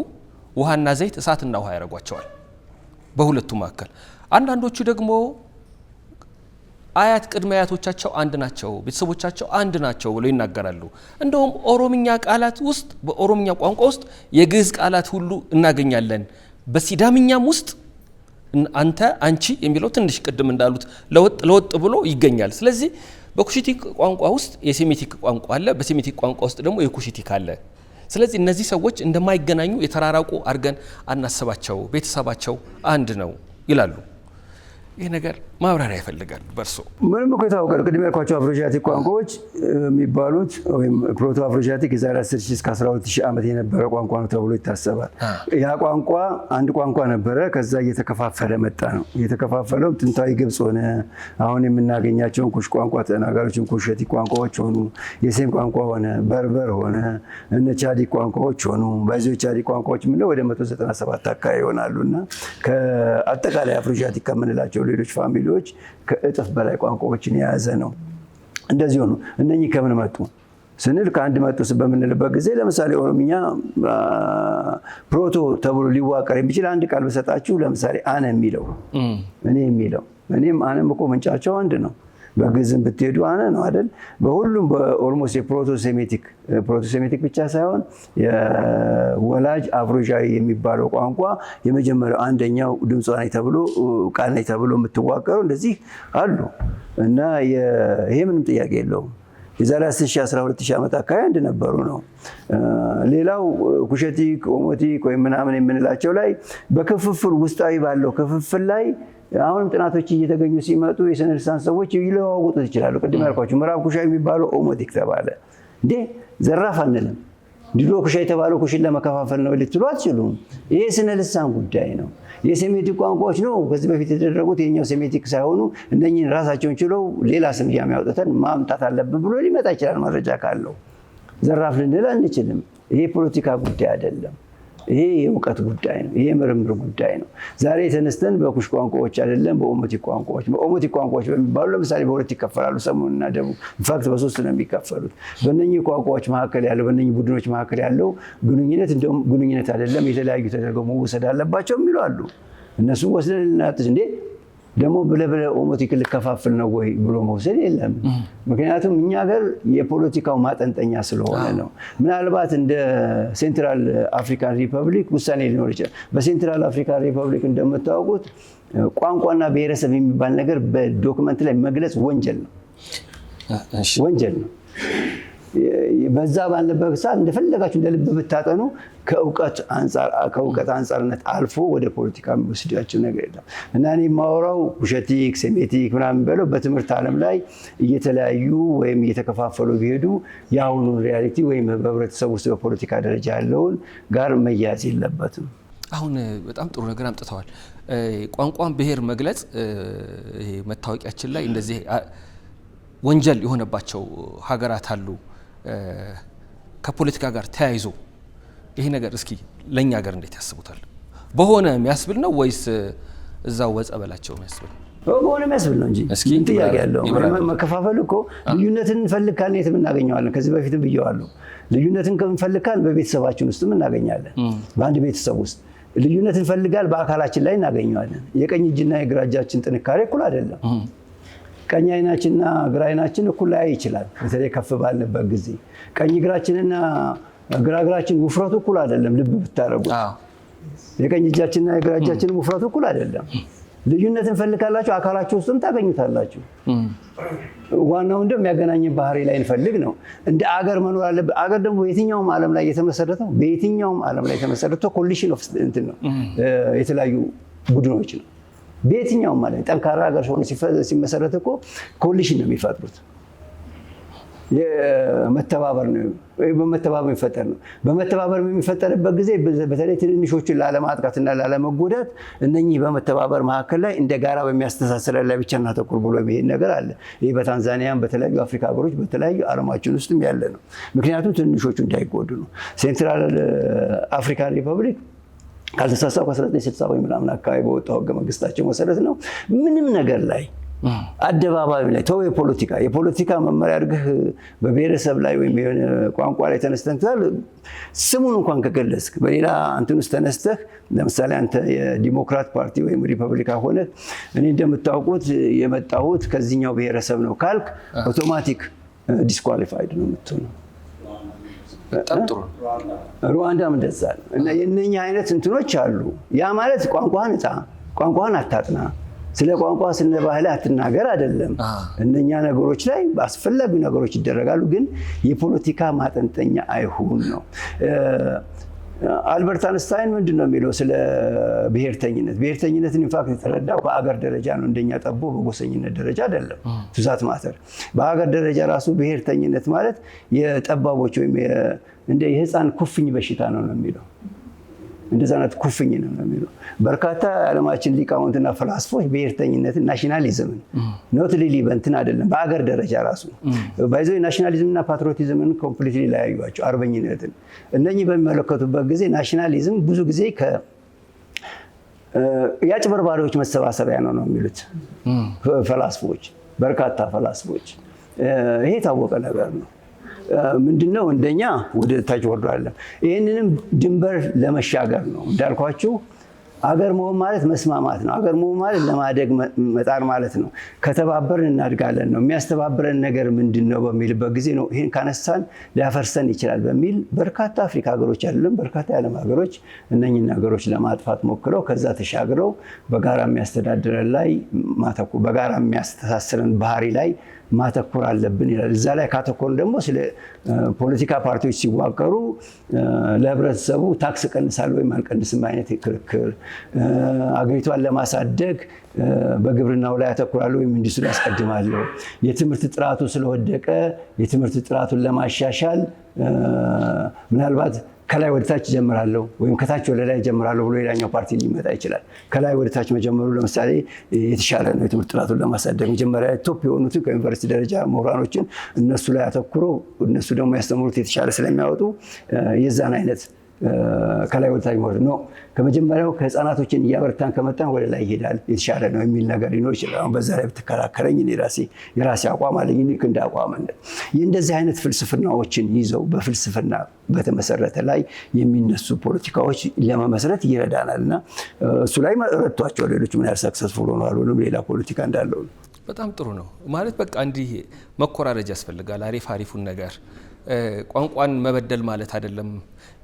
B: ውሃና ዘይት እሳትና ውሃ ያደርጓቸዋል በሁለቱ መካከል። አንዳንዶቹ ደግሞ አያት ቅድመ አያቶቻቸው አንድ ናቸው፣ ቤተሰቦቻቸው አንድ ናቸው ብለው ይናገራሉ። እንደውም ኦሮምኛ ቃላት ውስጥ በኦሮምኛ ቋንቋ ውስጥ የግዕዝ ቃላት ሁሉ እናገኛለን። በሲዳምኛም ውስጥ አንተ አንቺ የሚለው ትንሽ ቅድም እንዳሉት ለወጥ ብሎ ይገኛል። ስለዚህ በኩሽቲክ ቋንቋ ውስጥ የሴሜቲክ ቋንቋ አለ፣ በሴሜቲክ ቋንቋ ውስጥ ደግሞ የኩሽቲክ አለ። ስለዚህ እነዚህ ሰዎች እንደማይገናኙ የተራራቁ አድርገን አናስባቸው፣ ቤተሰባቸው አንድ ነው ይላሉ። ይህ ነገር ማብራሪያ ይፈልጋል በርሶ?
A: ምንም እኮ የታወቀ ቅድም ያልኳቸው አፍሮዣቲክ ቋንቋዎች የሚባሉት ወይም ፕሮቶ አፍሮዣቲክ የዛሬ 10,000 እስከ 12,000 ዓመት የነበረ ቋንቋ ነው ተብሎ ይታሰባል። ያ ቋንቋ አንድ ቋንቋ ነበረ፣ ከዛ እየተከፋፈለ መጣ ነው። እየተከፋፈለው ጥንታዊ ግብጽ ሆነ። አሁን የምናገኛቸውን ኩሽ ቋንቋ ተናጋሪዎችን ኩሽቲክ ቋንቋዎች ሆኑ፣ የሴም ቋንቋ ሆነ፣ በርበር ሆነ፣ እነ ቻዲክ ቋንቋዎች ሆኑ። በዚህ ቻዲክ ቋንቋዎች ምን ወደ 197 አካባቢ ይሆናሉና ከአጠቃላይ አፍሮዣቲክ ከምንላቸው ሌሎች ፋሚሊዎች ከእጥፍ በላይ ቋንቋዎችን የያዘ ነው። እንደዚህ ሆኑ። እነኚህ ከምን መጡ ስንል ከአንድ መጡ በምንልበት ጊዜ ለምሳሌ ኦሮምኛ ፕሮቶ ተብሎ ሊዋቀር የሚችል አንድ ቃል በሰጣችሁ ለምሳሌ አነ የሚለው እኔ የሚለው እኔም አነም እኮ ምንጫቸው አንድ ነው። በግዕዝም ብትሄዱ አነ ነው አይደል? በሁሉም በኦልሞስት የፕሮቶ-ሴሜቲክ ብቻ ሳይሆን የወላጅ አፍሮዣዊ የሚባለው ቋንቋ የመጀመሪያው አንደኛው ድምጿ ነኝ ተብሎ ቃል ነኝ ተብሎ የምትዋቀረው እንደዚህ አሉ እና ይሄ ምንም ጥያቄ የለውም። የዛሬ 10,000-12,000 ዓመት አካባቢ እንደነበሩ ነው። ሌላው ኩሽቲክ ኦሞቲክ ወይም ምናምን የምንላቸው ላይ በክፍፍል ውስጣዊ ባለው ክፍፍል ላይ አሁንም ጥናቶች እየተገኙ ሲመጡ የስነ ልሳን ሰዎች ይለዋውጡት ይችላሉ። ቅድም ያልኳችሁ ምዕራብ ኩሻ የሚባለው ኦሞቲክ ተባለ እንዴ ዘራፍ አንልም። ድሮ ኩሻ የተባለው ኩሽን ለመከፋፈል ነው ልትሉ አትችሉም። ይሄ ስነ ልሳን ጉዳይ ነው። የሴሜቲክ ቋንቋዎች ነው ከዚህ በፊት የተደረጉት የኛው ሴሜቲክ ሳይሆኑ እነኚህን ራሳቸውን ችለው ሌላ ስም ያወጡትን ማምጣት አለብን ብሎ ሊመጣ ይችላል መረጃ ካለው። ዘራፍ ልንል አንችልም። ይሄ ፖለቲካ ጉዳይ አይደለም። ይሄ የእውቀት ጉዳይ ነው። ይሄ ምርምር ጉዳይ ነው። ዛሬ ተነስተን በኩሽ ቋንቋዎች አይደለም በኦሞቲክ ቋንቋዎች በሚባሉ ለምሳሌ በሁለት ይከፈላሉ፣ ሰሜንና ደቡብ። ኢንፋክት በሶስት ነው የሚከፈሉት። በእነኚህ ቋንቋዎች መካከል ያለው በእነኚህ ቡድኖች መካከል ያለው ግንኙነት እንደውም ግንኙነት አይደለም የተለያዩ ተደርገው መወሰድ አለባቸው የሚሉ አሉ። እነሱ ወስደን ልናጥስ እንዴ ደግሞ ብለብለ ኦሞቲክ ልከፋፍል ነው ወይ ብሎ መውሰድ የለም። ምክንያቱም እኛ ሀገር የፖለቲካው ማጠንጠኛ ስለሆነ ነው። ምናልባት እንደ ሴንትራል አፍሪካን ሪፐብሊክ ውሳኔ ሊኖር ይችላል። በሴንትራል አፍሪካን ሪፐብሊክ እንደምታውቁት ቋንቋና ብሔረሰብ የሚባል ነገር በዶክመንት ላይ መግለጽ ወንጀል ነው። ወንጀል ነው። በዛ ባለበት ሰዓት እንደፈለጋችሁ እንደልብ ብታጠኑ ከእውቀት አንጻርነት አልፎ ወደ ፖለቲካ የሚወስዳቸው ነገር የለም እና እኔ የማወራው ውሸቲክ ሴሜቲክ ምናምን በለው በትምህርት ዓለም ላይ እየተለያዩ ወይም እየተከፋፈሉ ቢሄዱ የአሁኑ ሪያሊቲ ወይም በህብረተሰብ ውስጥ በፖለቲካ ደረጃ ያለውን ጋር መያዝ የለበትም።
B: አሁን በጣም ጥሩ ነገር አምጥተዋል። ቋንቋን ብሔር መግለጽ መታወቂያችን ላይ እንደዚህ ወንጀል የሆነባቸው ሀገራት አሉ ከፖለቲካ ጋር ተያይዞ። ይሄ ነገር እስኪ ለኛ ሀገር እንዴት ያስቡታል? በሆነ የሚያስብል ነው ወይስ እዛው ወጸበላቸው የሚያስብል?
A: በሆነ የሚያስብል ነው እንጂ ምን ጥያቄ ያለው? መከፋፈል እኮ ልዩነትን እንፈልግ ካልን የትም እናገኘዋለን። ከዚህ በፊትም ብየዋለሁ። ልዩነትን ከምንፈልግ ካልን በቤተሰባችን ውስጥም እናገኛለን። በአንድ ቤተሰብ ውስጥ ልዩነት እንፈልጋል፣ በአካላችን ላይ እናገኘዋለን። የቀኝ እጅና የግራ እጃችን ጥንካሬ እኩል አይደለም። ቀኝ አይናችንና ግራ አይናችን እኩል ላይ ይችላል። በተለይ ከፍ ባልንበት ጊዜ ቀኝ እግራችንና ግራ እግራችን ውፍረቱ እኩል አይደለም። ልብ ብታደርጉት የቀኝ እጃችንና የግራ እጃችን ውፍረቱ እኩል አይደለም። ልዩነት እንፈልጋላችሁ፣ አካላችሁ ውስጥም ታገኙታላችሁ። ዋናው እንደሚያገናኝን ባህሪ ላይ እንፈልግ ነው። እንደ አገር መኖር አለበት። አገር ደግሞ በየትኛውም ዓለም ላይ የተመሰረተው ኮሊሽን ኦፍ እንትን ነው፣ የተለያዩ ቡድኖች ነው። በየትኛውም ማለት ጠንካራ ሀገር ሆኖ ሲመሰረት እኮ ኮሊሽን ነው የሚፈጥሩት። የመተባበር ነው ወይ በመተባበር የሚፈጠር ነው። በመተባበር የሚፈጠርበት ጊዜ በተለይ ትንንሾችን ላለማጥቃትና ላለመጎዳት እነኚህ በመተባበር መካከል ላይ እንደ ጋራ በሚያስተሳስረ ላይ ብቻ እናተኩር ብሎ የሚሄድ ነገር አለ። ይህ በታንዛኒያም በተለያዩ አፍሪካ ሀገሮች በተለያዩ ዓለማችን ውስጥም ያለ ነው። ምክንያቱም ትንንሾቹ እንዳይጎዱ ነው። ሴንትራል አፍሪካን ሪፐብሊክ ካልተሳሳትኩ 1960 ወይ ምናምን አካባቢ በወጣው ህገ መንግስታቸው መሰረት ነው ምንም ነገር ላይ አደባባይ ላይ ተው የፖለቲካ መመሪያ አድርገህ በብሔረሰብ ላይ ወይም የሆነ ቋንቋ ላይ ተነስተህ ስሙን እንኳን ከገለጽክ በሌላ እንትን ውስጥ ተነስተህ ለምሳሌ አንተ የዲሞክራት ፓርቲ ወይም ሪፐብሊካን ሆነ እኔ እንደምታውቁት የመጣሁት ከዚህኛው ብሔረሰብ ነው ካልክ አውቶማቲክ ዲስኳሊፋይድ ነው የምትሆነው።
B: በጣም ጥሩ።
A: ሩዋንዳም እንደዛ ነው እና የእነኛ አይነት እንትኖች አሉ። ያ ማለት ቋንቋህን አታጥና፣ ስለ ቋንቋ ስለ ባህል አትናገር አይደለም። እነኛ ነገሮች ላይ አስፈላጊ ነገሮች ይደረጋሉ፣ ግን የፖለቲካ ማጠንጠኛ አይሁን ነው። አልበርት አንስታይን ምንድን ነው የሚለው ስለ ብሔርተኝነትን ኢንፋክት የተረዳው በአገር ደረጃ ነው፣ እንደኛ ጠቦ በጎሰኝነት ደረጃ አይደለም። ቱዛት ማተር በአገር ደረጃ ራሱ ብሔርተኝነት ማለት የጠባቦች ወይም እንደ የህፃን ኩፍኝ በሽታ ነው የሚለው። እንደዛ አይነት ኩፍኝ ነው የሚለው። በርካታ የዓለማችን ሊቃውንትና ፈላስፎች ብሔርተኝነትን ናሽናሊዝምን ኖት ሊሊ በእንትን አይደለም በአገር ደረጃ ራሱ ባይዘው ናሽናሊዝምና ፓትሪዮቲዝምን ኮምፕሊትሊ ለያዩዋቸው አርበኝነትን እነኚህ በሚመለከቱበት ጊዜ ናሽናሊዝም ብዙ ጊዜ የአጭበርባሪዎች መሰባሰቢያ ነው የሚሉት ፈላስፎች፣ በርካታ ፈላስፎች። ይሄ የታወቀ ነገር ነው። ምንድነው እንደኛ ወደ ታች ወርዶ አይደለም። ይሄንንም ድንበር ለመሻገር ነው እንዳልኳችሁ። አገር መሆን ማለት መስማማት ነው። አገር መሆን ማለት ለማደግ መጣር ማለት ነው። ከተባበርን እናድጋለን ነው። የሚያስተባብረን ነገር ምንድነው በሚልበት ጊዜ ነው ይሄን ካነሳን ሊያፈርሰን ይችላል በሚል በርካታ አፍሪካ ሀገሮች አይደለም በርካታ የዓለም ሀገሮች እነኚህን ሀገሮች ለማጥፋት ሞክረው ከዛ ተሻግረው በጋራ የሚያስተዳድረን ላይ ማተኩር በጋራ የሚያስተሳስረን ባህሪ ላይ ማተኮር አለብን ይላል። እዛ ላይ ካተኮርን ደግሞ ስለ ፖለቲካ ፓርቲዎች ሲዋቀሩ ለህብረተሰቡ ታክስ ቀንሳለሁ ወይም አልቀንስም አይነት ክርክር፣ አገሪቷን ለማሳደግ በግብርናው ላይ ያተኩራለሁ ወይም ኢንዱስትሪ ያስቀድማለሁ፣ የትምህርት ጥራቱ ስለወደቀ የትምህርት ጥራቱን ለማሻሻል ምናልባት ከላይ ወደ ታች ጀምራለሁ ወይም ከታች ወደ ላይ ጀምራለሁ ብሎ ሌላኛው ፓርቲ ሊመጣ ይችላል። ከላይ ወደ ታች መጀመሩ ለምሳሌ የተሻለ ነው የትምህርት ጥራቱን ለማሳደግ። መጀመሪያ ቶፕ የሆኑትን ከዩኒቨርሲቲ ደረጃ ምሁራኖችን እነሱ ላይ አተኩሮ እነሱ ደግሞ ያስተምሩት የተሻለ ስለሚያወጡ የዛን አይነት ከላይ ወደ ታች መውረድ ነው። ከመጀመሪያው ከህፃናቶችን እያበረታን ከመጣን ወደ ላይ ይሄዳል የተሻለ ነው የሚል ነገር ሊኖር ይችላል። አሁን በዛ ላይ ብትከራከረኝ የራሴ አቋም አለኝ። ልክ እንደ አቋምነት የእንደዚህ አይነት ፍልስፍናዎችን ይዘው በፍልስፍና በተመሰረተ ላይ የሚነሱ ፖለቲካዎች ለመመስረት ይረዳናል እና እሱ ላይ ረድቷቸው ሌሎች ምን ያህል ሰክሰስፉል ሆነዋል ወይም ሌላ ፖለቲካ እንዳለው ነው።
B: በጣም ጥሩ ነው ማለት በቃ እንዲህ መኮራረጅ ያስፈልጋል። አሪፉን ነገር ቋንቋን መበደል ማለት አይደለም፣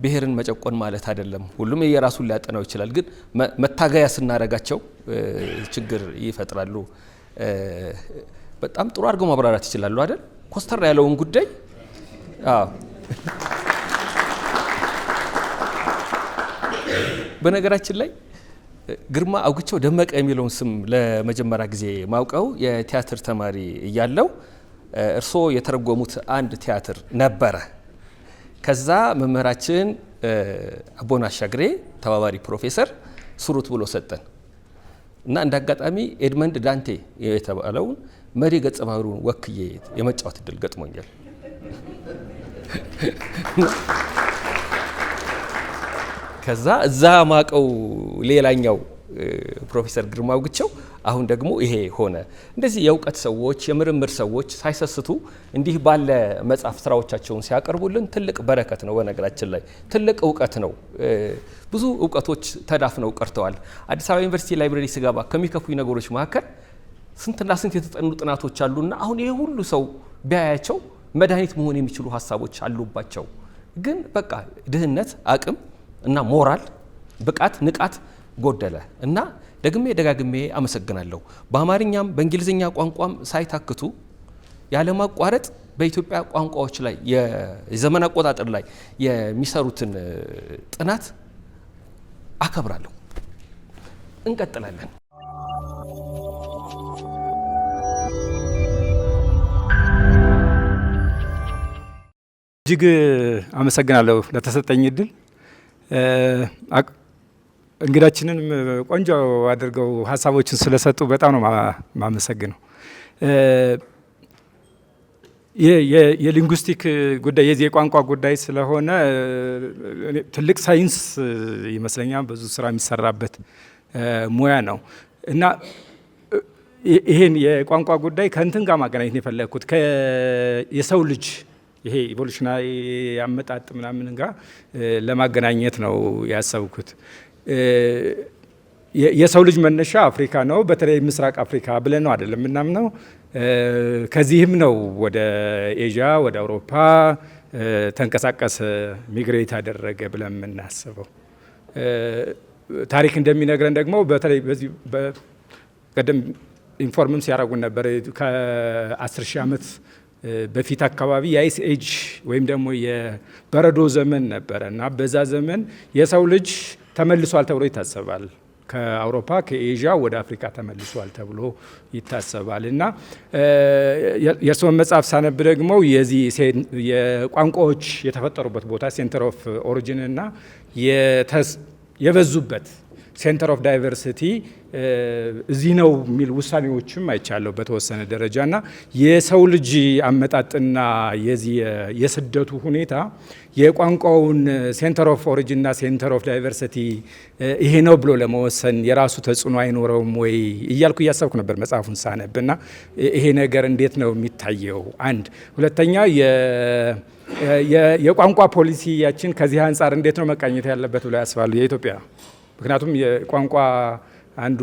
B: ብሔርን መጨቆን ማለት አይደለም። ሁሉም የራሱን ሊያጠናው ይችላል፣ ግን መታገያ ስናረጋቸው ችግር ይፈጥራሉ። በጣም ጥሩ አድርገው ማብራራት ይችላሉ አይደል? ኮስተር ያለውን ጉዳይ በነገራችን ላይ ግርማ አውግቸው ደመቀ የሚለውን ስም ለመጀመሪያ ጊዜ ማውቀው የቲያትር ተማሪ እያለው እርስዎ የተረጎሙት አንድ ቲያትር ነበረ። ከዛ መምህራችን አቦና አሻግሬ ተባባሪ ፕሮፌሰር ስሩት ብሎ ሰጠን እና እንደ አጋጣሚ ኤድመንድ ዳንቴ የተባለውን መሪ ገጸ ባህሪውን ወክዬ የመጫወት እድል ገጥሞኛል። ከዛ እዛ ማቀው ሌላኛው ፕሮፌሰር ግርማ አውግቸው አሁን ደግሞ ይሄ ሆነ። እንደዚህ የእውቀት ሰዎች የምርምር ሰዎች ሳይሰስቱ እንዲህ ባለ መጽሐፍ ስራዎቻቸውን ሲያቀርቡልን ትልቅ በረከት ነው። በነገራችን ላይ ትልቅ እውቀት ነው። ብዙ እውቀቶች ተዳፍነው ቀርተዋል። አዲስ አበባ ዩኒቨርሲቲ ላይብረሪ ስገባ ከሚከፉኝ ነገሮች መካከል ስንትና ስንት የተጠኑ ጥናቶች አሉና አሁን ይሄ ሁሉ ሰው ቢያያቸው መድኃኒት መሆን የሚችሉ ሀሳቦች አሉባቸው። ግን በቃ ድህነት፣ አቅም እና ሞራል፣ ብቃት፣ ንቃት ጎደለ እና ደግሜ ደጋግሜ አመሰግናለሁ። በአማርኛም በእንግሊዝኛ ቋንቋም ሳይታክቱ ያለማቋረጥ በኢትዮጵያ ቋንቋዎች ላይ የዘመን አቆጣጠር ላይ የሚሰሩትን ጥናት አከብራለሁ። እንቀጥላለን።
D: እጅግ አመሰግናለሁ ለተሰጠኝ እድል። እንግዳችንን ቆንጆ አድርገው ሀሳቦችን ስለሰጡ በጣም ነው ማመሰግነው። የሊንጉስቲክ ጉዳይ የዚህ የቋንቋ ጉዳይ ስለሆነ ትልቅ ሳይንስ ይመስለኛል፣ ብዙ ስራ የሚሰራበት ሙያ ነው እና ይሄን የቋንቋ ጉዳይ ከእንትን ጋር ማገናኘት ነው የፈለግኩት የሰው ልጅ ይሄ ኢቮሉሽናሪ አመጣጥ ምናምን ጋር ለማገናኘት ነው ያሰብኩት። የሰው ልጅ መነሻ አፍሪካ ነው፣ በተለይ ምስራቅ አፍሪካ ብለን ነው አይደለም ምናምነው። ከዚህም ነው ወደ ኤዥያ ወደ አውሮፓ ተንቀሳቀሰ፣ ሚግሬት አደረገ ብለን የምናስበው። ታሪክ እንደሚነግረን ደግሞ በተለይ በዚህ በቀደም ኢንፎርምም ሲያደርጉን ነበር ከ10 ሺህ ዓመት በፊት አካባቢ የአይስ ኤጅ ወይም ደግሞ የበረዶ ዘመን ነበረ እና በዛ ዘመን የሰው ልጅ ተመልሷል ተብሎ ይታሰባል። ከአውሮፓ ከኤዥያ ወደ አፍሪካ ተመልሷል ተብሎ ይታሰባል እና የእርስዎን መጽሐፍ ሳነብ ደግሞ የዚህ የቋንቋዎች የተፈጠሩበት ቦታ ሴንተር ኦፍ ኦሪጂን እና የበዙበት ሴንተር ኦፍ ዳይቨርሲቲ እዚህ ነው የሚል ውሳኔዎችም አይቻለሁ በተወሰነ ደረጃ እና የሰው ልጅ አመጣጥና የዚህ የስደቱ ሁኔታ የቋንቋውን ሴንተር ኦፍ ኦሪጂን እና ሴንተር ኦፍ ዳይቨርሲቲ ይሄ ነው ብሎ ለመወሰን የራሱ ተጽዕኖ አይኖረውም ወይ እያልኩ እያሰብኩ ነበር መጽሐፉን ሳነብ እና ይሄ ነገር እንዴት ነው የሚታየው? አንድ ሁለተኛ የቋንቋ ፖሊሲያችን ከዚህ አንጻር እንዴት ነው መቃኘት ያለበት ብሎ ያስባሉ የኢትዮጵያ? ምክንያቱም የቋንቋ አንዱ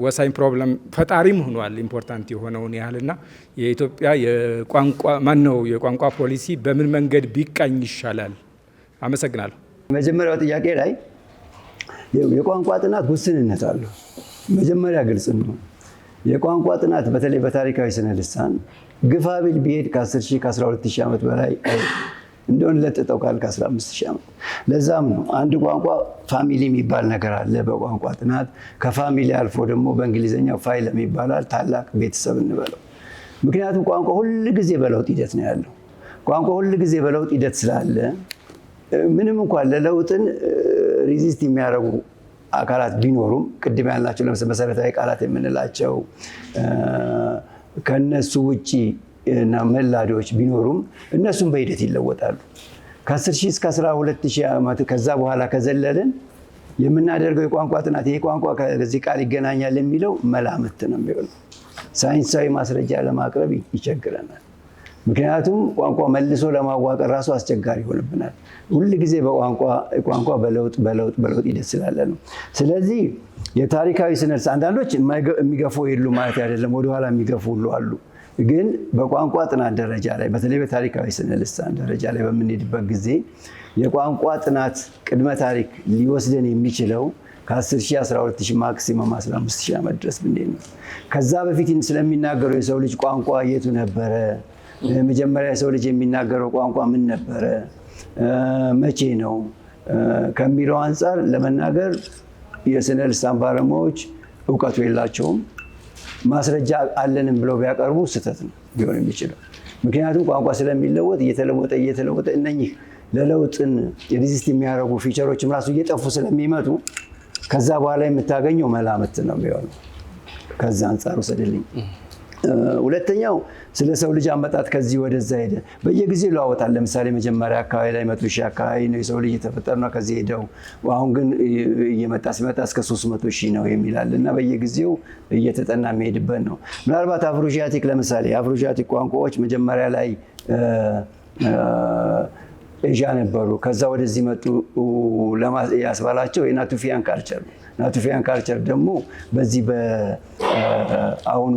D: ወሳኝ ፕሮብለም ፈጣሪም ሆኗል ኢምፖርታንት የሆነውን ያህልና የኢትዮጵያ የቋንቋ ፖሊሲ በምን መንገድ ቢቃኝ ይሻላል? አመሰግናለሁ።
A: መጀመሪያው ጥያቄ ላይ የቋንቋ ጥናት ውስንነት አለው። መጀመሪያ ግልጽ ነው። የቋንቋ ጥናት በተለይ በታሪካዊ ስነ ልሳን ግፋቢል ቢሄድ ከ10 ሺህ ከ12 ሺህ ዓመት በላይ እንደውን ለጥጠው ካል ከ15 ሺህ ዓመት። ለዛም ነው አንድ ቋንቋ ፋሚሊ የሚባል ነገር አለ በቋንቋ ጥናት። ከፋሚሊ አልፎ ደግሞ በእንግሊዝኛው ፋይለም ይባላል፣ ታላቅ ቤተሰብ እንበለው። ምክንያቱም ቋንቋ ሁል ጊዜ በለውጥ ሂደት ነው ያለው። ቋንቋ ሁል ጊዜ በለውጥ ሂደት ስላለ ምንም እንኳን ለለውጥን ሪዚስት የሚያደርጉ አካላት ቢኖሩም ቅድም ያልናቸው ለምሳሌ መሰረታዊ ቃላት የምንላቸው ከነሱ ውጪ እና መላዶች ቢኖሩም እነሱም በሂደት ይለወጣሉ። ከ10 ሺህ እስከ 12 ሺህ ዓመት ከዛ በኋላ ከዘለልን የምናደርገው የቋንቋ ጥናት ይሄ ቋንቋ ከዚህ ቃል ይገናኛል የሚለው መላምት ነው የሚሆነው። ሳይንሳዊ ማስረጃ ለማቅረብ ይቸግረናል። ምክንያቱም ቋንቋ መልሶ ለማዋቀር ራሱ አስቸጋሪ ይሆንብናል። ሁል ጊዜ ቋንቋ በለውጥ ሂደት ስላለ ነው። ስለዚህ የታሪካዊ ስነልስ አንዳንዶች የሚገፉ የሉ ማለት አይደለም፣ ወደኋላ የሚገፉ ሁሉ አሉ። ግን በቋንቋ ጥናት ደረጃ ላይ በተለይ በታሪካዊ ስነ ልሳን ደረጃ ላይ በምንሄድበት ጊዜ የቋንቋ ጥናት ቅድመ ታሪክ ሊወስደን የሚችለው ከ10 ሺህ 12 ሺህ ማክሲመም 15 ሺህ ዓመት ድረስ ብንሄድ ነው። ከዛ በፊት ስለሚናገረው የሰው ልጅ ቋንቋ የቱ ነበረ፣ መጀመሪያ የሰው ልጅ የሚናገረው ቋንቋ ምን ነበረ፣ መቼ ነው ከሚለው አንጻር ለመናገር የስነ ልሳን ባለሙያዎች እውቀቱ የላቸውም። ማስረጃ አለንም ብለው ቢያቀርቡ ስህተት ነው ሊሆን የሚችለው። ምክንያቱም ቋንቋ ስለሚለወጥ እየተለወጠ እነኚህ ለለውጥን ሪዚስት የሚያደርጉ ፊቸሮችም ራሱ እየጠፉ ስለሚመጡ ከዛ በኋላ የምታገኘው መላምት ነው የሚሆነው። ከዛ አንጻር ወሰደልኝ። ሁለተኛው ስለ ሰው ልጅ አመጣጥ ከዚህ ወደዛ ሄደ። በየጊዜው ይለዋወጣል። ለምሳሌ መጀመሪያ አካባቢ ላይ 100,000 አካባቢ ነው የሰው ልጅ የተፈጠረው ከዚህ ሄደው፣ አሁን ግን እየመጣ ሲመጣ እስከ 300,000 ነው የሚላል እና በየጊዜው እየተጠና የሚሄድበት ነው። ምናልባት አፍሮሺያቲክ ለምሳሌ አፍሮሺያቲክ ቋንቋዎች መጀመሪያ ላይ ኤዥያ ነበሩ። ከዛ ወደዚህ መጡ ያስባላቸው የናቱፊያን ካልቸር ነው። ናቱፊያን ካልቸር ደግሞ በዚህ በአሁኑ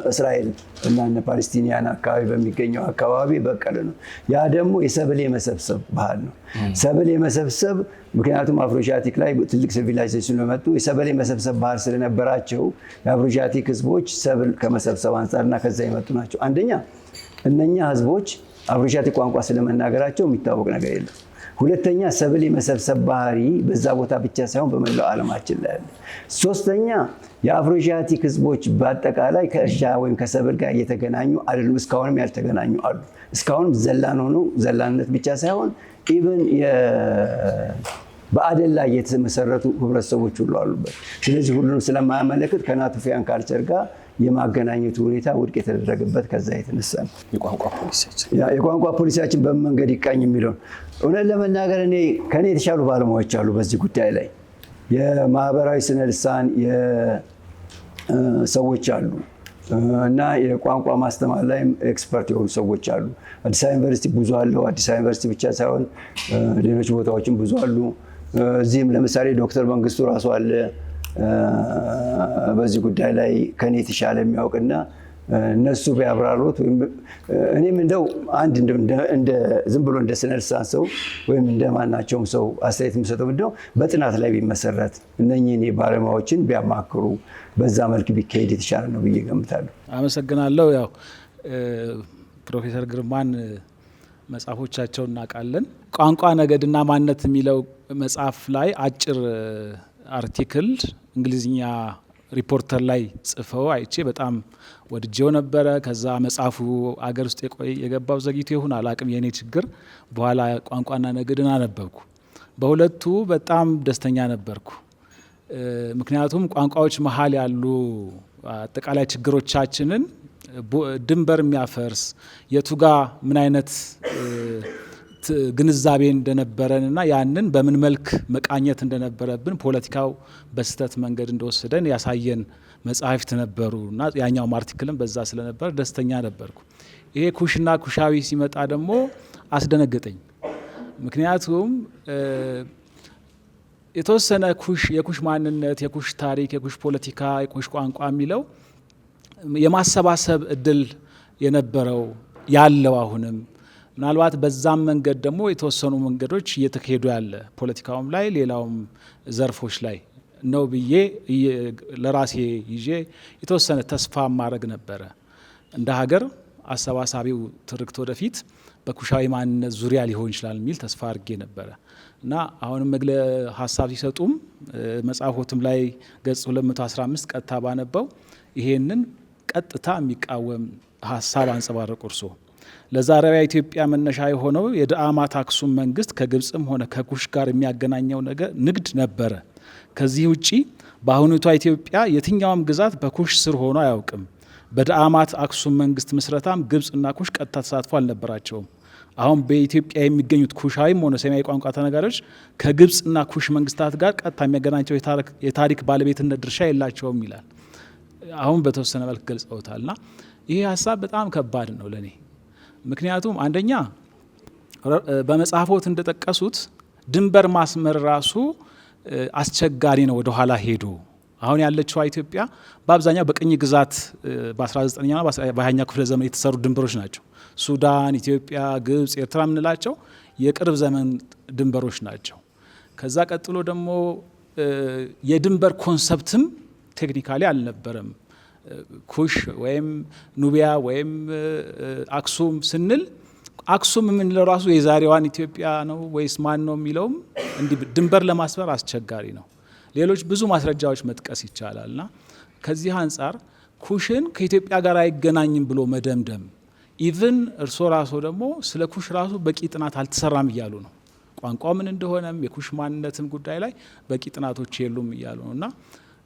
A: እስራኤል እና ፓለስቲኒያን አካባቢ በሚገኘው አካባቢ በቀለ ነው። ያ ደግሞ የሰብል የመሰብሰብ ባህል ነው። ሰብል የመሰብሰብ ምክንያቱም አፍሮሺያቲክ ላይ ትልቅ ሲቪላይዜሽን ለመጡ የሰብል የመሰብሰብ ባህል ስለነበራቸው የአፍሮሺያቲክ ህዝቦች ሰብል ከመሰብሰብ አንጻርና ከዛ የመጡ ናቸው። አንደኛ እነኛ ህዝቦች አፍሮሺያቲክ ቋንቋ ስለመናገራቸው የሚታወቅ ነገር የለም። ሁለተኛ ሰብል የመሰብሰብ ባህሪ በዛ ቦታ ብቻ ሳይሆን በመላው ዓለማችን ላይ አለ። ሶስተኛ የአፍሮሺያቲክ ህዝቦች በአጠቃላይ ከእርሻ ወይም ከሰብል ጋር እየተገናኙ አይደሉም። እስካሁንም ያልተገናኙ አሉ። እስካሁንም ዘላን ሆነው ዘላንነት ብቻ ሳይሆን ኢቭን በአደን ላይ የተመሰረቱ ህብረተሰቦች ሁሉ አሉበት። ስለዚህ ሁሉንም ስለማያመለክት ከናቱፊያን ካልቸር ጋር የማገናኘቱ ሁኔታ ውድቅ የተደረገበት ከዛ የተነሳ ነው። የቋንቋ ፖሊሲያችን በምን መንገድ ይቃኝ የሚለውን እውነት ለመናገር እኔ ከኔ የተሻሉ ባለሙያዎች አሉ በዚህ ጉዳይ ላይ። የማህበራዊ ስነ ልሳን ሰዎች አሉ እና የቋንቋ ማስተማር ላይም ኤክስፐርት የሆኑ ሰዎች አሉ። አዲስ አበባ ዩኒቨርሲቲ ብዙ አለው። አዲስ አበባ ዩኒቨርሲቲ ብቻ ሳይሆን ሌሎች ቦታዎችም ብዙ አሉ። እዚህም ለምሳሌ ዶክተር መንግስቱ ራሱ አለ በዚህ ጉዳይ ላይ ከኔ የተሻለ የሚያውቅና እነሱ ቢያብራሩት እኔም እንደው አንድ ዝም ብሎ እንደ ስነ ልሳን ሰው ወይም እንደ ማናቸውም ሰው አስተያየት የምሰጠው ምንድነው በጥናት ላይ ቢመሰረት እነኚህን ባለሙያዎችን ቢያማክሩ በዛ መልክ ቢካሄድ የተሻለ ነው ብዬ ገምታለሁ።
C: አመሰግናለሁ። ያው ፕሮፌሰር ግርማን መጽሐፎቻቸውን እናውቃለን። ቋንቋ ነገድና ማንነት የሚለው መጽሐፍ ላይ አጭር አርቲክል እንግሊዝኛ ሪፖርተር ላይ ጽፈው አይቼ በጣም ወድጄው ነበረ። ከዛ መጽሐፉ አገር ውስጥ የገባው ዘግይቶ ይሁን አላቅም፣ የኔ ችግር። በኋላ ቋንቋና ነገድን አነበብኩ። በሁለቱ በጣም ደስተኛ ነበርኩ። ምክንያቱም ቋንቋዎች መሀል ያሉ አጠቃላይ ችግሮቻችንን ድንበር የሚያፈርስ የቱጋ ምን አይነት ግንዛቤ እንደነበረን እና ያንን በምን መልክ መቃኘት እንደነበረብን ፖለቲካው በስህተት መንገድ እንደወሰደን ያሳየን መጽሐፍት ነበሩ እና ያኛው አርቲክልም በዛ ስለነበር ደስተኛ ነበርኩ። ይሄ ኩሽና ኩሻዊ ሲመጣ ደግሞ አስደነገጠኝ። ምክንያቱም የተወሰነ የኩሽ ማንነት፣ የኩሽ ታሪክ፣ የኩሽ ፖለቲካ፣ የኩሽ ቋንቋ የሚለው የማሰባሰብ እድል የነበረው ያለው አሁንም ምናልባት በዛም መንገድ ደግሞ የተወሰኑ መንገዶች እየተካሄዱ ያለ ፖለቲካውም ላይ ሌላውም ዘርፎች ላይ ነው ብዬ ለራሴ ይዤ የተወሰነ ተስፋ ማድረግ ነበረ። እንደ ሀገር አሰባሳቢው ትርክት ወደፊት በኩሻዊ ማንነት ዙሪያ ሊሆን ይችላል የሚል ተስፋ አድርጌ ነበረ እና አሁንም ሀሳብ ሲሰጡም መጽሐፎትም ላይ ገጽ 215 ቀጥታ ባነበው ይሄንን ቀጥታ የሚቃወም ሀሳብ አንጸባረቁ። እርሶ ለዛሬዋ ኢትዮጵያ መነሻ የሆነው የዳአማት አክሱም መንግስት ከግብጽም ሆነ ከኩሽ ጋር የሚያገናኘው ንግድ ነበረ። ከዚህ ውጪ በአሁኑቷ ኢትዮጵያ የትኛውም ግዛት በኩሽ ስር ሆኖ አያውቅም። በዳአማት አክሱም መንግስት ምስረታም ግብጽና ኩሽ ቀጥታ ተሳትፎ አልነበራቸውም። አሁን በኢትዮጵያ የሚገኙት ኩሻዊም ሆነ ሰማያዊ ቋንቋ ተናጋሪዎች ከግብጽና ኩሽ መንግስታት ጋር ቀጥታ የሚያገናኘው የታሪክ ባለቤትነት ድርሻ የላቸውም ይላል። አሁን በተወሰነ መልክ ገልጸውታልና ይሄ ሀሳብ በጣም ከባድ ነው ለኔ። ምክንያቱም አንደኛ በመጽሐፎት እንደጠቀሱት ድንበር ማስመር ራሱ አስቸጋሪ ነው። ወደ ኋላ ሄዶ አሁን ያለችው ኢትዮጵያ በአብዛኛው በቅኝ ግዛት በ19ኛና በ20ኛው ክፍለ ዘመን የተሰሩ ድንበሮች ናቸው። ሱዳን፣ ኢትዮጵያ፣ ግብጽ፣ ኤርትራ የምንላቸው የቅርብ ዘመን ድንበሮች ናቸው። ከዛ ቀጥሎ ደግሞ የድንበር ኮንሰፕትም ቴክኒካሊ አልነበረም። ኩሽ ወይም ኑቢያ ወይም አክሱም ስንል አክሱም የምንለው ራሱ የዛሬዋን ኢትዮጵያ ነው ወይስ ማን ነው የሚለውም እንዲህ ድንበር ለማስበር አስቸጋሪ ነው። ሌሎች ብዙ ማስረጃዎች መጥቀስ ይቻላልና ከዚህ አንጻር ኩሽን ከኢትዮጵያ ጋር አይገናኝም ብሎ መደምደም ኢቭን እርሶ ራሱ ደግሞ ስለ ኩሽ ራሱ በቂ ጥናት አልተሰራም እያሉ ነው። ቋንቋ ምን እንደሆነም የኩሽ ማንነትም ጉዳይ ላይ በቂ ጥናቶች የሉም እያሉ ነው። እና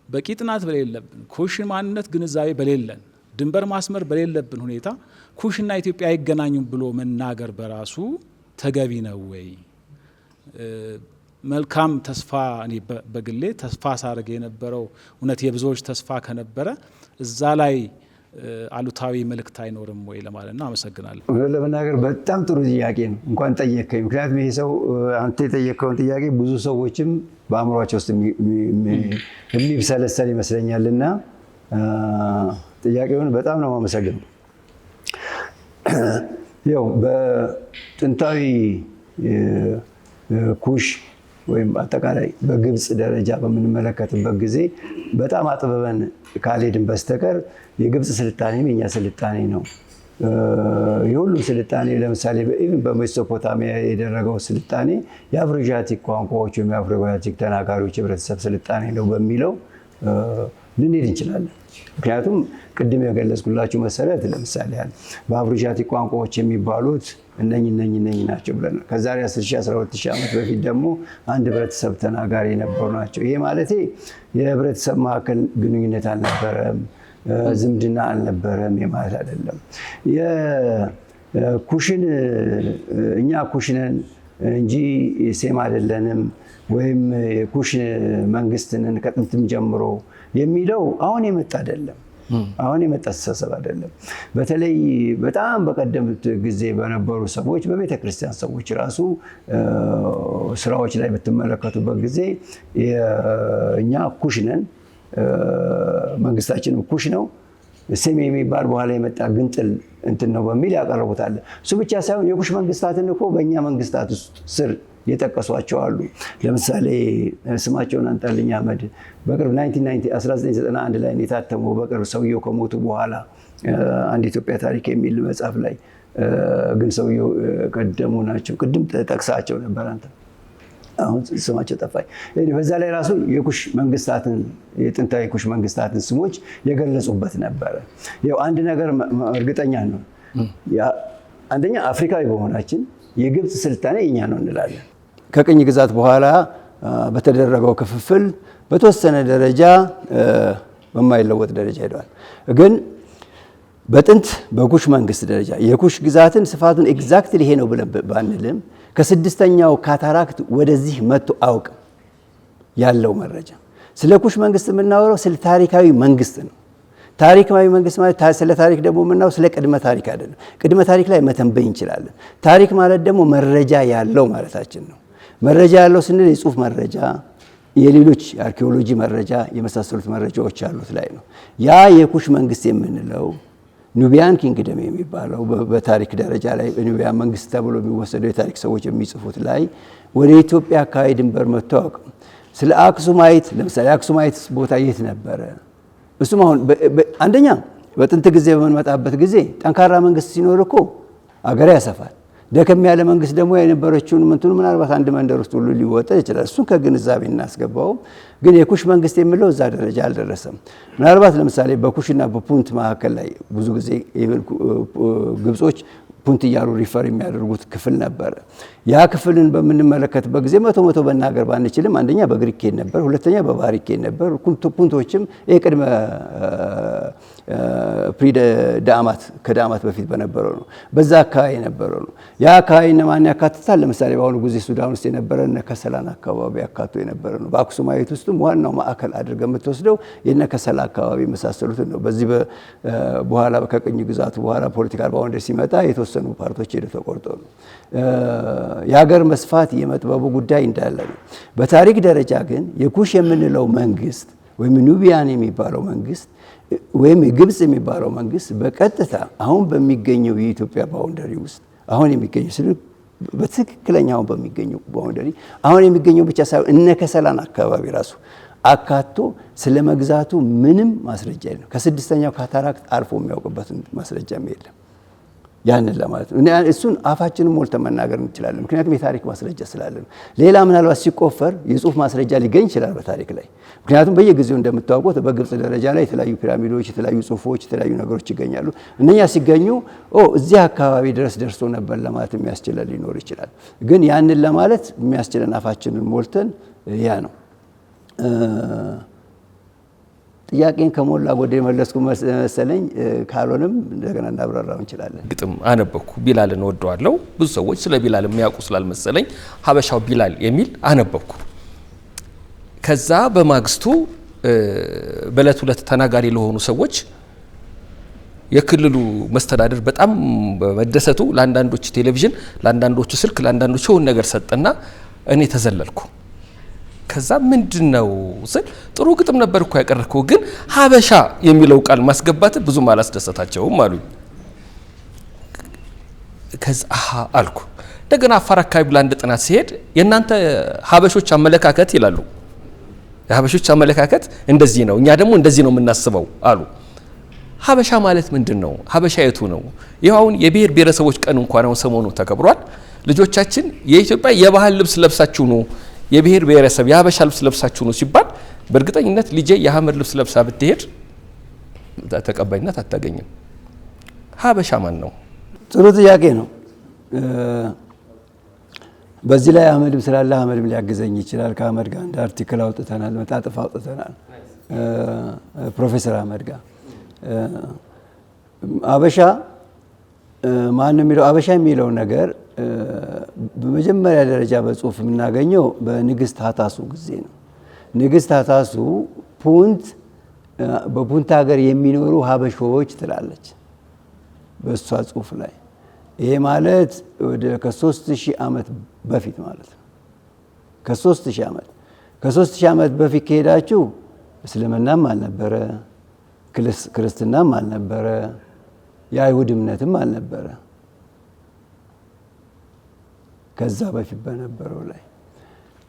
C: በቂ ጥናት በሌለብን ኩሽ ማንነት ግንዛቤ በሌለን ድንበር ማስመር በሌለብን ሁኔታ ኩሽና ኢትዮጵያ አይገናኙም ብሎ መናገር በራሱ ተገቢ ነው ወይ? መልካም ተስፋ እኔ በግሌ ተስፋ ሳረግ የነበረው እውነት የብዙዎች ተስፋ ከነበረ እዛ ላይ አሉታዊ መልእክት አይኖርም ወይ ለማለት ነው። አመሰግናለሁ።
A: ለመናገር በጣም ጥሩ ጥያቄ ነው፣ እንኳን ጠየቀኝ። ምክንያቱም ይሄ ሰው አንተ የጠየቀውን ጥያቄ ብዙ ሰዎችም በአእምሯቸው ውስጥ የሚብሰለሰል ይመስለኛልና ጥያቄውን በጣም ነው የማመሰግነው። ያው በጥንታዊ ኩሽ ወይም አጠቃላይ በግብፅ ደረጃ በምንመለከትበት ጊዜ በጣም አጥበበን ካልሄድን በስተቀር የግብፅ ስልጣኔም የኛ ስልጣኔ ነው። የሁሉም ስልጣኔ ለምሳሌ በሜሶፖታሚያ የደረገው ስልጣኔ የአፍሮዣቲክ ቋንቋዎች ወይም የአፍሮዣቲክ ተናጋሪዎች ህብረተሰብ ስልጣኔ ነው በሚለው ልንሄድ እንችላለን። ምክንያቱም ቅድም የገለጽኩላችሁ መሰረት ለምሳሌ በአፍሮዣቲክ ቋንቋዎች የሚባሉት እነኝ ናቸው ብለናል። ከዛሬ 10,000-12,000 ዓመት በፊት ደግሞ አንድ ህብረተሰብ ተናጋሪ የነበሩ ናቸው። ይሄ ማለት የህብረተሰብ መካከል ግንኙነት አልነበረም፣ ዝምድና አልነበረም የማለት አይደለም። ኩሽን እኛ ኩሽነን እንጂ ሴም አይደለንም ወይም ኩሽ መንግስትንን ከጥንትም ጀምሮ የሚለው አሁን የመጣ አይደለም። አሁን የመጣ አስተሳሰብ አይደለም። በተለይ በጣም በቀደምት ጊዜ በነበሩ ሰዎች በቤተ ክርስቲያን ሰዎች ራሱ ስራዎች ላይ በተመለከቱበት ጊዜ እኛ ኩሽ ነን፣ መንግስታችንም ኩሽ ነው፣ ሴም የሚባል በኋላ የመጣ ግንጥል እንትን ነው በሚል ያቀርቡታል። እሱ ብቻ ሳይሆን የኩሽ መንግስታትን እኮ በእኛ መንግስታት ውስጥ ስር የጠቀሷቸው አሉ። ለምሳሌ ስማቸውን አንጠልኝ አህመድ በቅርብ 1991 ላይ የታተመው በቅርብ ሰውየው ከሞቱ በኋላ አንድ ኢትዮጵያ ታሪክ የሚል መጽሐፍ ላይ ግን ሰውየው ቀደሙ ናቸው። ቅድም ጠቅሳቸው ነበር አንተ፣ አሁን ስማቸው ጠፋኝ። በዛ ላይ ራሱ የኩሽ መንግስታትን የጥንታዊ ኩሽ መንግስታትን ስሞች የገለጹበት ነበረ። ያው አንድ ነገር እርግጠኛ ነው። አንደኛ አፍሪካዊ በመሆናችን የግብፅ ስልጣኔ የኛ ነው እንላለን። ከቅኝ ግዛት በኋላ በተደረገው ክፍፍል በተወሰነ ደረጃ በማይለወጥ ደረጃ ሄደዋል። ግን በጥንት በኩሽ መንግስት ደረጃ የኩሽ ግዛትን ስፋቱን ኤግዛክትሊ ይሄ ነው ብለን ባንልም ከስድስተኛው ካታራክት ወደዚህ መጥቶ አውቅም ያለው መረጃ ስለ ኩሽ መንግስት የምናወራው ስለ ታሪካዊ መንግስት ነው። ታሪካዊ መንግስት ማለት ስለ ታሪክ ደግሞ የምናወራው ስለ ቅድመ ታሪክ አይደለም። ቅድመ ታሪክ ላይ መተንበይ እንችላለን። ታሪክ ማለት ደግሞ መረጃ ያለው ማለታችን ነው። መረጃ ያለው ስንል የጽሁፍ መረጃ፣ የሌሎች አርኪኦሎጂ መረጃ የመሳሰሉት መረጃዎች ያሉት ላይ ነው። ያ የኩሽ መንግስት የምንለው ኑቢያን ኪንግደም የሚባለው በታሪክ ደረጃ ላይ ኑቢያን መንግስት ተብሎ የሚወሰደው የታሪክ ሰዎች የሚጽፉት ላይ ወደ ኢትዮጵያ አካባቢ ድንበር መጥቶ አያውቅም። ስለ አክሱማይት ለምሳሌ አክሱማይት ቦታ የት ነበረ? እሱም አሁን አንደኛ በጥንት ጊዜ በምንመጣበት ጊዜ ጠንካራ መንግስት ሲኖር እኮ አገር ያሰፋል። ደከም ያለ መንግስት ደግሞ የነበረችውን ምንቱን ምናልባት አንድ መንደር ውስጥ ሁሉ ሊወጣ ይችላል። እሱን ከግንዛቤ እናስገባው። ግን የኩሽ መንግስት የሚለው እዛ ደረጃ አልደረሰም። ምናልባት ለምሳሌ በኩሽና በፑንት መካከል ላይ ብዙ ጊዜ ግብጾች ፑንት እያሉ ሪፈር የሚያደርጉት ክፍል ነበረ። ያ ክፍልን በምንመለከትበት ጊዜ መቶ በናገር ባንችልም አንደኛ በግሪክ ኬድ ነበር፣ ሁለተኛ በባህሪክ ኬድ ነበር። ፑንቶችም የቅድመ ዳማት ከዳማት በፊት በነበረው ነው። በዛ አካባቢ የነበረው ነው። ያ አካባቢ እነማን ያካትታል? ለምሳሌ በአሁኑ ጊዜ ሱዳን ውስጥ የነበረ እነ ከሰላን አካባቢ ያካቶ የነበረ ነው። በአክሱማዊት ውስጥም ዋናው ማዕከል አድርገህ የምትወስደው የነ ከሰላ አካባቢ የመሳሰሉትን ነው። በዚህ በኋላ ከቅኝ ግዛቱ በኋላ ፖለቲካል ባውንደሪ ሲመጣ የተወሰኑ ፓርቶች ሄደው ተቆርጠው ነው። የሀገር መስፋት የመጥበቡ ጉዳይ እንዳለ ነው። በታሪክ ደረጃ ግን የኩሽ የምንለው መንግስት ወይም ኑቢያን የሚባለው መንግስት ወይም የግብፅ የሚባለው መንግስት በቀጥታ አሁን በሚገኘው የኢትዮጵያ ባውንደሪ ውስጥ አሁን የሚገኘው ስለ በትክክለኛው በሚገኘው ባውንደሪ አሁን የሚገኘው ብቻ ሳይሆን እነ ከሰላን አካባቢ ራሱ አካቶ ስለ መግዛቱ ምንም ማስረጃ የለም። ከስድስተኛው ካታራክት አልፎ የሚያውቅበት ማስረጃም የለም። ያንን ለማለት ነው። እሱን አፋችንን ሞልተን መናገር እንችላለን፣ ምክንያቱም የታሪክ ማስረጃ ስላለን። ሌላ ምናልባት ሲቆፈር የጽሁፍ ማስረጃ ሊገኝ ይችላል በታሪክ ላይ። ምክንያቱም በየጊዜው እንደምታውቁት በግብጽ ደረጃ ላይ የተለያዩ ፒራሚዶች፣ የተለያዩ ጽሁፎች፣ የተለያዩ ነገሮች ይገኛሉ። እነኛ ሲገኙ እዚህ አካባቢ ድረስ ደርሶ ነበር ለማለት የሚያስችለን ሊኖር ይችላል። ግን ያንን ለማለት የሚያስችለን አፋችንን ሞልተን ያ ነው። ጥያቄን ከሞላ ጎደል መለስኩ መሰለኝ። ካልሆነም እንደገና እናብራራው እንችላለን።
B: ግጥም አነበብኩ። ቢላልን ወደዋለሁ። ብዙ ሰዎች ስለ ቢላል የሚያውቁ ስላልመሰለኝ ሀበሻው ቢላል የሚል አነበብኩ። ከዛ በማግስቱ በዕለት ሁለት ተናጋሪ ለሆኑ ሰዎች የክልሉ መስተዳድር በጣም በመደሰቱ ለአንዳንዶቹ ቴሌቪዥን፣ ለአንዳንዶቹ ስልክ፣ ለአንዳንዶቹ የሆነ ነገር ሰጠና እኔ ተዘለልኩ። ከዛ ምንድነው ስል ጥሩ ግጥም ነበር እኮ ያቀረብከው፣ ግን ሀበሻ የሚለው ቃል ማስገባት ብዙም አላስደሰታቸውም አሉኝ። ከዛ አልኩ። እንደገና አፋር አካባቢ ለአንድ ጥናት ሲሄድ የእናንተ ሀበሾች አመለካከት ይላሉ፣ የሀበሾች አመለካከት እንደዚህ ነው፣ እኛ ደግሞ እንደዚህ ነው የምናስበው አሉ። ሀበሻ ማለት ምንድን ነው? ሀበሻ የቱ ነው? ይኸው አሁን የብሔር ብሔረሰቦች ቀን እንኳን አሁን ሰሞኑ ተከብሯል። ልጆቻችን የኢትዮጵያ የባህል ልብስ ለብሳችሁ ነው፣ የብሔር ብሔረሰብ የሀበሻ ልብስ ለብሳችሁ ነው ሲባል በእርግጠኝነት ልጄ የሀመር ልብስ ለብሳ ብትሄድ ተቀባይነት አታገኝም። ሀበሻ ማን ነው?
A: ጥሩ ጥያቄ ነው። በዚህ ላይ አህመድም ስላለ አህመድም ሊያግዘኝ ይችላል። ከአህመድ ጋር አንድ አርቲክል አውጥተናል፣ መጣጥፍ አውጥተናል ፕሮፌሰር አህመድ ጋር። አበሻ ማን ነው የሚለው አበሻ የሚለው ነገር በመጀመሪያ ደረጃ በጽሁፍ የምናገኘው በንግስት ሀታሱ ጊዜ ነው። ንግስት ሀታሱ በፑንት ሀገር የሚኖሩ ሀበሾች ትላለች በእሷ ጽሁፍ ላይ። ይሄ ማለት ወደ ከ3000 ዓመት በፊት ማለት ነው። ከ3000 ዓመት በፊት ከሄዳችሁ እስልምናም አልነበረ፣ ክርስትናም አልነበረ፣ የአይሁድ እምነትም አልነበረ። ከዛ በፊት በነበረው ላይ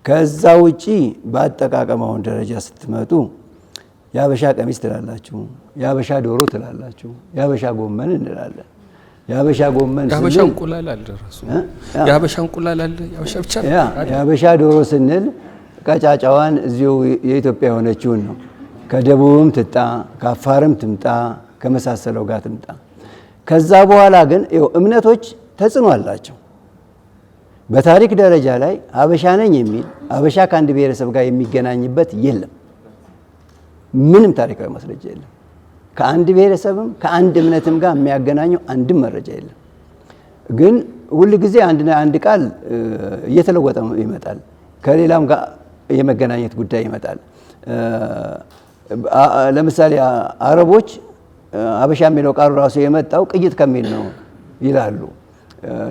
A: ከዛ ውጪ በአጠቃቀም አሁን ደረጃ ስትመጡ የሀበሻ ቀሚስ ትላላችሁ፣ የሀበሻ ዶሮ ትላላችሁ፣ የሀበሻ ጎመን እንላለን። የሀበሻ ጎመን
B: የሀበሻ እንቁላል አለ፣ ራሱ የሀበሻ እንቁላል አለ። የሀበሻ ብቻ
A: የሀበሻ ዶሮ ስንል ቀጫጫዋን እዚሁ የኢትዮጵያ የሆነችውን ነው። ከደቡብም ትምጣ፣ ከአፋርም ትምጣ፣ ከመሳሰለው ጋር ትምጣ። ከዛ በኋላ ግን እምነቶች ተጽዕኖ አላቸው። በታሪክ ደረጃ ላይ ሀበሻ ነኝ የሚል ሀበሻ ከአንድ ብሔረሰብ ጋር የሚገናኝበት የለም። ምንም ታሪካዊ ማስረጃ የለም። ከአንድ ብሔረሰብም ከአንድ እምነትም ጋር የሚያገናኘው አንድም መረጃ የለም። ግን ሁል ጊዜ አንድ ቃል እየተለወጠ ይመጣል። ከሌላም ጋር የመገናኘት ጉዳይ ይመጣል። ለምሳሌ አረቦች ሀበሻ የሚለው ቃሉ ራሱ የመጣው ቅይጥ ከሚል ነው ይላሉ።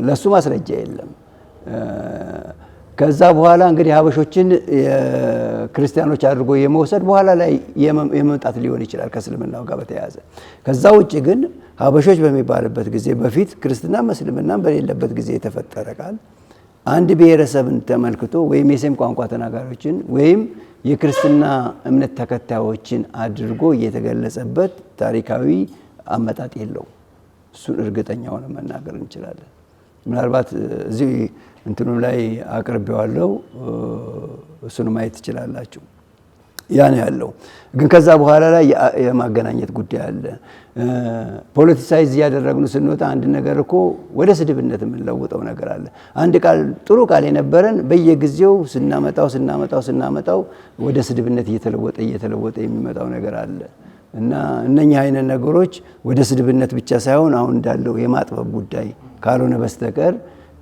A: ለሱ ማስረጃ የለም። ከዛ በኋላ እንግዲህ ሀበሾችን የክርስቲያኖች አድርጎ የመውሰድ በኋላ ላይ የመምጣት ሊሆን ይችላል ከእስልምናው ጋር በተያያዘ። ከዛ ውጭ ግን ሀበሾች በሚባልበት ጊዜ በፊት ክርስትናም እስልምናም በሌለበት ጊዜ የተፈጠረ ቃል አንድ ብሔረሰብን ተመልክቶ ወይም የሴም ቋንቋ ተናጋሪዎችን ወይም የክርስትና እምነት ተከታዮችን አድርጎ እየተገለጸበት ታሪካዊ አመጣጥ የለውም። እሱን እርግጠኛ ሆነ መናገር እንችላለን። ምናልባት እዚህ እንትኑም ላይ አቅርቤዋለሁ፣ እሱን ማየት ትችላላችሁ። ያን ያለው ግን ከዛ በኋላ ላይ የማገናኘት ጉዳይ አለ። ፖለቲሳይዝ እያደረግን ስንወጣ አንድ ነገር እኮ ወደ ስድብነት የምንለውጠው ነገር አለ። አንድ ቃል ጥሩ ቃል የነበረን በየጊዜው ስናመጣው ወደ ስድብነት እየተለወጠ የሚመጣው ነገር አለ እና እነኚህ አይነት ነገሮች ወደ ስድብነት ብቻ ሳይሆን አሁን እንዳለው የማጥበብ ጉዳይ ካልሆነ በስተቀር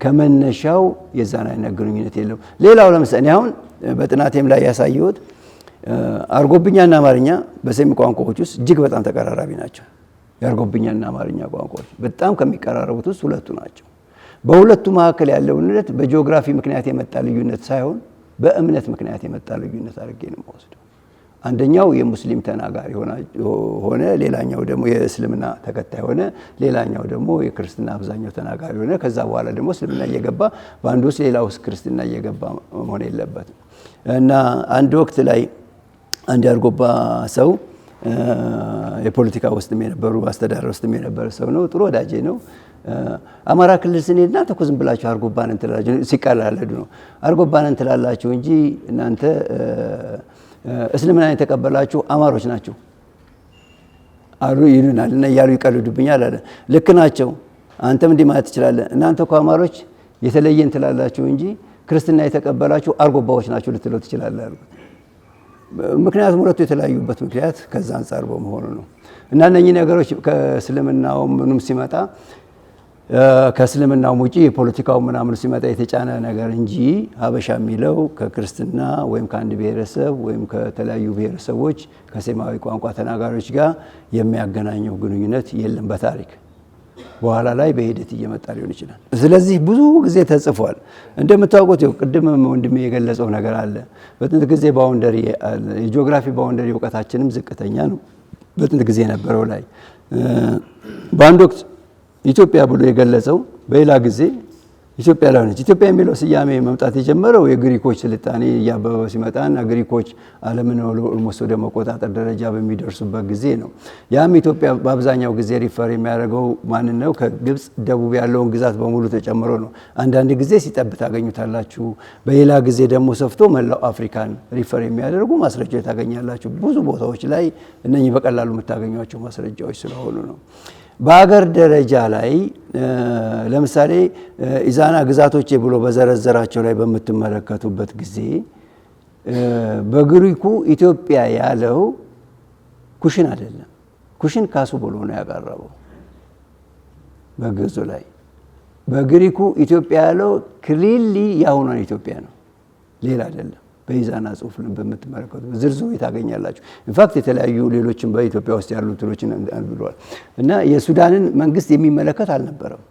A: ከመነሻው የዛን አይነት ግንኙነት የለው። ሌላው ለምሳሌ አሁን በጥናቴም ላይ ያሳየሁት አርጎብኛና አማርኛ በሴም ቋንቋዎች ውስጥ እጅግ በጣም ተቀራራቢ ናቸው። የአርጎብኛና አማርኛ ቋንቋዎች በጣም ከሚቀራረቡት ውስጥ ሁለቱ ናቸው። በሁለቱ መካከል ያለው ልዩነት በጂኦግራፊ ምክንያት የመጣ ልዩነት ሳይሆን በእምነት ምክንያት የመጣ ልዩነት አድርጌ ነው የምወስደው። አንደኛው የሙስሊም ተናጋሪ ሆነ፣ ሌላኛው ደግሞ የእስልምና ተከታይ ሆነ፣ ሌላኛው ደግሞ የክርስትና አብዛኛው ተናጋሪ ሆነ። ከዛ በኋላ ደግሞ እስልምና እየገባ በአንድ ውስጥ ሌላ ውስጥ ክርስትና እየገባ መሆን የለበትም እና አንድ ወቅት ላይ አንድ የአርጎባ ሰው የፖለቲካ ውስጥም የነበሩ አስተዳደር ውስጥም የነበረ ሰው ነው። ጥሩ ወዳጄ ነው። አማራ ክልል ስንሄድ እናንተ እኮ ዝም ብላችሁ አርጎባን እንትላላችሁ፣ ሲቀላለዱ ነው። አርጎባን እንትላላችሁ እንጂ እናንተ እስልምናን የተቀበላችሁ አማሮች ናችሁ አሉ ይሉናል እና እያሉ ይቀልዱብኛል አለ። ልክ ናቸው። አንተም እንዲህ ማለት ትችላለህ። እናንተ እኮ አማሮች የተለየ እንትላላችሁ እንጂ ክርስትና የተቀበላችሁ አርጎባዎች ናችሁ ልትለው ትችላለህ አልኩት። ምክንያቱም ሁለቱ የተለያዩበት ምክንያት ከዛ አንፃር በመሆኑ ነው። እና እነኚህ ነገሮች ከእስልምናው ምንም ሲመጣ ከእስልምናው ውጪ የፖለቲካው ምናምን ሲመጣ የተጫነ ነገር እንጂ ሀበሻ የሚለው ከክርስትና ወይም ከአንድ ብሔረሰብ ወይም ከተለያዩ ብሔረሰቦች ከሴማዊ ቋንቋ ተናጋሪዎች ጋር የሚያገናኘው ግንኙነት የለም በታሪክ። በኋላ ላይ በሂደት እየመጣ ሊሆን ይችላል። ስለዚህ ብዙ ጊዜ ተጽፏል። እንደምታውቁት ቅድም ወንድሜ የገለጸው ነገር አለ። በጥንት ጊዜ ባውንደሪ የጂኦግራፊ ባውንደሪ እውቀታችንም ዝቅተኛ ነው። በጥንት ጊዜ የነበረው ላይ በአንድ ወቅት ኢትዮጵያ ብሎ የገለጸው በሌላ ጊዜ ኢትዮጵያ ላይ ሆነች። ኢትዮጵያ የሚለው ስያሜ መምጣት የጀመረው የግሪኮች ስልጣኔ እያበበ ሲመጣና ግሪኮች ዓለምን ኦልሞስት ወደ መቆጣጠር ደረጃ በሚደርሱበት ጊዜ ነው። ያም ኢትዮጵያ በአብዛኛው ጊዜ ሪፈር የሚያደርገው ማንን ነው? ከግብፅ ደቡብ ያለውን ግዛት በሙሉ ተጨምሮ ነው። አንዳንድ ጊዜ ሲጠብ ታገኙታላችሁ፣ በሌላ ጊዜ ደግሞ ሰፍቶ መላው አፍሪካን ሪፈር የሚያደርጉ ማስረጃዎች ታገኛላችሁ። ብዙ ቦታዎች ላይ እነኚህ በቀላሉ የምታገኟቸው ማስረጃዎች ስለሆኑ ነው። በአገር ደረጃ ላይ ለምሳሌ ኢዛና ግዛቶቼ ብሎ በዘረዘራቸው ላይ በምትመለከቱበት ጊዜ በግሪኩ ኢትዮጵያ ያለው ኩሽን አይደለም። ኩሽን ካሱ ብሎ ነው ያቀረበው በግዕዙ ላይ። በግሪኩ ኢትዮጵያ ያለው ክሊሊ ያሁኗን ኢትዮጵያ ነው፣ ሌላ አይደለም። በኢዛና ጽሁፍ በምትመለከቱ ዝርዝሩ ታገኛላችሁ። ኢንፋክት የተለያዩ ሌሎችም በኢትዮጵያ ውስጥ ያሉ እንትኖችን ብለዋል። እና የሱዳንን መንግስት የሚመለከት አልነበረም።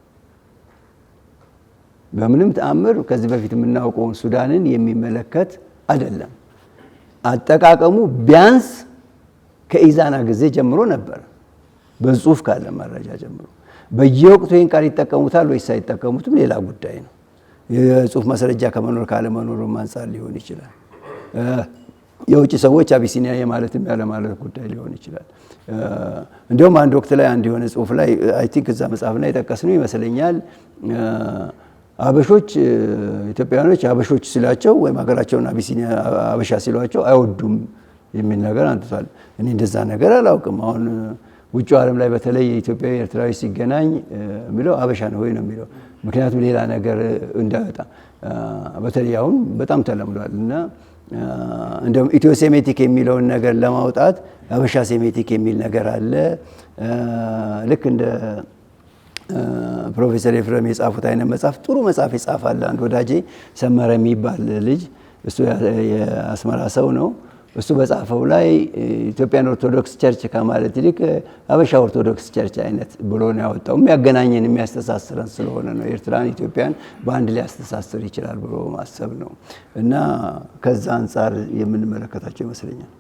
A: በምንም ተአምር ከዚህ በፊት የምናውቀውን ሱዳንን የሚመለከት አይደለም። አጠቃቀሙ ቢያንስ ከኢዛና ጊዜ ጀምሮ ነበር፣ በጽሁፍ ካለ መረጃ ጀምሮ። በየወቅቱ ይህን ቃል ይጠቀሙታል ወይስ አይጠቀሙትም ሌላ ጉዳይ ነው። የጽሁፍ ማስረጃ ከመኖር ካለመኖሩ አንፃር ሊሆን ይችላል። የውጭ ሰዎች አቢሲኒያ የማለትም ያለ ማለት ጉዳይ ሊሆን ይችላል። እንደውም አንድ ወቅት ላይ አንድ የሆነ ጽሁፍ ላይ አይ ቲንክ እዛ መጽሐፍ ላይ የጠቀስነው ይመስለኛል አበሾች ኢትዮጵያውያኖች አበሾች ሲላቸው ወይም ሀገራቸውን አቢሲኒያ አበሻ ሲሏቸው አይወዱም የሚል ነገር አንጥቷል። እኔ እንደዛ ነገር አላውቅም። አሁን ውጭ ዓለም ላይ በተለይ ኢትዮጵያዊ ኤርትራዊ ሲገናኝ የሚለው አበሻ ነው ወይ ነው የሚለው። ምክንያቱም ሌላ ነገር እንዳይወጣ በተለይ አሁን በጣም ተለምዷል እና እንደውም ኢትዮ ሴሜቲክ የሚለውን ነገር ለማውጣት አበሻ ሴሜቲክ የሚል ነገር አለ። ልክ እንደ ፕሮፌሰር ኤፍሬም የጻፉት አይነት መጽሐፍ ጥሩ መጽሐፍ ይጻፋል። አንድ ወዳጄ ሰመረ የሚባል ልጅ እሱ የአስመራ ሰው ነው። እሱ በጻፈው ላይ ኢትዮጵያን ኦርቶዶክስ ቸርች ከማለት ይልቅ አበሻ ኦርቶዶክስ ቸርች አይነት ብሎ ነው ያወጣው። የሚያገናኘን የሚያስተሳስረን ስለሆነ ነው። ኤርትራን ኢትዮጵያን በአንድ ላይ ያስተሳስር ይችላል ብሎ ማሰብ ነው እና ከዛ አንፃር የምንመለከታቸው ይመስለኛል።